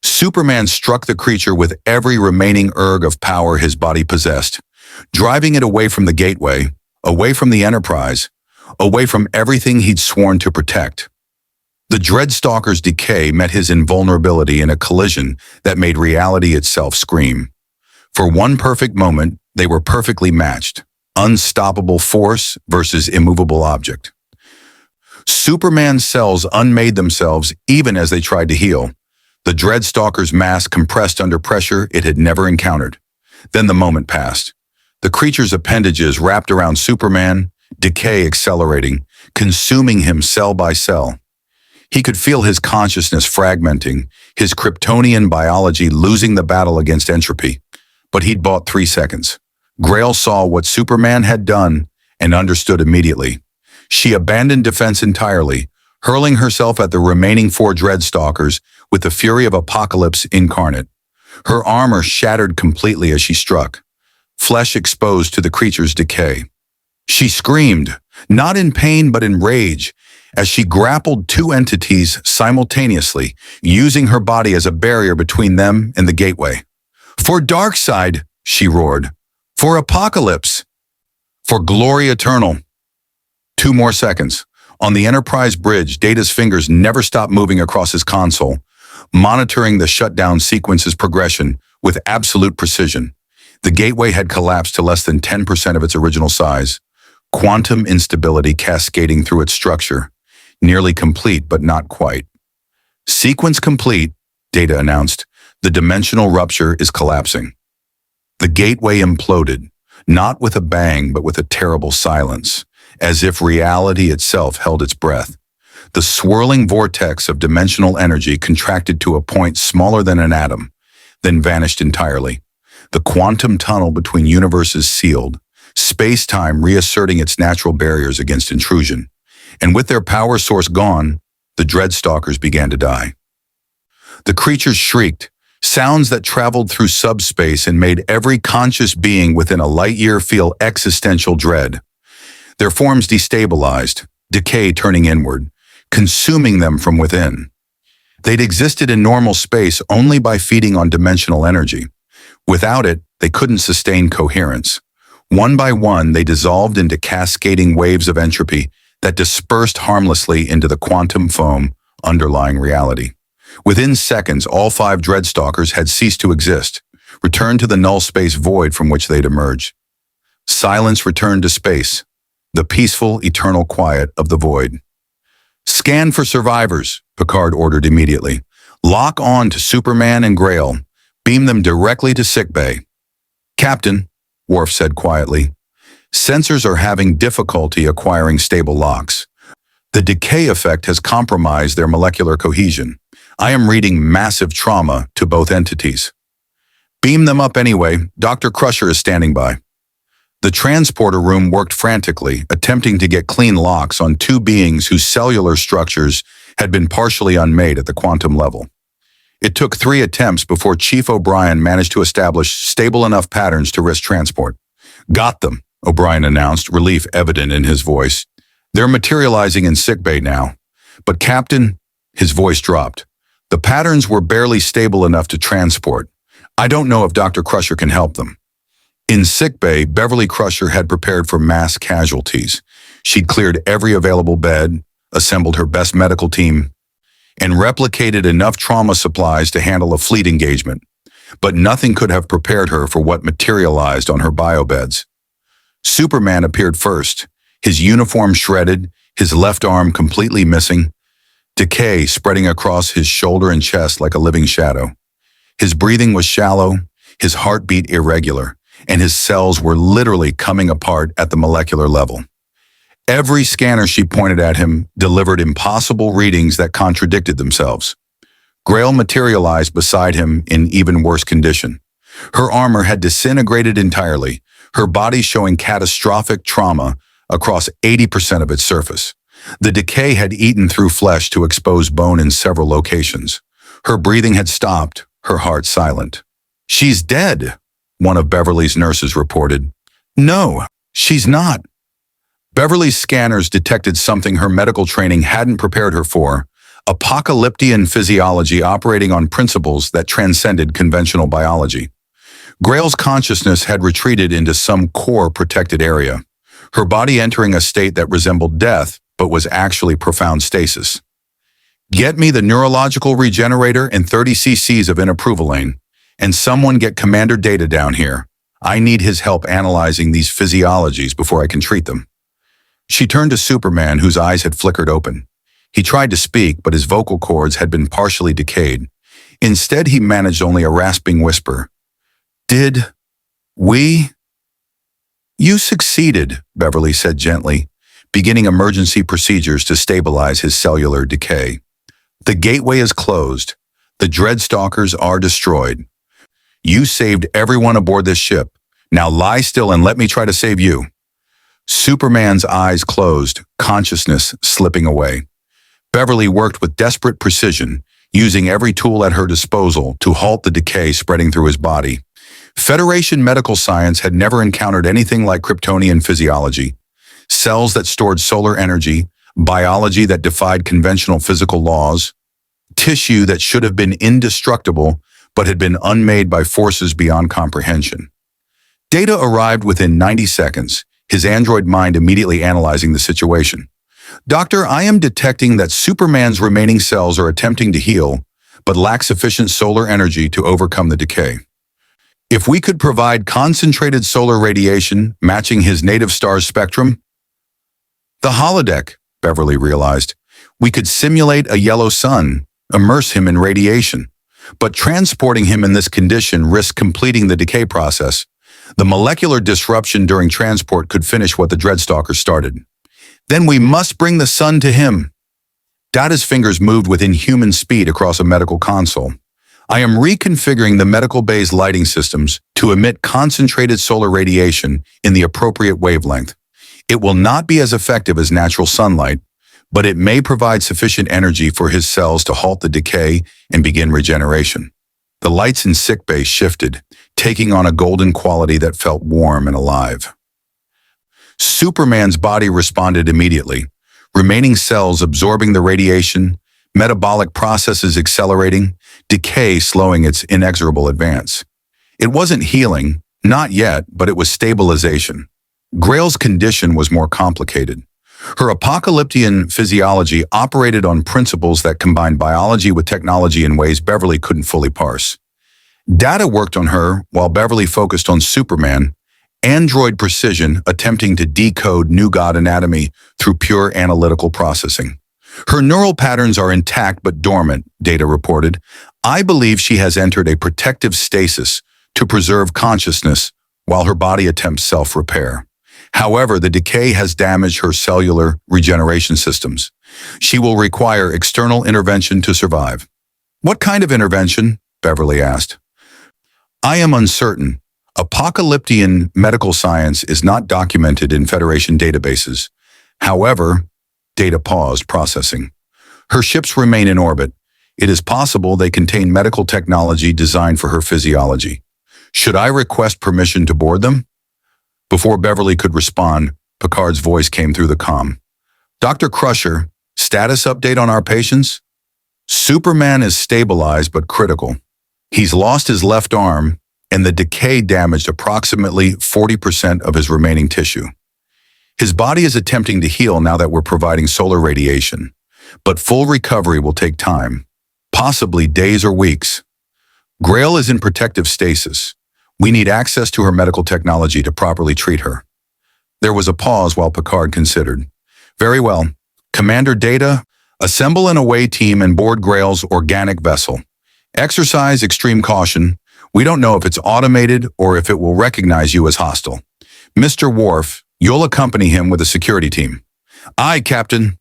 Superman struck the creature with every remaining erg of power his body possessed, driving it away from the gateway, away from the Enterprise, away from everything he'd sworn to protect. The Dreadstalker's decay met his invulnerability in a collision that made reality itself scream. For one perfect moment, they were perfectly matched. Unstoppable force versus immovable object. Superman's cells unmade themselves even as they tried to heal. The Dreadstalker's mass compressed under pressure it had never encountered. Then the moment passed. The creature's appendages wrapped around Superman, decay accelerating, consuming him cell by cell. He could feel his consciousness fragmenting, his Kryptonian biology losing the battle against entropy. But he'd bought 3 seconds. Grail saw what Superman had done and understood immediately. She abandoned defense entirely, hurling herself at the remaining 4 Dreadstalkers with the fury of Apocalypse incarnate. Her armor shattered completely as she struck, flesh exposed to the creature's decay. She screamed, not in pain but in rage, as she grappled 2 entities simultaneously, using her body as a barrier between them and the gateway. "For Darkseid," she roared. "For Apocalypse. For glory eternal." 2 more seconds. On the Enterprise bridge, Data's fingers never stopped moving across his console, monitoring the shutdown sequence's progression with absolute precision. The gateway had collapsed to less than 10% of its original size, quantum instability cascading through its structure, nearly complete but not quite. "Sequence complete," Data announced. "The dimensional rupture is collapsing." The gateway imploded, not with a bang but with a terrible silence, as if reality itself held its breath. The swirling vortex of dimensional energy contracted to a point smaller than an atom, then vanished entirely. The quantum tunnel between universes sealed, space-time reasserting its natural barriers against intrusion. And with their power source gone, the Dreadstalkers began to die. The creatures shrieked, sounds that traveled through subspace and made every conscious being within a light-year feel existential dread. Their forms destabilized, decay turning inward, consuming them from within. They'd existed in normal space only by feeding on dimensional energy. Without it, they couldn't sustain coherence. One by one, they dissolved into cascading waves of entropy that dispersed harmlessly into the quantum foam underlying reality. Within seconds, all 5 Dreadstalkers had ceased to exist, returned to the null space void from which they'd emerged. Silence returned to space, the peaceful, eternal quiet of the void. "Scan for survivors," Picard ordered immediately. "Lock on to Superman and Grail. Beam them directly to sickbay." "Captain," Worf said quietly, "sensors are having difficulty acquiring stable locks. The decay effect has compromised their molecular cohesion. I am reading massive trauma to both entities." "Beam them up anyway. Dr. Crusher is standing by." The transporter room worked frantically, attempting to get clean locks on 2 beings whose cellular structures had been partially unmade at the quantum level. It took 3 attempts before Chief O'Brien managed to establish stable enough patterns to risk transport. "Got them," O'Brien announced, relief evident in his voice. "They're materializing in sickbay now. But Captain," his voice dropped, "the patterns were barely stable enough to transport. I don't know if Dr. Crusher can help them." In sickbay, Beverly Crusher had prepared for mass casualties. She'd cleared every available bed, assembled her best medical team, and replicated enough trauma supplies to handle a fleet engagement. But nothing could have prepared her for what materialized on her biobeds. Superman appeared first, his uniform shredded, his left arm completely missing, decay spreading across his shoulder and chest like a living shadow. His breathing was shallow, his heartbeat irregular, and his cells were literally coming apart at the molecular level. Every scanner she pointed at him delivered impossible readings that contradicted themselves. Grail materialized beside him in even worse condition. Her armor had disintegrated entirely, her body showing catastrophic trauma across 80% of its surface. The decay had eaten through flesh to expose bone in several locations. Her breathing had stopped, her heart silent. "She's dead," one of Beverly's nurses reported. "No, she's not." Beverly's scanners detected something her medical training hadn't prepared her for: apocalyptic physiology operating on principles that transcended conventional biology. Grail's consciousness had retreated into some core protected area, her body entering a state that resembled death but was actually profound stasis. "Get me the neurological regenerator and 30 cc's of inapprovalane, and someone get Commander Data down here. I need his help analyzing these physiologies before I can treat them." She turned to Superman, whose eyes had flickered open. He tried to speak, but his vocal cords had been partially decayed. Instead, he managed only a rasping whisper. "Did we?" "You succeeded," Beverly said gently, beginning emergency procedures to stabilize his cellular decay. "The gateway is closed. The Dreadstalkers are destroyed. You saved everyone aboard this ship. Now lie still and let me try to save you." Superman's eyes closed, consciousness slipping away. Beverly worked with desperate precision, using every tool at her disposal to halt the decay spreading through his body. Federation medical science had never encountered anything like Kryptonian physiology. Cells that stored solar energy, biology that defied conventional physical laws, tissue that should have been indestructible but had been unmade by forces beyond comprehension. Data arrived within 90 seconds, his android mind immediately analyzing the situation. "Doctor, I am detecting that Superman's remaining cells are attempting to heal, but lack sufficient solar energy to overcome the decay. If we could provide concentrated solar radiation matching his native star's spectrum..." "The holodeck," Beverly realized. "We could simulate a yellow sun, immerse him in radiation. But transporting him in this condition risks completing the decay process. The molecular disruption during transport could finish what the Dreadstalker started. Then we must bring the sun to him." Data's fingers moved with inhuman speed across a medical console. "I am reconfiguring the medical bay's lighting systems to emit concentrated solar radiation in the appropriate wavelength. It will not be as effective as natural sunlight, but it may provide sufficient energy for his cells to halt the decay and begin regeneration." The lights in sickbay shifted, taking on a golden quality that felt warm and alive. Superman's body responded immediately, remaining cells absorbing the radiation, metabolic processes accelerating, decay slowing its inexorable advance. It wasn't healing, not yet, but it was stabilization. Grail's condition was more complicated. Her apocalyptic physiology operated on principles that combined biology with technology in ways Beverly couldn't fully parse. Data worked on her while Beverly focused on Superman, android precision attempting to decode new god anatomy through pure analytical processing. "Her neural patterns are intact but dormant," Data reported. "I believe she has entered a protective stasis to preserve consciousness while her body attempts self-repair. However, the decay has damaged her cellular regeneration systems. She will require external intervention to survive." "What kind of intervention?" Beverly asked. "I am uncertain. Apocalyptic medical science is not documented in Federation databases. However," Data paused, processing. "Her ships remain in orbit. It is possible they contain medical technology designed for her physiology. Should I request permission to board them?" Before Beverly could respond, Picard's voice came through the comm. Dr. Crusher, status update on our patients? Superman is stabilized but critical. He's lost his left arm, and the decay damaged approximately 40% of his remaining tissue. His body is attempting to heal now that we're providing solar radiation, but full recovery will take time, possibly days or weeks. Grail is in protective stasis. We need access to her medical technology to properly treat her. There was a pause while Picard considered. Very well. Commander Data, assemble an away team and board Grail's organic vessel. Exercise extreme caution. We don't know if it's automated or if it will recognize you as hostile. Mr. Worf, you'll accompany him with a security team. Aye, Captain.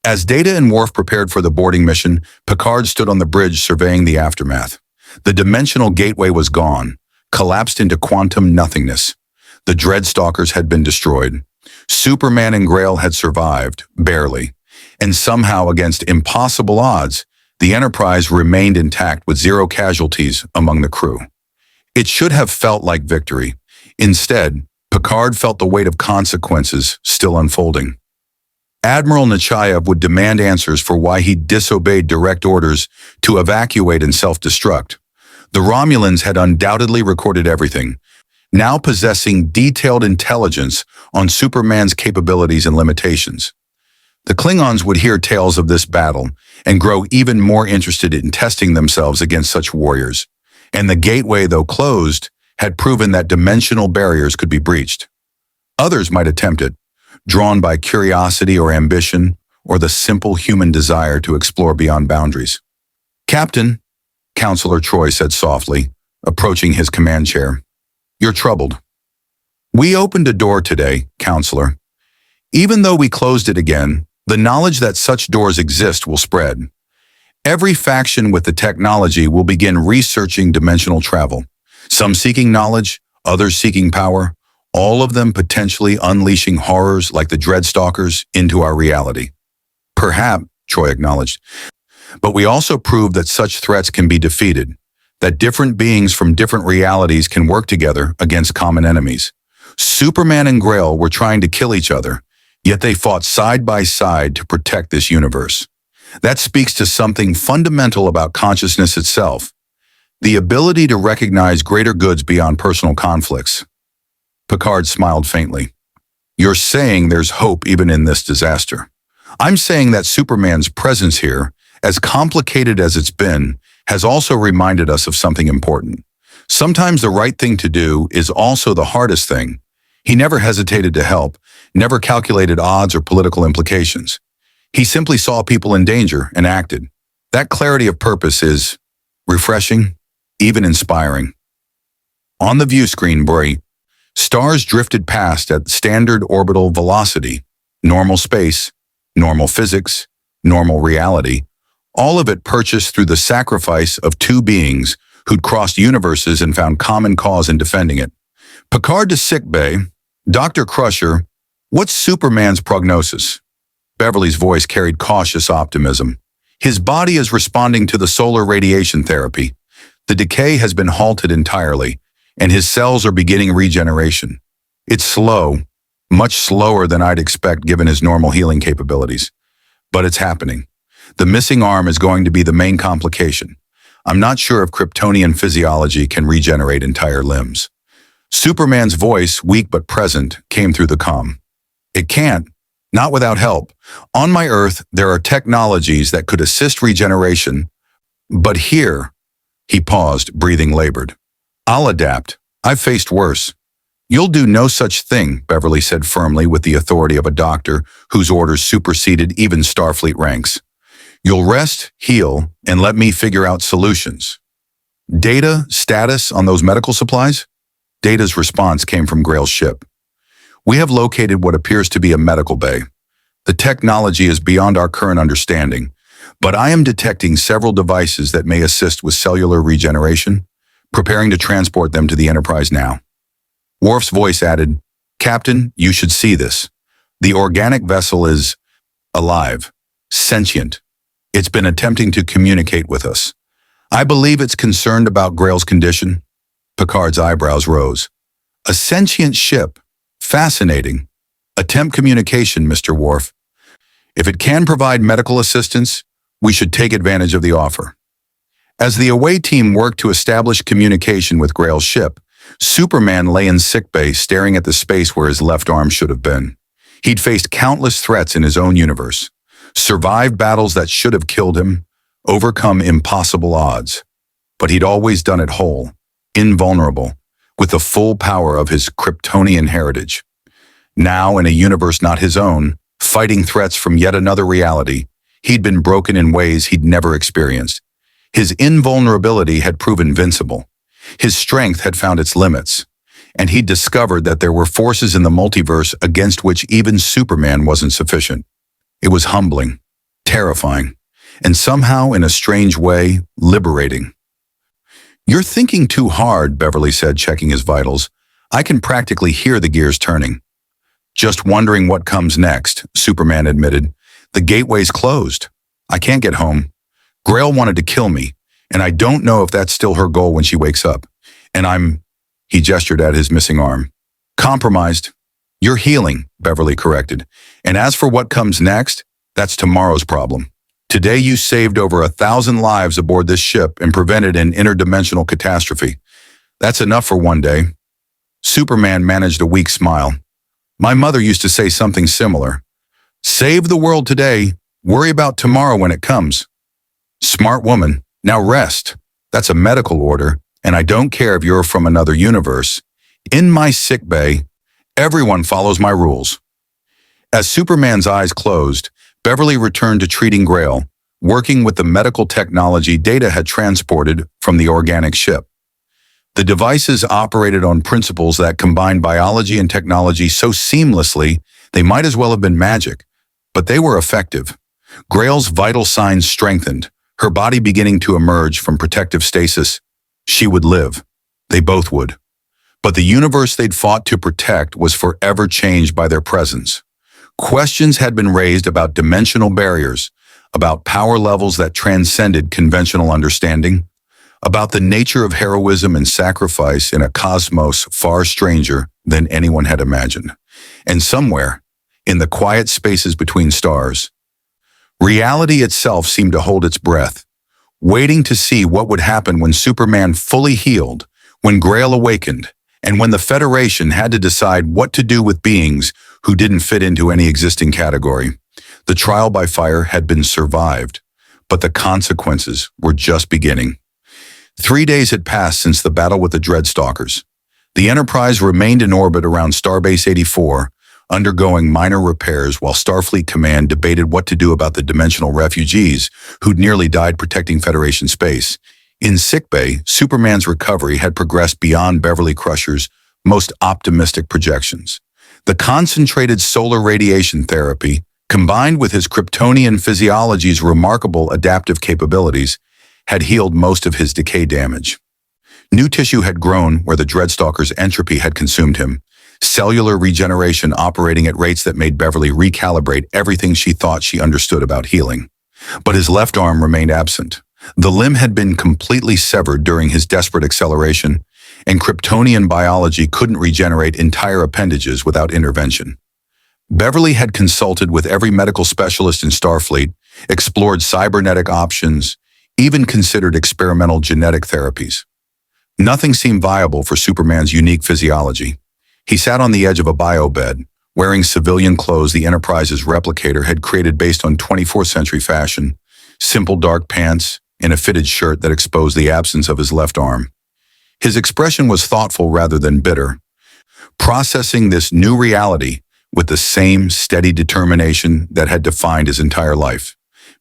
As Data and Worf prepared for the boarding mission, Picard stood on the bridge surveying the aftermath. The dimensional gateway was gone, collapsed into quantum nothingness. The Dreadstalkers had been destroyed. Superman and Grail had survived, barely. And somehow, against impossible odds, the Enterprise remained intact with 0 casualties among the crew. It should have felt like victory. Instead, Picard felt the weight of consequences still unfolding. Admiral Nechayev would demand answers for why he disobeyed direct orders to evacuate and self-destruct. The Romulans had undoubtedly recorded everything, now possessing detailed intelligence on Superman's capabilities and limitations. The Klingons would hear tales of this battle and grow even more interested in testing themselves against such warriors. And the gateway, though closed, had proven that dimensional barriers could be breached. Others might attempt it, drawn by curiosity or ambition, or the simple human desire to explore beyond boundaries. Captain, Counselor Troy said softly, approaching his command chair. You're troubled. We opened a door today, Counselor. Even though we closed it again, the knowledge that such doors exist will spread. Every faction with the technology will begin researching dimensional travel, some seeking knowledge, others seeking power, all of them potentially unleashing horrors like the Dreadstalkers into our reality. Perhaps, Troy acknowledged, but we also proved that such threats can be defeated, that different beings from different realities can work together against common enemies. Superman and Grail were trying to kill each other, yet they fought side by side to protect this universe. That speaks to something fundamental about consciousness itself, the ability to recognize greater goods beyond personal conflicts. Picard smiled faintly. You're saying there's hope even in this disaster. I'm saying that Superman's presence here, as complicated as it's been, has also reminded us of something important. Sometimes the right thing to do is also the hardest thing. He never hesitated to help, never calculated odds or political implications. He simply saw people in danger and acted. That clarity of purpose is refreshing, even inspiring. On the view screen, stars drifted past at standard orbital velocity, normal space, normal physics, normal reality, all of it purchased through the sacrifice of two beings who'd crossed universes and found common cause in defending it. Picard to sickbay. Dr. Crusher, what's Superman's prognosis? Beverly's voice carried cautious optimism. His body is responding to the solar radiation therapy. The decay has been halted entirely, and his cells are beginning regeneration. It's slow, much slower than I'd expect given his normal healing capabilities. But it's happening. The missing arm is going to be the main complication. I'm not sure if Kryptonian physiology can regenerate entire limbs. Superman's voice, weak but present, came through the comm. It can't, not without help. On my Earth, there are technologies that could assist regeneration, but here, he paused, breathing labored. I'll adapt. I've faced worse. You'll do no such thing, Beverly said firmly with the authority of a doctor whose orders superseded even Starfleet ranks. You'll rest, heal, and let me figure out solutions. Data, status on those medical supplies? Data's response came from Grail's ship. We have located what appears to be a medical bay. The technology is beyond our current understanding, but I am detecting several devices that may assist with cellular regeneration, preparing to transport them to the Enterprise now. Worf's voice added, Captain, you should see this. The organic vessel is alive, sentient. It's been attempting to communicate with us. I believe it's concerned about Grail's condition. Picard's eyebrows rose. A sentient ship, Fascinating. Attempt communication, Mr. Worf. If it can provide medical assistance, we should take advantage of the offer. As the away team worked to establish communication with Grail's ship, Superman lay in sickbay staring at the space where his left arm should have been. He'd faced countless threats in his own universe, survived battles that should have killed him, overcome impossible odds. But he'd always done it whole, invulnerable, with the full power of his Kryptonian heritage. Now, in a universe not his own, fighting threats from yet another reality, he'd been broken in ways he'd never experienced. His invulnerability had proven invincible. His strength had found its limits, and he'd discovered that there were forces in the multiverse against which even Superman wasn't sufficient. It was humbling, terrifying, and somehow, in a strange way, liberating. "You're thinking too hard," Beverly said, checking his vitals. "I can practically hear the gears turning." "Just wondering what comes next," Superman admitted. "The gateway's closed. I can't get home. Grail wanted to kill me, and I don't know if that's still her goal when she wakes up. And he gestured at his missing arm. "Compromised." "You're healing," Beverly corrected. "And as for what comes next, that's tomorrow's problem. Today you saved over 1,000 lives aboard this ship and prevented an interdimensional catastrophe. That's enough for one day." Superman managed a weak smile. "My mother used to say something similar. Save the world today, worry about tomorrow when it comes." "Smart woman. Now rest. That's a medical order, and I don't care if you're from another universe. In my sickbay, everyone follows my rules." As Superman's eyes closed, Beverly returned to treating Grail, working with the medical technology Data had transported from the organic ship. The devices operated on principles that combined biology and technology so seamlessly they might as well have been magic, but they were effective. Grail's vital signs strengthened, her body beginning to emerge from protective stasis. She would live. They both would. But the universe they'd fought to protect was forever changed by their presence. Questions had been raised about dimensional barriers, about power levels that transcended conventional understanding, about the nature of heroism and sacrifice in a cosmos far stranger than anyone had imagined. And somewhere, in the quiet spaces between stars, reality itself seemed to hold its breath, waiting to see what would happen when Superman fully healed, when Grail awakened, and when the Federation had to decide what to do with beings who didn't fit into any existing category. The trial by fire had been survived, but the consequences were just beginning. 3 days had passed since the battle with the Dreadstalkers. The Enterprise remained in orbit around Starbase 84, undergoing minor repairs while Starfleet Command debated what to do about the dimensional refugees who'd nearly died protecting Federation space. In sickbay, Superman's recovery had progressed beyond Beverly Crusher's most optimistic projections. The concentrated solar radiation therapy, combined with his Kryptonian physiology's remarkable adaptive capabilities, had healed most of his decay damage. New tissue had grown where the Dreadstalker's entropy had consumed him, cellular regeneration operating at rates that made Beverly recalibrate everything she thought she understood about healing. But his left arm remained absent. The limb had been completely severed during his desperate acceleration, and Kryptonian biology couldn't regenerate entire appendages without intervention. Beverly had consulted with every medical specialist in Starfleet, explored cybernetic options, even considered experimental genetic therapies. Nothing seemed viable for Superman's unique physiology. He sat on the edge of a biobed, wearing civilian clothes the Enterprise's replicator had created based on 24th century fashion, simple dark pants, and a fitted shirt that exposed the absence of his left arm. His expression was thoughtful rather than bitter, processing this new reality with the same steady determination that had defined his entire life.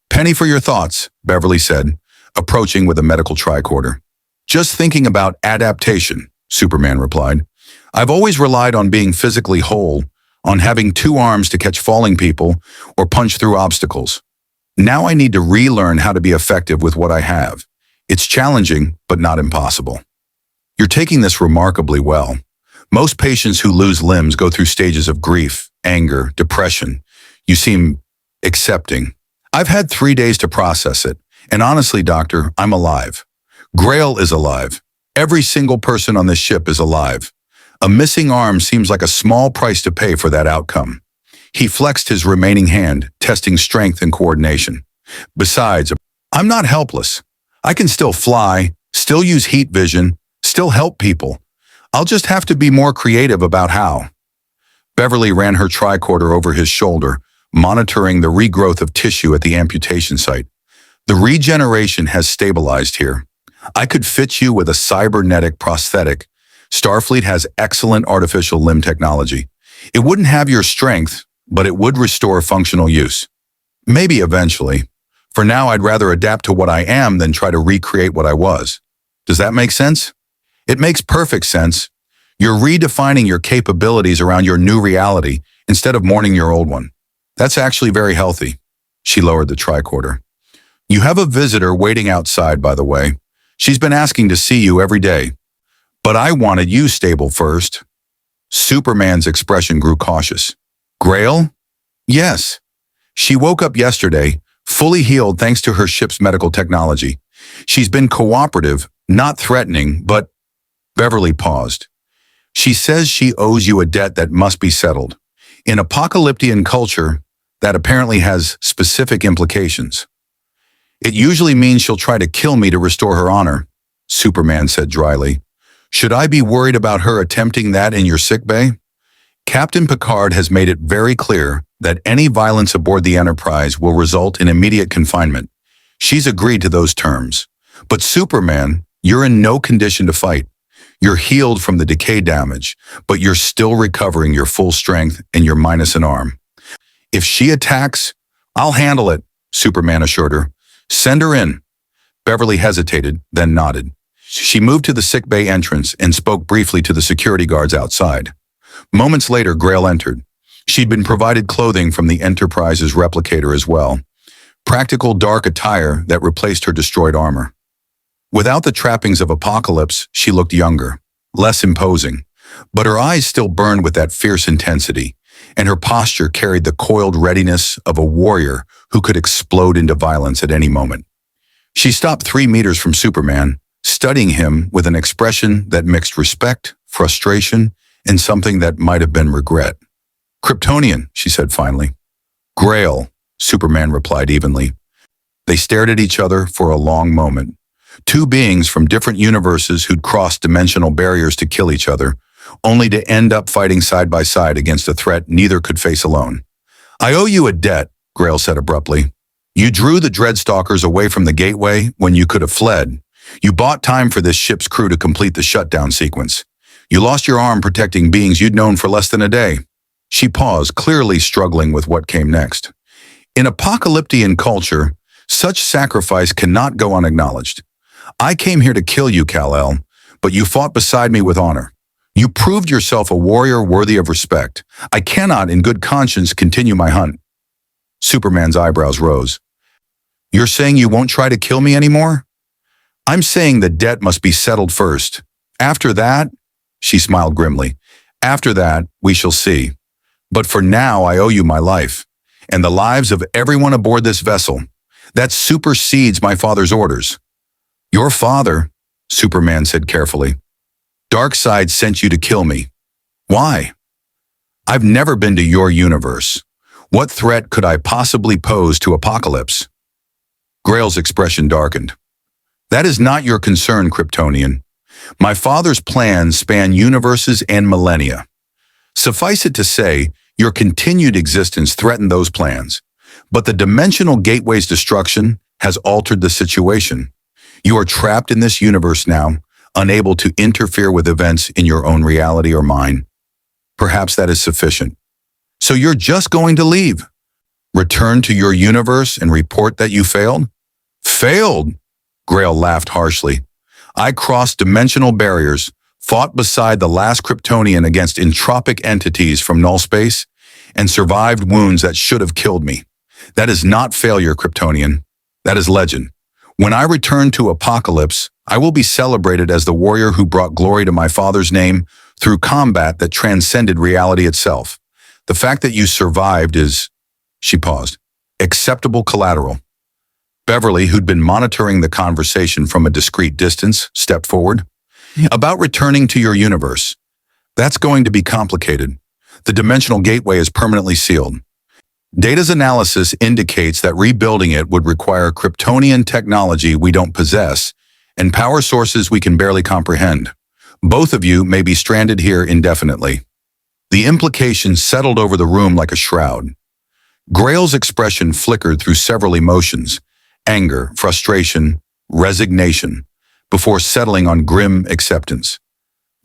"Penny for your thoughts," Beverly said, approaching with a medical tricorder. "Just thinking about adaptation," Superman replied. "I've always relied on being physically whole, on having 2 arms to catch falling people or punch through obstacles. Now I need to relearn how to be effective with what I have. It's challenging, but not impossible." "You're taking this remarkably well. Most patients who lose limbs go through stages of grief, anger, depression. You seem accepting." "I've had 3 days to process it, and honestly, Doctor, I'm alive. Grail is alive. Every single person on this ship is alive. A missing arm seems like a small price to pay for that outcome. He flexed his remaining hand, testing strength and coordination. Besides, I'm not helpless. I can still fly, still use heat vision, still help people. I'll just have to be more creative about how. Beverly ran her tricorder over his shoulder, monitoring the regrowth of tissue at the amputation site. The regeneration has stabilized here. I could fit you with a cybernetic prosthetic. Starfleet has excellent artificial limb technology. It wouldn't have your strength, but it would restore functional use. Maybe eventually. For now, I'd rather adapt to what I am than try to recreate what I was. Does that make sense? It makes perfect sense. You're redefining your capabilities around your new reality instead of mourning your old one. That's actually very healthy. She lowered the tricorder. You have a visitor waiting outside, by the way. She's been asking to see you every day. But I wanted you stable first. Superman's expression grew cautious. Grail? Yes. She woke up yesterday, fully healed thanks to her ship's medical technology. She's been cooperative, not threatening, but... Beverly paused. She says she owes you a debt that must be settled. In apocalyptic culture, that apparently has specific implications. It usually means she'll try to kill me to restore her honor, Superman said dryly. Should I be worried about her attempting that in your sickbay? Captain Picard has made it very clear that any violence aboard the Enterprise will result in immediate confinement. She's agreed to those terms. But Superman, you're in no condition to fight. You're healed from the decay damage, but you're still recovering your full strength and you're minus an arm. If she attacks, I'll handle it, Superman assured her. Send her in. Beverly hesitated, then nodded. She moved to the sickbay entrance and spoke briefly to the security guards outside. Moments later, Grail entered. She'd been provided clothing from the Enterprise's replicator as well. Practical dark attire that replaced her destroyed armor. Without the trappings of Apocalypse, she looked younger, less imposing, but her eyes still burned with that fierce intensity, and her posture carried the coiled readiness of a warrior who could explode into violence at any moment. She stopped 3 meters from Superman, studying him with an expression that mixed respect, frustration, and something that might have been regret. Kryptonian, she said finally. Grail, Superman replied evenly. They stared at each other for a long moment. Two beings from different universes who'd crossed dimensional barriers to kill each other, only to end up fighting side by side against a threat neither could face alone. I owe you a debt, Grail said abruptly. You drew the Dreadstalkers away from the gateway when you could have fled. You bought time for this ship's crew to complete the shutdown sequence. You lost your arm protecting beings you'd known for less than a day. She paused, clearly struggling with what came next. In apocalyptic culture, such sacrifice cannot go unacknowledged. I came here to kill you, Kal-El, but you fought beside me with honor. You proved yourself a warrior worthy of respect. I cannot, in good conscience, continue my hunt. Superman's eyebrows rose. You're saying you won't try to kill me anymore? I'm saying the debt must be settled first. After that, she smiled grimly, after that, we shall see. But for now, I owe you my life, and the lives of everyone aboard this vessel. That supersedes my father's orders. Your father, Superman said carefully. Darkseid sent you to kill me. Why? I've never been to your universe. What threat could I possibly pose to Apocalypse? Grail's expression darkened. That is not your concern, Kryptonian. My father's plans span universes and millennia. Suffice it to say, your continued existence threatened those plans. But the dimensional gateway's destruction has altered the situation. You are trapped in this universe now, unable to interfere with events in your own reality or mine. Perhaps that is sufficient. So you're just going to leave? Return to your universe and report that you failed? Failed? Grail laughed harshly. I crossed dimensional barriers, fought beside the last Kryptonian against entropic entities from null space, and survived wounds that should have killed me. That is not failure, Kryptonian. That is legend. When I return to Apocalypse, I will be celebrated as the warrior who brought glory to my father's name through combat that transcended reality itself. The fact that you survived is, she paused, acceptable collateral. Beverly, who'd been monitoring the conversation from a discreet distance, stepped forward. About returning to your universe. That's going to be complicated. The dimensional gateway is permanently sealed. Data's analysis indicates that rebuilding it would require Kryptonian technology we don't possess and power sources we can barely comprehend. Both of you may be stranded here indefinitely. The implications settled over the room like a shroud. Grail's expression flickered through several emotions: anger, frustration, resignation, before settling on grim acceptance.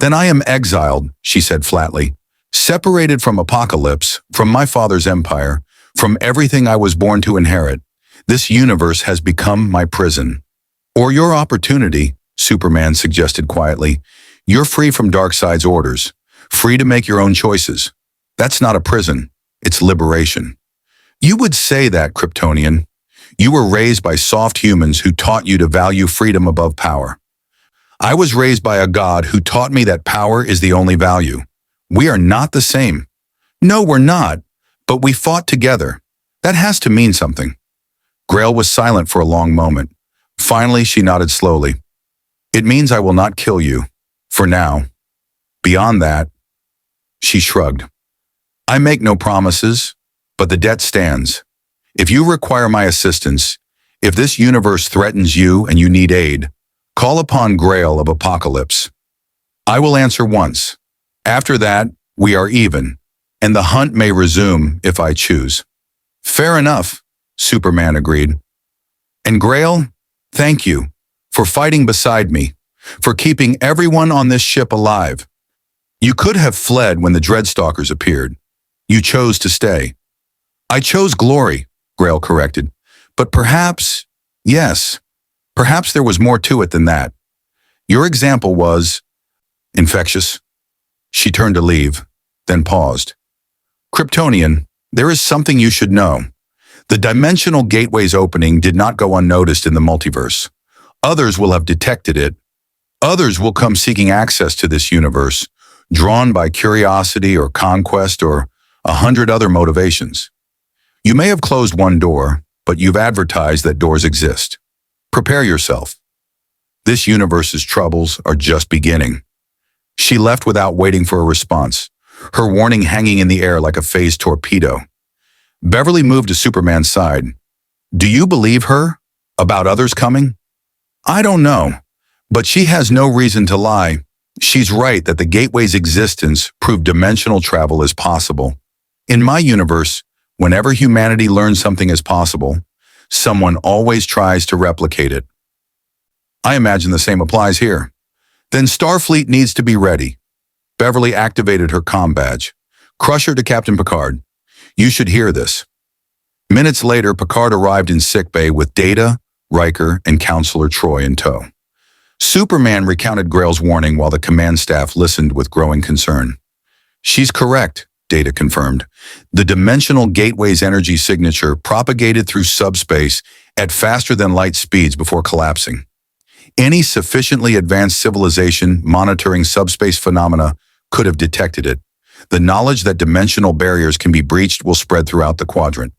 "Then I am exiled," she said flatly, "separated from Apokolips, from my father's empire, from everything I was born to inherit. This universe has become my prison." "Or your opportunity," Superman suggested quietly. "You're free from Darkseid's orders, free to make your own choices. That's not a prison, it's liberation." "You would say that, Kryptonian. You were raised by soft humans who taught you to value freedom above power. I was raised by a god who taught me that power is the only value. We are not the same." "No, we're not, but we fought together. That has to mean something." Grail was silent for a long moment. Finally, she nodded slowly. "It means I will not kill you. For now. Beyond that," she shrugged. "I make no promises, but the debt stands. If you require my assistance, if this universe threatens you and you need aid, call upon Grail of Apokolips. I will answer once. After that, we are even, and the hunt may resume if I choose." "Fair enough," Superman agreed. "And Grail, thank you for fighting beside me, for keeping everyone on this ship alive. You could have fled when the Dreadstalkers appeared. You chose to stay." "I chose glory," Grail corrected. "But perhaps, yes, perhaps there was more to it than that. Your example was infectious." She turned to leave, then paused. "Kryptonian, there is something you should know. The dimensional gateway's opening did not go unnoticed in the multiverse. Others will have detected it. Others will come seeking access to this universe, drawn by curiosity or conquest or 100 other motivations. You may have closed one door, but you've advertised that doors exist. Prepare yourself. This universe's troubles are just beginning." She left without waiting for a response, her warning hanging in the air like a phased torpedo. Beverly moved to Superman's side. "Do you believe her? About others coming?" "I don't know, but she has no reason to lie. She's right that the gateway's existence proved dimensional travel is possible. In my universe, whenever humanity learns something is possible, someone always tries to replicate it. I imagine the same applies here. Then Starfleet needs to be ready." Beverly activated her comm badge. "Crusher to Captain Picard. You should hear this." Minutes later, Picard arrived in sickbay with Data, Riker, and Counselor Troy in tow. Superman recounted Grail's warning while the command staff listened with growing concern. "She's correct," Data confirmed. "The dimensional gateway's energy signature propagated through subspace at faster than light speeds before collapsing. Any sufficiently advanced civilization monitoring subspace phenomena could have detected it. The knowledge that dimensional barriers can be breached will spread throughout the quadrant.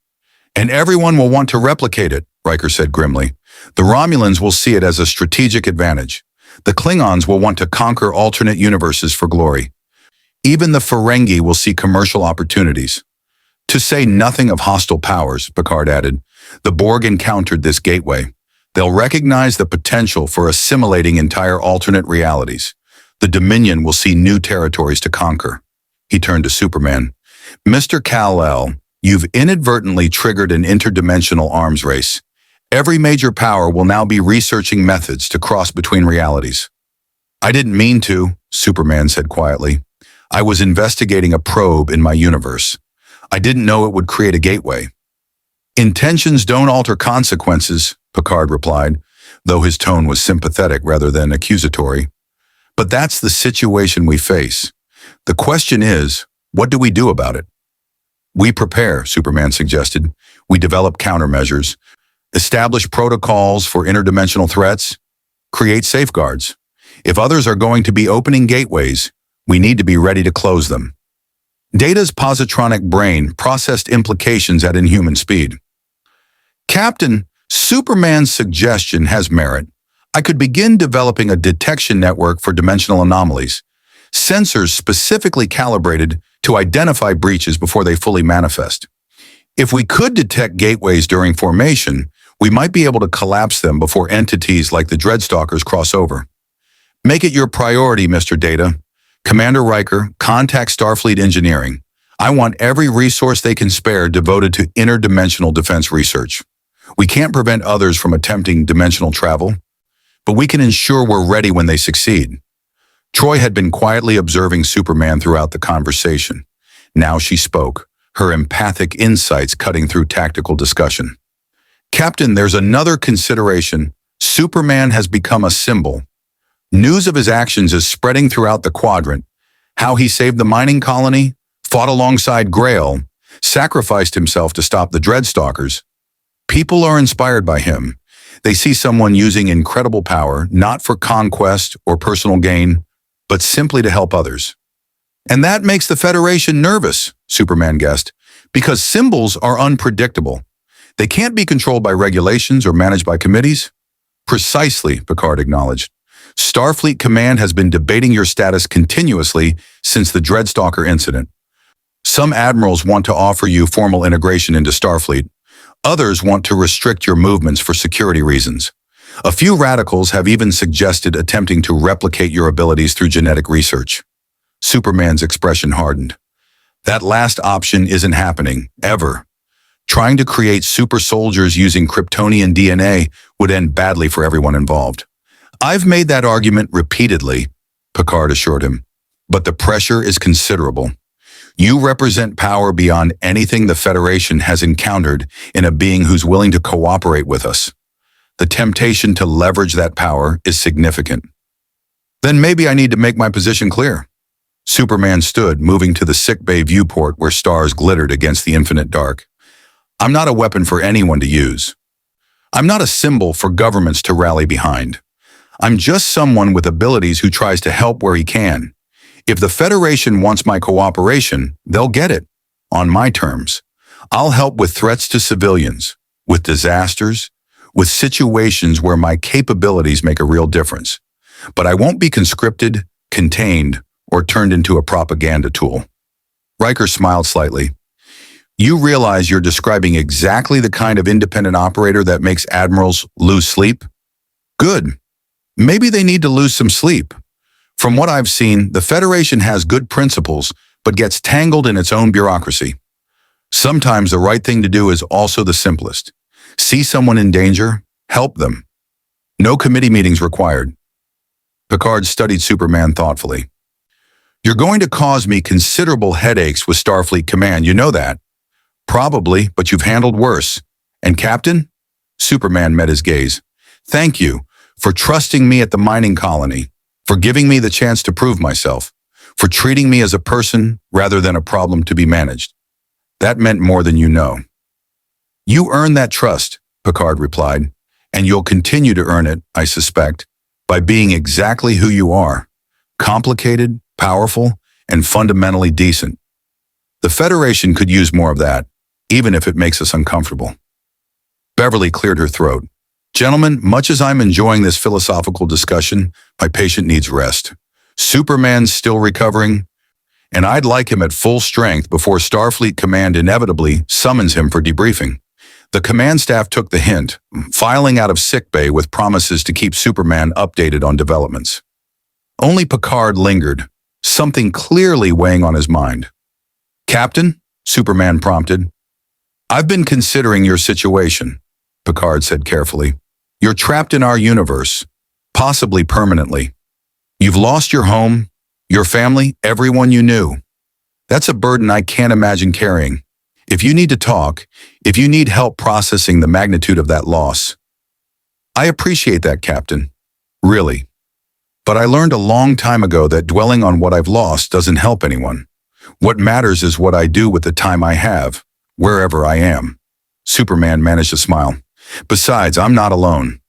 And everyone will want to replicate it," Riker said grimly. "The Romulans will see it as a strategic advantage. The Klingons will want to conquer alternate universes for glory. Even the Ferengi will see commercial opportunities. To say nothing of hostile powers," Picard added. "The Borg encountered this gateway. They'll recognize the potential for assimilating entire alternate realities. The Dominion will see new territories to conquer." He turned to Superman. "Mr. Kal-El, you've inadvertently triggered an interdimensional arms race. Every major power will now be researching methods to cross between realities." "I didn't mean to," Superman said quietly. "I was investigating a probe in my universe. I didn't know it would create a gateway." "Intentions don't alter consequences," Picard replied, though his tone was sympathetic rather than accusatory. "But that's the situation we face. The question is, what do we do about it?" "We prepare," Superman suggested. "We develop countermeasures, establish protocols for interdimensional threats, create safeguards. If others are going to be opening gateways, we need to be ready to close them." Data's positronic brain processed implications at inhuman speed. "Captain, Superman's suggestion has merit. I could begin developing a detection network for dimensional anomalies. sensors specifically calibrated to identify breaches before they fully manifest. If we could detect gateways during formation, we might be able to collapse them before entities like the Dreadstalkers cross over. Make it your priority, Mr. Data. Commander Riker, contact Starfleet Engineering. I want every resource they can spare devoted to interdimensional defense research. We can't prevent others from attempting dimensional travel, but we can ensure we're ready when they succeed. Troy had been quietly observing Superman throughout the conversation. Now she spoke, her empathic insights cutting through tactical discussion. Captain, there's another consideration. Superman has become a symbol. News of his actions is spreading throughout the quadrant. How he saved the mining colony, fought alongside Grail, sacrificed himself to stop the Dreadstalkers. People are inspired by him. They see someone using incredible power, not for conquest or personal gain, but simply to help others. And that makes the Federation nervous, Superman guessed, because symbols are unpredictable. They can't be controlled by regulations or managed by committees. Precisely, Picard acknowledged. Starfleet Command has been debating your status continuously since the Dreadstalker incident. Some admirals want to offer you formal integration into Starfleet. Others want to restrict your movements for security reasons. A few radicals have even suggested attempting to replicate your abilities through genetic research. Superman's expression hardened. That last option isn't happening, ever. Trying to create super soldiers using Kryptonian DNA would end badly for everyone involved. I've made that argument repeatedly, Picard assured him, but the pressure is considerable. You represent power beyond anything the Federation has encountered in a being who's willing to cooperate with us. The temptation to leverage that power is significant. Then maybe I need to make my position clear. Superman stood, moving to the sickbay viewport where stars glittered against the infinite dark. I'm not a weapon for anyone to use. I'm not a symbol for governments to rally behind. I'm just someone with abilities who tries to help where he can. If the Federation wants my cooperation, they'll get it, on my terms. I'll help with threats to civilians, with disasters, with situations where my capabilities make a real difference. But I won't be conscripted, contained, or turned into a propaganda tool. Riker smiled slightly. You realize you're describing exactly the kind of independent operator that makes admirals lose sleep? Good. Maybe they need to lose some sleep. From what I've seen, the Federation has good principles, but gets tangled in its own bureaucracy. Sometimes the right thing to do is also the simplest. See someone in danger, help them. No committee meetings required. Picard studied Superman thoughtfully. You're going to cause me considerable headaches with Starfleet Command, you know that. Probably, but you've handled worse. And Captain? Superman met his gaze. Thank you for trusting me at the mining colony, for giving me the chance to prove myself, for treating me as a person rather than a problem to be managed. That meant more than you know. You earned that trust, Picard replied, and you'll continue to earn it, I suspect, by being exactly who you are, complicated, powerful, and fundamentally decent. The Federation could use more of that, even if it makes us uncomfortable. Beverly cleared her throat. Gentlemen, much as I'm enjoying this philosophical discussion, my patient needs rest. Superman's still recovering, and I'd like him at full strength before Starfleet Command inevitably summons him for debriefing. The command staff took the hint, filing out of sickbay with promises to keep Superman updated on developments. Only Picard lingered, something clearly weighing on his mind. Captain, Superman prompted. I've been considering your situation, Picard said carefully. You're trapped in our universe, possibly permanently. You've lost your home, your family, everyone you knew. That's a burden I can't imagine carrying. If you need to talk, if you need help processing the magnitude of that loss. I appreciate that, Captain. Really. But I learned a long time ago that dwelling on what I've lost doesn't help anyone. What matters is what I do with the time I have, wherever I am. Superman managed to smile. Besides, I'm not alone.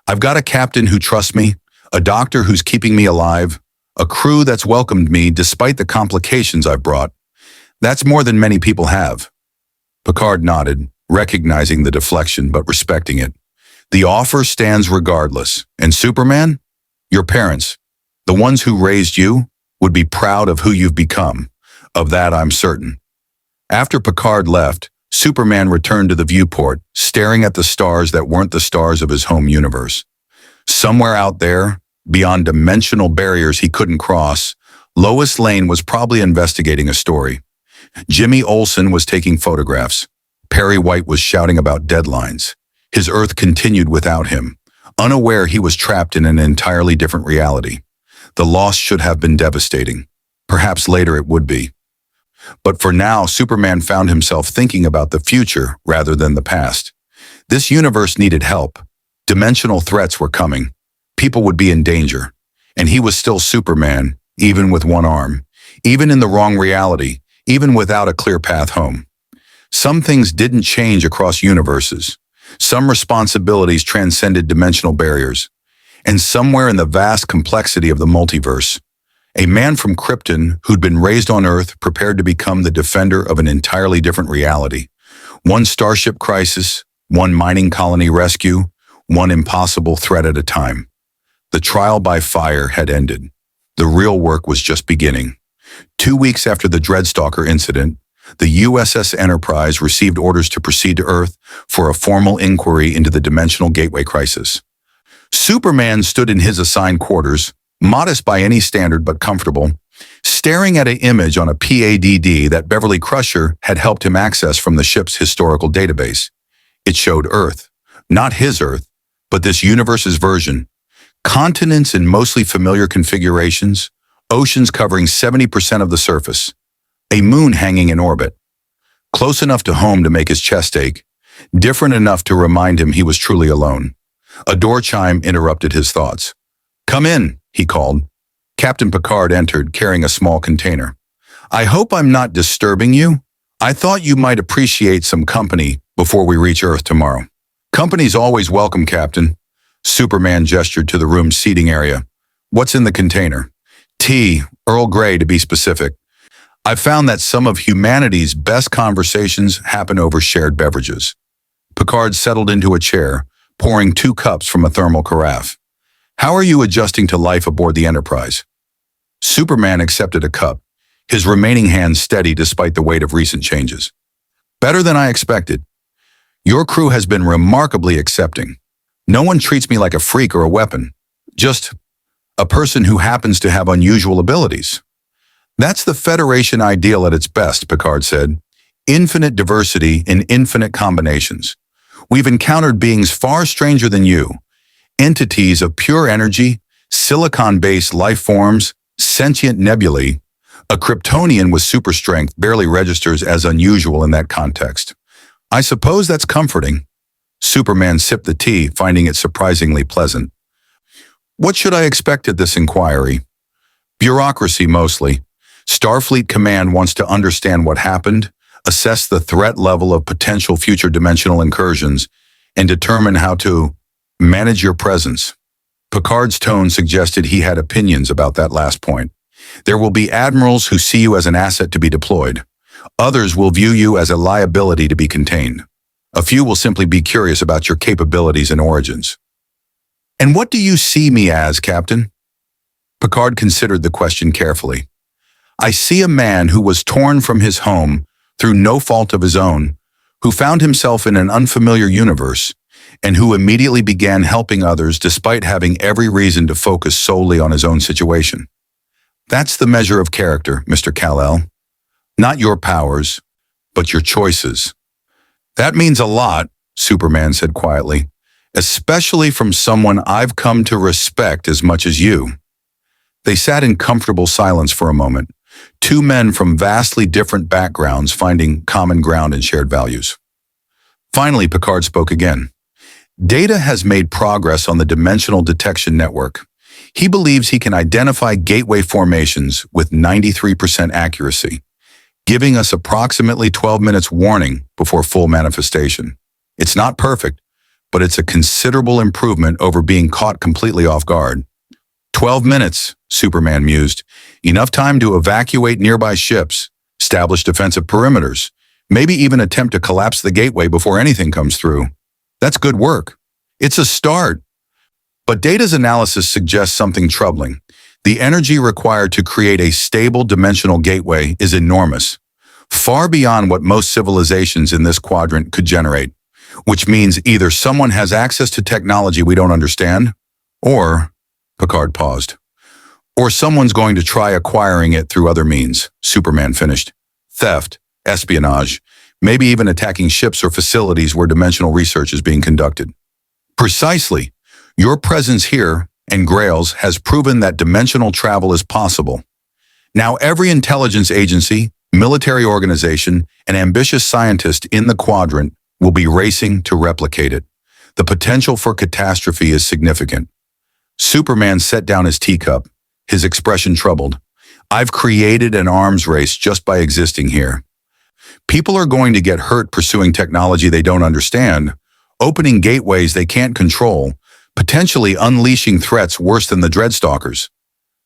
I've got a captain who trusts me, a doctor who's keeping me alive, a crew that's welcomed me despite the complications I've brought. That's more than many people have. Picard nodded, recognizing the deflection but respecting it. The offer stands regardless. And Superman? Your parents, the ones who raised you, would be proud of who you've become. Of that, I'm certain. After Picard left, Superman returned to the viewport, staring at the stars that weren't the stars of his home universe. Somewhere out there, beyond dimensional barriers he couldn't cross, Lois Lane was probably investigating a story. Jimmy Olsen was taking photographs. Perry White was shouting about deadlines. His Earth continued without him, unaware he was trapped in an entirely different reality. The loss should have been devastating. Perhaps later it would be. But for now, Superman found himself thinking about the future rather than the past. This universe needed help. Dimensional threats were coming. People would be in danger. And he was still Superman, even with one arm, even in the wrong reality, even without a clear path home. Some things didn't change across universes. Some responsibilities transcended dimensional barriers. And somewhere in the vast complexity of the multiverse, a man from Krypton who'd been raised on Earth prepared to become the defender of an entirely different reality. One starship crisis, one mining colony rescue, one impossible threat at a time. The trial by fire had ended. The real work was just beginning. 2 weeks after the Dreadstalker incident, the USS Enterprise received orders to proceed to Earth for a formal inquiry into the dimensional gateway crisis. Superman stood in his assigned quarters, modest by any standard but comfortable, staring at an image on a PADD that Beverly Crusher had helped him access from the ship's historical database. It showed Earth, not his Earth, but this universe's version. Continents in mostly familiar configurations, oceans covering 70% of the surface, a moon hanging in orbit, close enough to home to make his chest ache, different enough to remind him he was truly alone. A door chime interrupted his thoughts. "Come in," he called. Captain Picard entered, carrying a small container. "I hope I'm not disturbing you. I thought you might appreciate some company before we reach Earth tomorrow." "Company's always welcome, Captain." Superman gestured to the room's seating area. "What's in the container?" "Tea, Earl Grey to be specific. I've found that some of humanity's best conversations happen over shared beverages." Picard settled into a chair, pouring 2 cups from a thermal carafe. "How are you adjusting to life aboard the Enterprise?" Superman accepted a cup, his remaining hand steady despite the weight of recent changes. "Better than I expected. Your crew has been remarkably accepting. No one treats me like a freak or a weapon, just a person who happens to have unusual abilities." "That's the Federation ideal at its best," Picard said. "Infinite diversity in infinite combinations. We've encountered beings far stranger than you, entities of pure energy, silicon-based life forms, sentient nebulae. A Kryptonian with super strength barely registers as unusual in that context. I suppose that's comforting." Superman sipped the tea, finding it surprisingly pleasant. "What should I expect at this inquiry?" "Bureaucracy, mostly. Starfleet Command wants to understand what happened, assess the threat level of potential future dimensional incursions, and determine how to manage your presence." Picard's tone suggested he had opinions about that last point. "There will be admirals who see you as an asset to be deployed. Others will view you as a liability to be contained. A few will simply be curious about your capabilities and origins." "And what do you see me as, Captain?" Picard considered the question carefully. "I see a man who was torn from his home through no fault of his own, who found himself in an unfamiliar universe, and who immediately began helping others despite having every reason to focus solely on his own situation. That's the measure of character, Mr. Kal-El. Not your powers, but your choices." "That means a lot," Superman said quietly, "especially from someone I've come to respect as much as you." They sat in comfortable silence for a moment, 2 men from vastly different backgrounds finding common ground and shared values. Finally, Picard spoke again. "Data has made progress on the dimensional detection network. He believes he can identify gateway formations with 93% accuracy, giving us approximately 12 minutes warning before full manifestation. It's not perfect, but it's a considerable improvement over being caught completely off guard." 12 minutes, Superman mused. "Enough time to evacuate nearby ships, establish defensive perimeters, maybe even attempt to collapse the gateway before anything comes through. That's good work. It's a start. But Data's analysis suggests something troubling. The energy required to create a stable dimensional gateway is enormous, far beyond what most civilizations in this quadrant could generate, which means either someone has access to technology we don't understand, or, Picard paused, or someone's going to try acquiring it through other means, Superman finished. Theft, espionage, maybe even attacking ships or facilities where dimensional research is being conducted. Precisely. Your presence here, and Grail's, has proven that dimensional travel is possible. Now every intelligence agency, military organization, and ambitious scientist in the quadrant will be racing to replicate it. The potential for catastrophe is significant. Superman set down his teacup, his expression troubled. I've created an arms race just by existing here. People are going to get hurt pursuing technology they don't understand, opening gateways they can't control, potentially unleashing threats worse than the Dreadstalkers.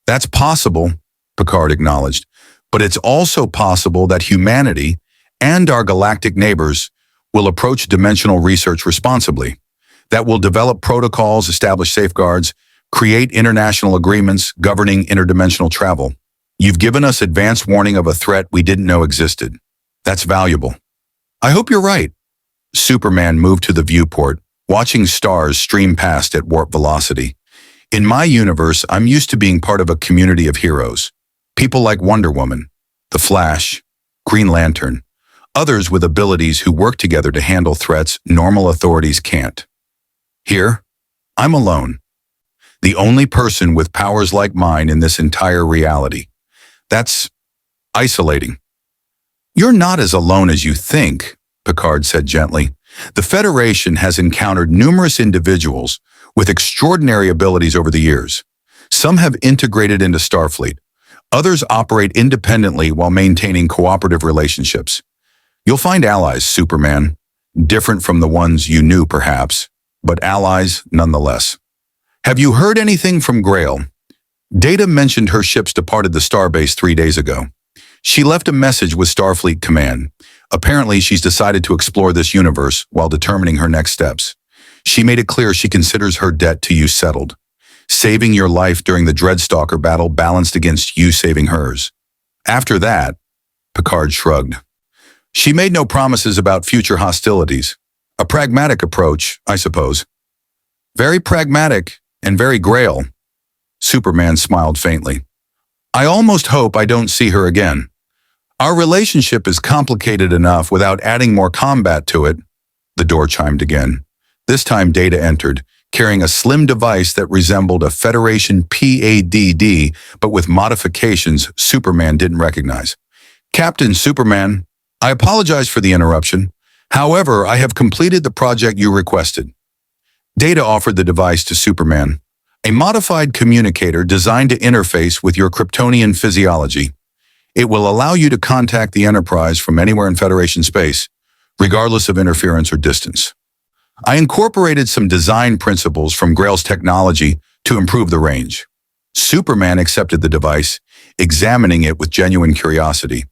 That's possible, Picard acknowledged, but it's also possible that humanity and our galactic neighbors will approach dimensional research responsibly, that will develop protocols, establish safeguards, create international agreements governing interdimensional travel. You've given us advance warning of a threat we didn't know existed. That's valuable. I hope you're right. Superman moved to the viewport, watching stars stream past at warp velocity. In my universe, I'm used to being part of a community of heroes. People like Wonder Woman, The Flash, Green Lantern, others with abilities who work together to handle threats normal authorities can't. Here, I'm alone. The only person with powers like mine in this entire reality. That's isolating. You're not as alone as you think, Picard said gently. The Federation has encountered numerous individuals with extraordinary abilities over the years. Some have integrated into Starfleet. Others operate independently while maintaining cooperative relationships. You'll find allies, Superman, different from the ones you knew perhaps, but allies nonetheless. Have you heard anything from Grail? Data mentioned her ships departed the starbase 3 days ago. She left a message with Starfleet Command. Apparently, she's decided to explore this universe while determining her next steps. She made it clear she considers her debt to you settled. Saving your life during the Dreadstalker battle balanced against you saving hers. After that, Picard shrugged. She made no promises about future hostilities. A pragmatic approach, I suppose. Very pragmatic and very Grail. Superman smiled faintly. I almost hope I don't see her again. Our relationship is complicated enough without adding more combat to it. The door chimed again. This time Data entered, carrying a slim device that resembled a Federation PADD, but with modifications Superman didn't recognize. Captain Superman, I apologize for the interruption. However, I have completed the project you requested. Data offered the device to Superman, a modified communicator designed to interface with your Kryptonian physiology. It will allow you to contact the Enterprise from anywhere in Federation space, regardless of interference or distance. I incorporated some design principles from Grail's technology to improve the range. Superman accepted the device, examining it with genuine curiosity.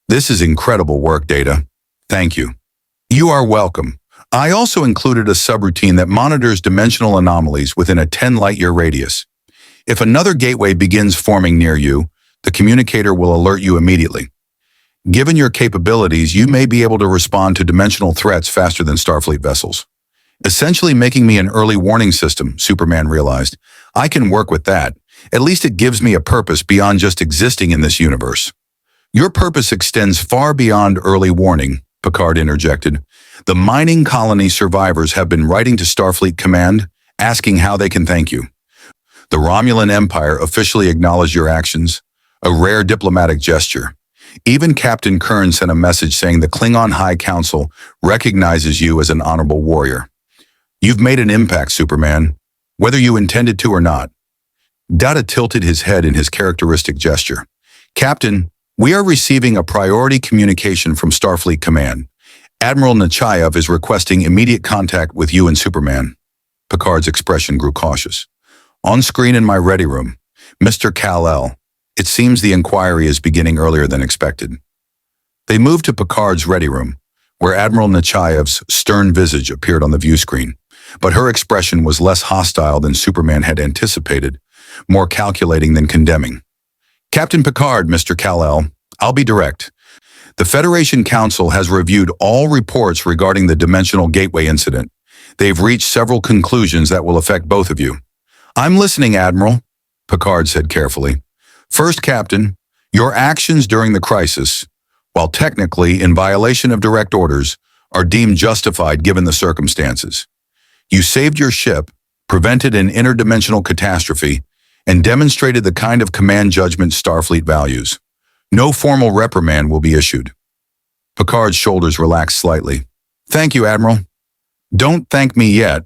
This is incredible work, Data. Thank you. You are welcome. I also included a subroutine that monitors dimensional anomalies within a 10 light-year radius. If another gateway begins forming near you, the communicator will alert you immediately. Given your capabilities, you may be able to respond to dimensional threats faster than Starfleet vessels. Essentially making me an early warning system, Superman realized. I can work with that. At least it gives me a purpose beyond just existing in this universe. Your purpose extends far beyond early warning, Picard interjected. The mining colony survivors have been writing to Starfleet Command, asking how they can thank you. The Romulan Empire officially acknowledged your actions, a rare diplomatic gesture. Even Captain Kern sent a message saying the Klingon High Council recognizes you as an honorable warrior. You've made an impact, Superman, whether you intended to or not. Data tilted his head in his characteristic gesture. Captain, we are receiving a priority communication from Starfleet Command. Admiral Nechayev is requesting immediate contact with you and Superman. Picard's expression grew cautious. On screen in my ready room, Mr. Kal-El. It seems the inquiry is beginning earlier than expected. They moved to Picard's ready room, where Admiral Nechayev's stern visage appeared on the view screen, but her expression was less hostile than Superman had anticipated. more calculating than condemning. Captain Picard, Mr. Kal-El, I'll be direct. The Federation Council has reviewed all reports regarding the Dimensional Gateway incident. They've reached several conclusions that will affect both of you. I'm listening, Admiral, Picard said carefully. First, Captain, your actions during the crisis, while technically in violation of direct orders, are deemed justified given the circumstances. You saved your ship, prevented an interdimensional catastrophe, and demonstrated the kind of command judgment Starfleet values. No formal reprimand will be issued. Picard's shoulders relaxed slightly. Thank you, Admiral. Don't thank me yet.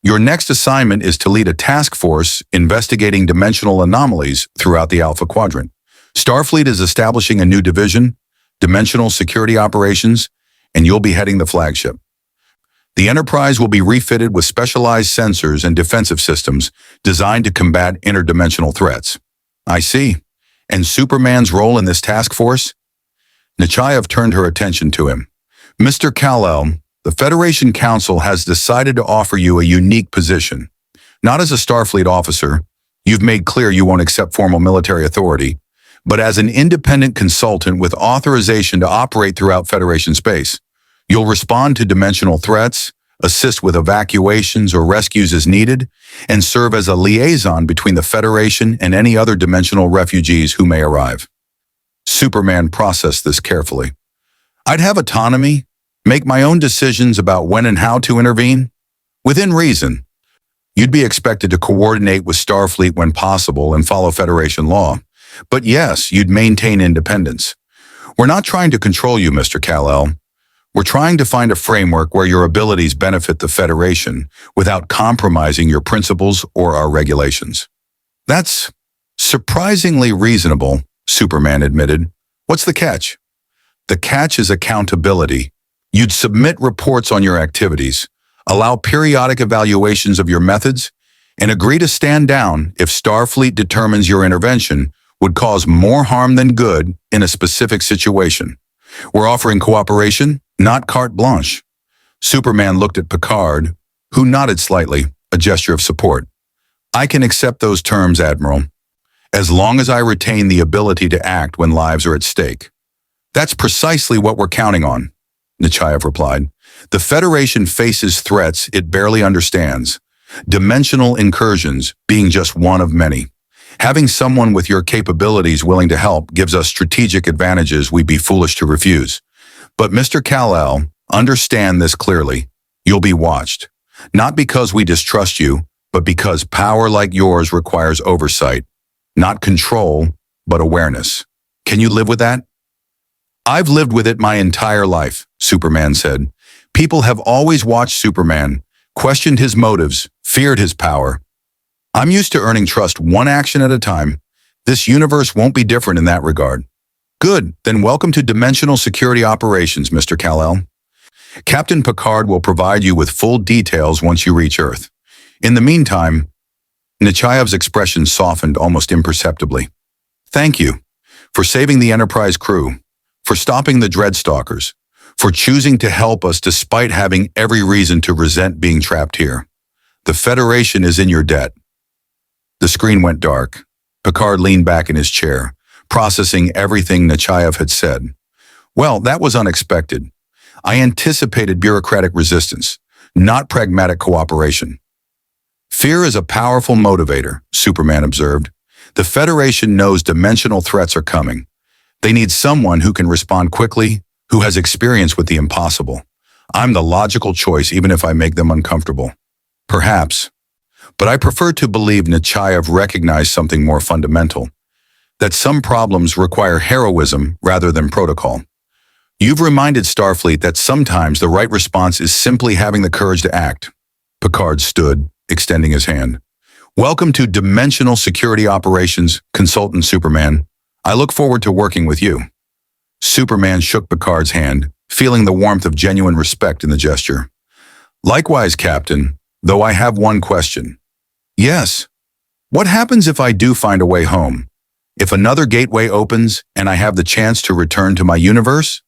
Your next assignment is to lead a task force investigating dimensional anomalies throughout the Alpha Quadrant. Starfleet is establishing a new division, Dimensional Security Operations, and you'll be heading the flagship. The Enterprise will be refitted with specialized sensors and defensive systems designed to combat interdimensional threats. I see. And Superman's role in this task force? Nechayev turned her attention to him. Mr. Kal-El, the Federation Council has decided to offer you a unique position. Not as a Starfleet officer, you've made clear you won't accept formal military authority, but as an independent consultant with authorization to operate throughout Federation space. You'll respond to dimensional threats, assist with evacuations or rescues as needed, and serve as a liaison between the Federation and any other dimensional refugees who may arrive. Superman processed this carefully. I'd have autonomy, make my own decisions about when and how to intervene. Within reason. You'd be expected to coordinate with Starfleet when possible and follow Federation law. But yes, you'd maintain independence. We're not trying to control you, Mr. Kal-El. We're trying to find a framework where your abilities benefit the Federation without compromising your principles or our regulations. That's surprisingly reasonable, Superman admitted. What's the catch? The catch is accountability. You'd submit reports on your activities, allow periodic evaluations of your methods, and agree to stand down if Starfleet determines your intervention would cause more harm than good in a specific situation. We're offering cooperation, not carte blanche. Superman looked at Picard, who nodded slightly, a gesture of support. I can accept those terms, Admiral, as long as I retain the ability to act when lives are at stake. That's precisely what we're counting on, Nechayev replied. The Federation faces threats it barely understands, dimensional incursions being just one of many. Having someone with your capabilities willing to help gives us strategic advantages we'd be foolish to refuse. But Mr. Kal-El, understand this clearly. You'll be watched. Not because we distrust you, but because power like yours requires oversight. Not control, but awareness. Can you live with that? I've lived with it my entire life, Superman said. People have always watched Superman, questioned his motives, feared his power. I'm used to earning trust one action at a time. This universe won't be different in that regard. Good, then welcome to Dimensional Security Operations, Mr. Kal-El. Captain Picard will provide you with full details once you reach Earth. In the meantime, Nechayev's expression softened almost imperceptibly. Thank you for saving the Enterprise crew, for stopping the Dreadstalkers, for choosing to help us despite having every reason to resent being trapped here. The Federation is in your debt. The screen went dark. Picard leaned back in his chair, processing everything Nechayev had said. Well, that was unexpected. I anticipated bureaucratic resistance, not pragmatic cooperation. Fear is a powerful motivator, Superman observed. The Federation knows dimensional threats are coming. They need someone who can respond quickly, who has experience with the impossible. I'm the logical choice even if I make them uncomfortable. Perhaps. But I prefer to believe Nechayev recognized something more fundamental, that some problems require heroism rather than protocol. You've reminded Starfleet that sometimes the right response is simply having the courage to act. Picard stood, extending his hand. Welcome to Dimensional Security Operations, Consultant Superman. I look forward to working with you. Superman shook Picard's hand, feeling the warmth of genuine respect in the gesture. Likewise, Captain, though I have one question. Yes. What happens if I do find a way home? If another gateway opens and I have the chance to return to my universe?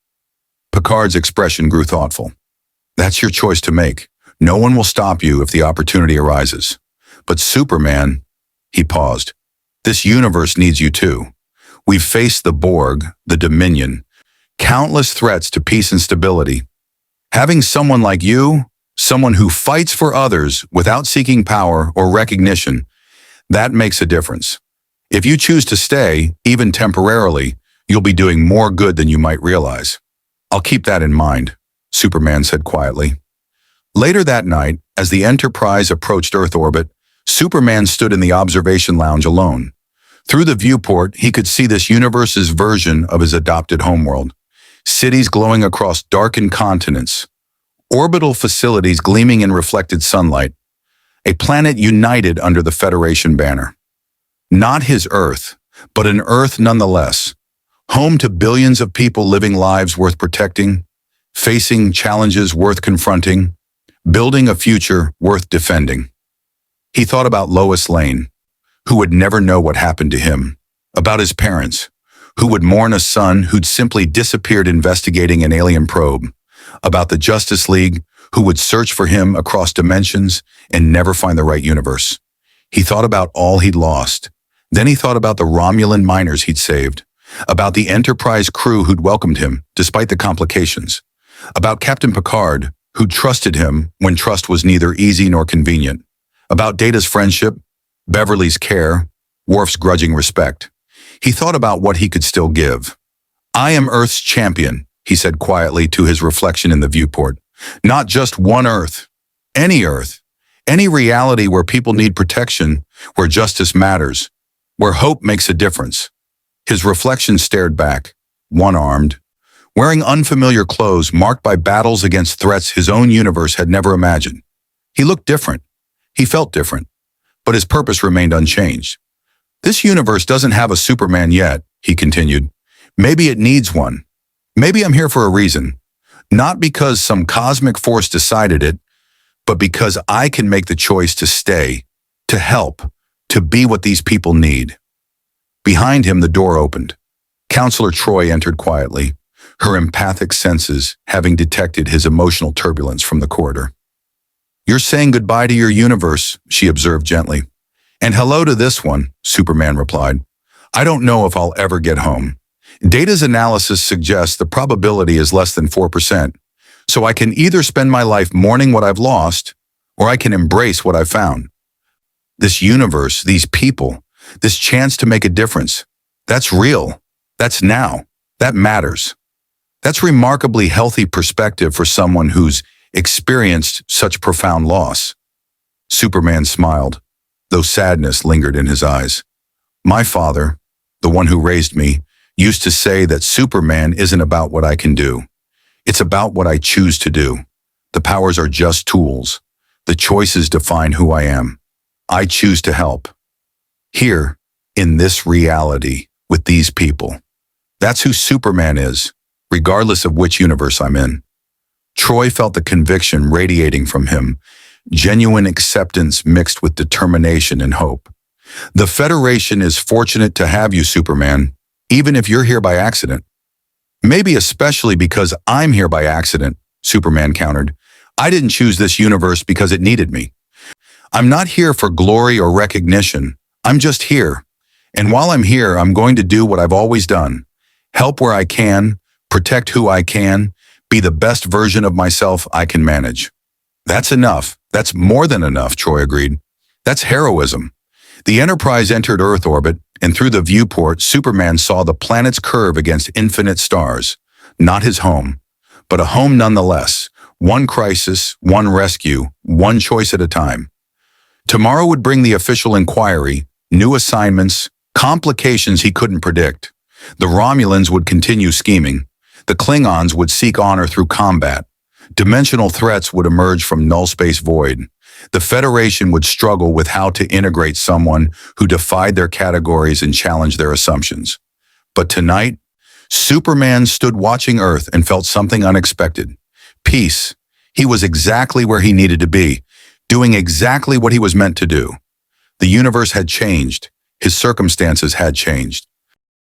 Picard's expression grew thoughtful. That's your choice to make. No one will stop you if the opportunity arises. But Superman, He paused. This universe needs you too. We've faced the Borg, the Dominion, countless threats to peace and stability. Having someone like you, someone who fights for others without seeking power or recognition, that makes a difference. If you choose to stay, even temporarily, you'll be doing more good than you might realize. I'll keep that in mind, Superman said quietly. Later that night, as the Enterprise approached Earth orbit, Superman stood in the observation lounge alone. Through the viewport, he could see this universe's version of his adopted homeworld. Cities glowing across darkened continents, orbital facilities gleaming in reflected sunlight, a planet united under the Federation banner. Not his Earth, but an Earth nonetheless, home to billions of people living lives worth protecting, facing challenges worth confronting, building a future worth defending. He thought about Lois Lane, who would never know what happened to him, about his parents, who would mourn a son who'd simply disappeared investigating an alien probe, about the Justice League, who would search for him across dimensions and never find the right universe. He thought about all he'd lost. Then he thought about the Romulan miners he'd saved, about the Enterprise crew who'd welcomed him despite the complications, about Captain Picard, who trusted him when trust was neither easy nor convenient, about Data's friendship, Beverly's care, Worf's grudging respect. He thought about what he could still give. I am Earth's champion, he said quietly to his reflection in the viewport. Not just one Earth, any reality where people need protection, where justice matters, where hope makes a difference. His reflection stared back, one-armed, wearing unfamiliar clothes marked by battles against threats his own universe had never imagined. He looked different. He felt different, but his purpose remained unchanged. This universe doesn't have a Superman yet, he continued. Maybe it needs one. Maybe I'm here for a reason. Not because some cosmic force decided it, but because I can make the choice to stay, to help, to be what these people need. Behind him, the door opened. Counselor Troi entered quietly, her empathic senses having detected his emotional turbulence from the corridor. You're saying goodbye to your universe, she observed gently. And hello to this one, Superman replied. I don't know if I'll ever get home. Data's analysis suggests the probability is less than 4%, so I can either spend my life mourning what I've lost, or I can embrace what I've found. This universe, these people, this chance to make a difference, that's real. That's now. That matters. That's remarkably healthy perspective for someone who's experienced such profound loss. Superman smiled, though sadness lingered in his eyes. My father, the one who raised me, used to say that Superman isn't about what I can do. It's about what I choose to do. The powers are just tools. The choices define who I am. I choose to help. Here, in this reality, with these people. That's who Superman is, regardless of which universe I'm in. Troi felt the conviction radiating from him, genuine acceptance mixed with determination and hope. The Federation is fortunate to have you, Superman, even if you're here by accident. Maybe especially because I'm here by accident, Superman countered. I didn't choose this universe because it needed me. I'm not here for glory or recognition. I'm just here. And while I'm here, I'm going to do what I've always done. Help where I can, protect who I can, be the best version of myself I can manage. That's enough. That's more than enough, Troi agreed. That's heroism. The Enterprise entered Earth orbit, and through the viewport, Superman saw the planet's curve against infinite stars. Not his home, but a home nonetheless. One crisis, one rescue, one choice at a time. Tomorrow would bring the official inquiry, new assignments, complications he couldn't predict. The Romulans would continue scheming. The Klingons would seek honor through combat. Dimensional threats would emerge from null space void. The Federation would struggle with how to integrate someone who defied their categories and challenged their assumptions. But tonight, Superman stood watching Earth and felt something unexpected. Peace. He was exactly where he needed to be, doing exactly what he was meant to do. The universe had changed. His circumstances had changed.